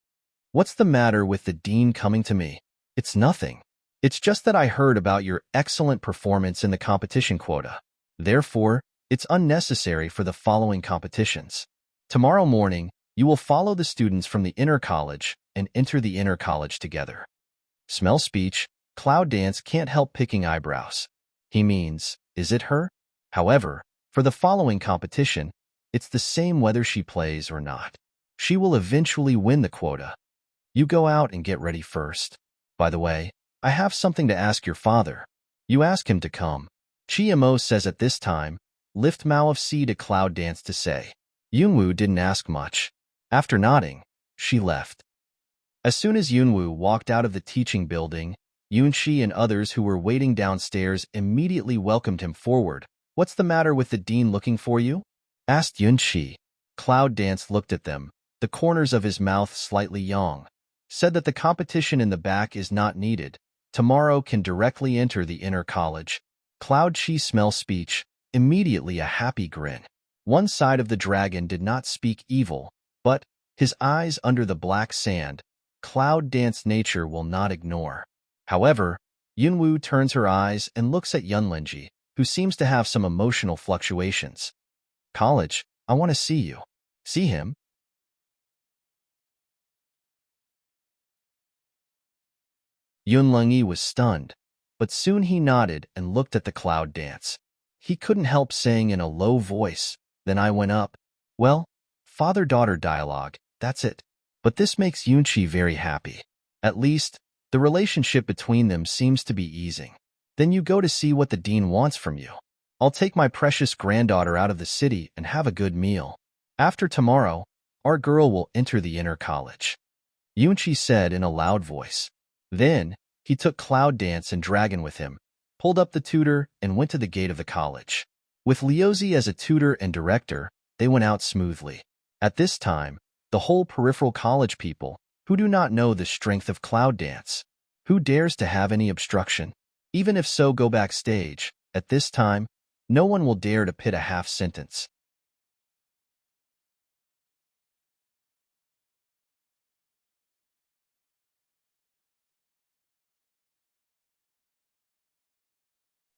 What's the matter with the dean coming to me? It's nothing. It's just that I heard about your excellent performance in the competition quota. Therefore, it's unnecessary for the following competitions. Tomorrow morning, you will follow the students from the inner college and enter the inner college together. Smell speech, Cloud Dance can't help picking eyebrows. He means, is it her? However, for the following competition, it's the same whether she plays or not. She will eventually win the quota. You go out and get ready first. By the way, I have something to ask your father. You ask him to come. Chimo says at this time, lift Mao of C to Cloud Dance to say. Yunwu didn't ask much. After nodding, she left. As soon as Yunwu walked out of the teaching building, Yunxi and others who were waiting downstairs immediately welcomed him forward. What's the matter with the dean looking for you? Asked Yunxi. Cloud Dance looked at them, the corners of his mouth slightly yawned. Said that the competition in the back is not needed. Tomorrow can directly enter the inner college. Cloud Chi smell speech, immediately a happy grin. One side of the dragon did not speak evil, but, his eyes under the black sand, Cloud Dance nature will not ignore. However, Yunwu turns her eyes and looks at Yunlingji, who seems to have some emotional fluctuations. College, I want to see you. See him? Yunlingyi was stunned, but soon he nodded and looked at the Cloud Dance. He couldn't help saying in a low voice, then I went up. Well, father-daughter dialogue, that's it. But this makes Yunxi very happy. At least, the relationship between them seems to be easing. Then you go to see what the dean wants from you. I'll take my precious granddaughter out of the city and have a good meal. After tomorrow, our girl will enter the inner college. Yunxi said in a loud voice. Then, he took Cloud Dance and Dragon with him, pulled up the tutor, and went to the gate of the college. With Liuzi as a tutor and director, they went out smoothly. At this time, the whole peripheral college people, who do not know the strength of Cloud Dance, who dares to have any obstruction? Even if so, go backstage. At this time, no one will dare to pit a half sentence.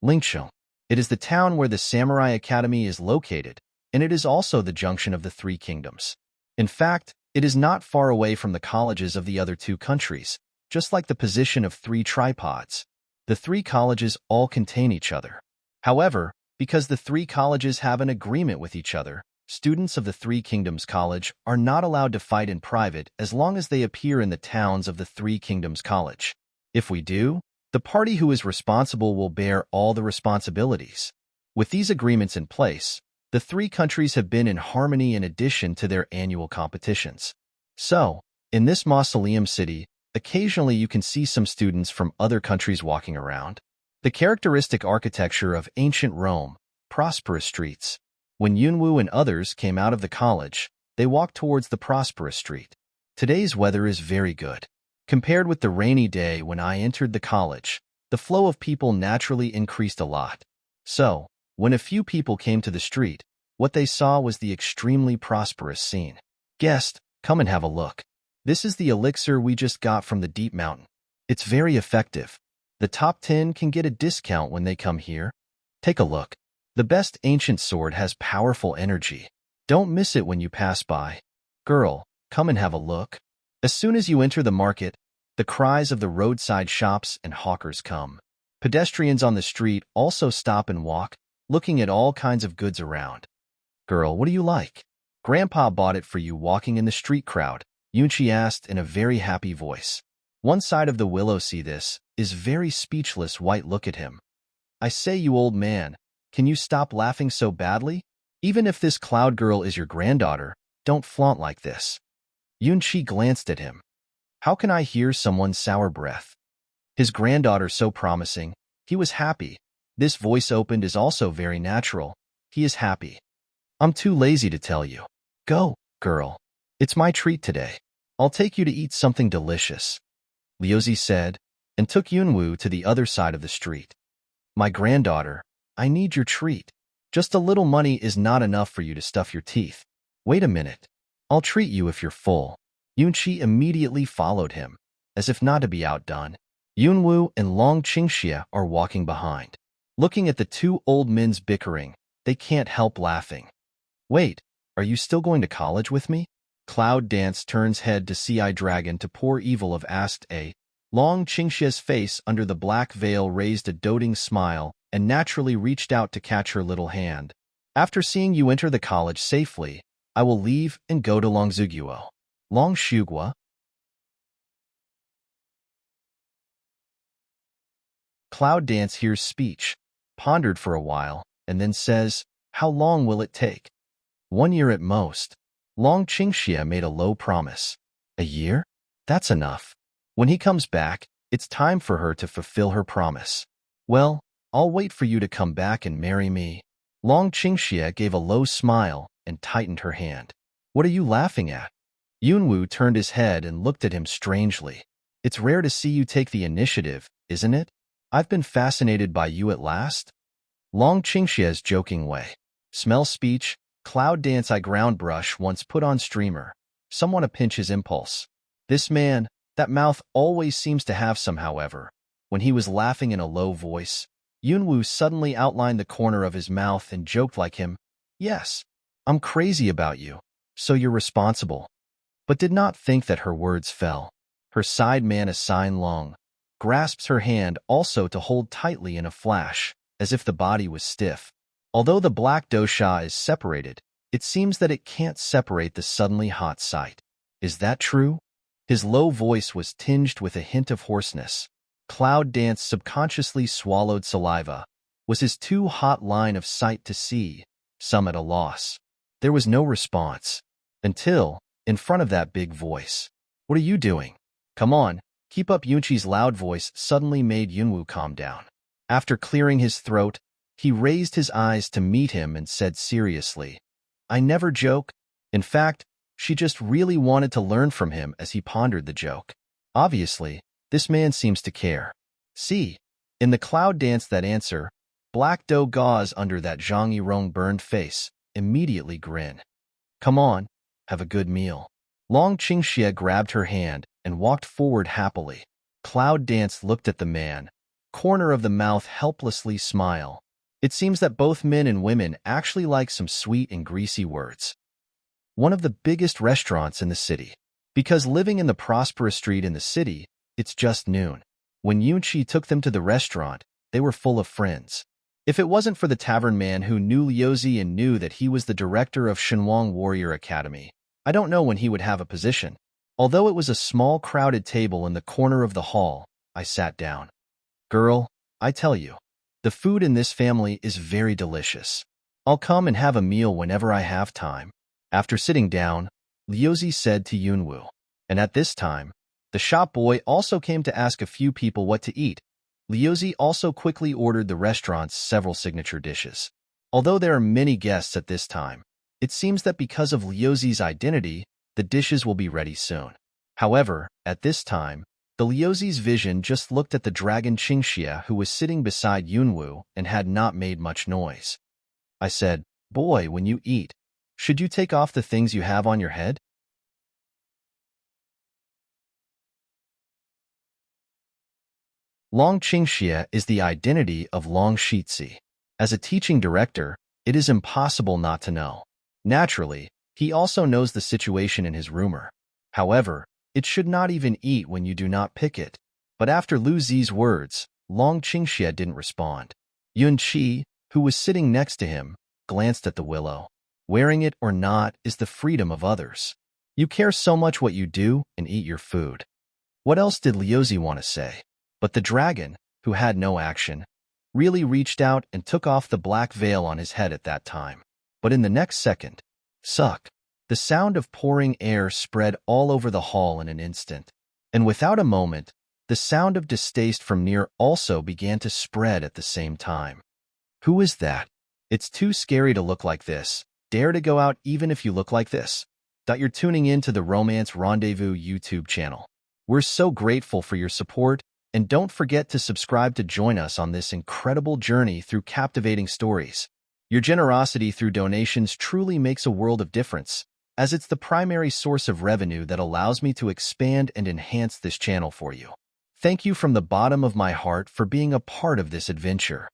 Lingsheng. It is the town where the Samurai Academy is located, and it is also the junction of the three kingdoms. In fact, it is not far away from the colleges of the other two countries, just like the position of 3 tripods. The 3 colleges all contain each other. However, because the 3 colleges have an agreement with each other, students of the 3 Kingdoms College are not allowed to fight in private as long as they appear in the towns of the 3 Kingdoms College. If we do, the party who is responsible will bear all the responsibilities. With these agreements in place, the 3 countries have been in harmony in addition to their annual competitions. So, in this mausoleum city, occasionally you can see some students from other countries walking around. The characteristic architecture of ancient Rome, prosperous streets. When Yunwoo and others came out of the college, they walked towards the prosperous street. Today's weather is very good. Compared with the rainy day when I entered the college, the flow of people naturally increased a lot. So, when a few people came to the street, what they saw was the extremely prosperous scene. Guest, come and have a look. This is the elixir we just got from the deep mountain. It's very effective. The top 10 can get a discount when they come here. Take a look. The best ancient sword has powerful energy. Don't miss it when you pass by. Girl, come and have a look. As soon as you enter the market, the cries of the roadside shops and hawkers come. Pedestrians on the street also stop and walk, looking at all kinds of goods around. Girl, what do you like? Grandpa bought it for you walking in the street crowd, Yunchi asked in a very happy voice. One side of the willow see this, is very speechless white look at him. I say you old man, can you stop laughing so badly? Even if this cloud girl is your granddaughter, don't flaunt like this. Yunchi glanced at him. How can I hear someone's sour breath? His granddaughter so promising, he was happy. This voice opened is also very natural. He is happy. I'm too lazy to tell you. Go, girl. It's my treat today. I'll take you to eat something delicious. Liuzi said, and took Yunwoo to the other side of the street. My granddaughter, I need your treat. Just a little money is not enough for you to stuff your teeth. Wait a minute. I'll treat you if you're full. Yunchi immediately followed him, as if not to be outdone. Yunwoo and Long Qingxia are walking behind. Looking at the 2 old men's bickering, they can't help laughing. Wait, are you still going to college with me? Cloud Dance turns head to see Eye Dragon to poor evil of asked A. Long Qingxia's face under the black veil raised a doting smile and naturally reached out to catch her little hand. After seeing you enter the college safely, I will leave and go to Longzuguo. Long Shugua. Cloud Dance hears speech, pondered for a while, and then says, how long will it take? 1 year at most. Long Qingxia made a low promise. A year? That's enough. When he comes back, it's time for her to fulfill her promise. Well, I'll wait for you to come back and marry me. Long Qingxia gave a low smile and tightened her hand. What are you laughing at? Yunwoo turned his head and looked at him strangely. It's rare to see you take the initiative, isn't it? I've been fascinated by you at last. Long Qingxia's joking way. Smell speech, Cloud Dance Eye ground brush once put on streamer. Someone to pinch his impulse. This man, that mouth always seems to have some however. When he was laughing in a low voice, Yunwoo suddenly outlined the corner of his mouth and joked like him. Yes, I'm crazy about you, so you're responsible. But did not think that her words fell. Her side man a sign long, grasps her hand also to hold tightly in a flash, as if the body was stiff. Although the black dosha is separated, it seems that it can't separate the suddenly hot sight. Is that true? His low voice was tinged with a hint of hoarseness. Cloud Dance subconsciously swallowed saliva. Was his too hot line of sight to see, some at a loss. There was no response. Until, in front of that big voice. What are you doing? Come on, keep up. Yunchi's loud voice suddenly made Yunwoo calm down. After clearing his throat, he raised his eyes to meet him and said seriously, I never joke. In fact, she just really wanted to learn from him as he pondered the joke. Obviously, this man seems to care. See, in the Cloud Dance that answer, black dough gauze under that Zhang Yirong burned face, immediately grin. Come on, have a good meal. Long Qingxia grabbed her hand and walked forward happily. Cloud Dance looked at the man, corner of the mouth helplessly smile. It seems that both men and women actually like some sweet and greasy words. One of the biggest restaurants in the city. Because living in the prosperous street in the city, It's just noon. When Yunqi took them to the restaurant, they were full of friends. If it wasn't for the tavern man who knew Liuzi and knew that he was the director of Shenwang Warrior Academy, I don't know when he would have a position. Although it was a small crowded table in the corner of the hall, I sat down. Girl, I tell you, the food in this family is very delicious. I'll come and have a meal whenever I have time. After sitting down, Liuzi said to Yunwu. And at this time, the shop boy also came to ask a few people what to eat. Liuzi also quickly ordered the restaurant's several signature dishes. Although there are many guests at this time, it seems that because of Liuzi's identity, the dishes will be ready soon. However, at this time, the Liuzi's vision just looked at the dragon Qingxia who was sitting beside Yunwu and had not made much noise. I said, boy, when you eat, should you take off the things you have on your head? Long Qingxia is the identity of Long Shitzi. As a teaching director, it is impossible not to know. Naturally, he also knows the situation in his rumor. However, it should not even eat when you do not pick it. But after Lu Zi's words, Long Qingxia didn't respond. Yun Qi, who was sitting next to him, glanced at the willow. Wearing it or not is the freedom of others. You care so much what you do and eat your food. What else did Liuzi want to say? But the dragon, who had no action, really reached out and took off the black veil on his head at that time. But in the next second, suck, the sound of pouring air spread all over the hall in an instant. And without a moment, the sound of distaste from near also began to spread at the same time. Who is that? It's too scary to look like this. Dare to go out even if you look like this. You're tuning in to the Romance Rendezvous YouTube channel. We're so grateful for your support, and don't forget to subscribe to join us on this incredible journey through captivating stories. Your generosity through donations truly makes a world of difference, as it's the primary source of revenue that allows me to expand and enhance this channel for you. Thank you from the bottom of my heart for being a part of this adventure.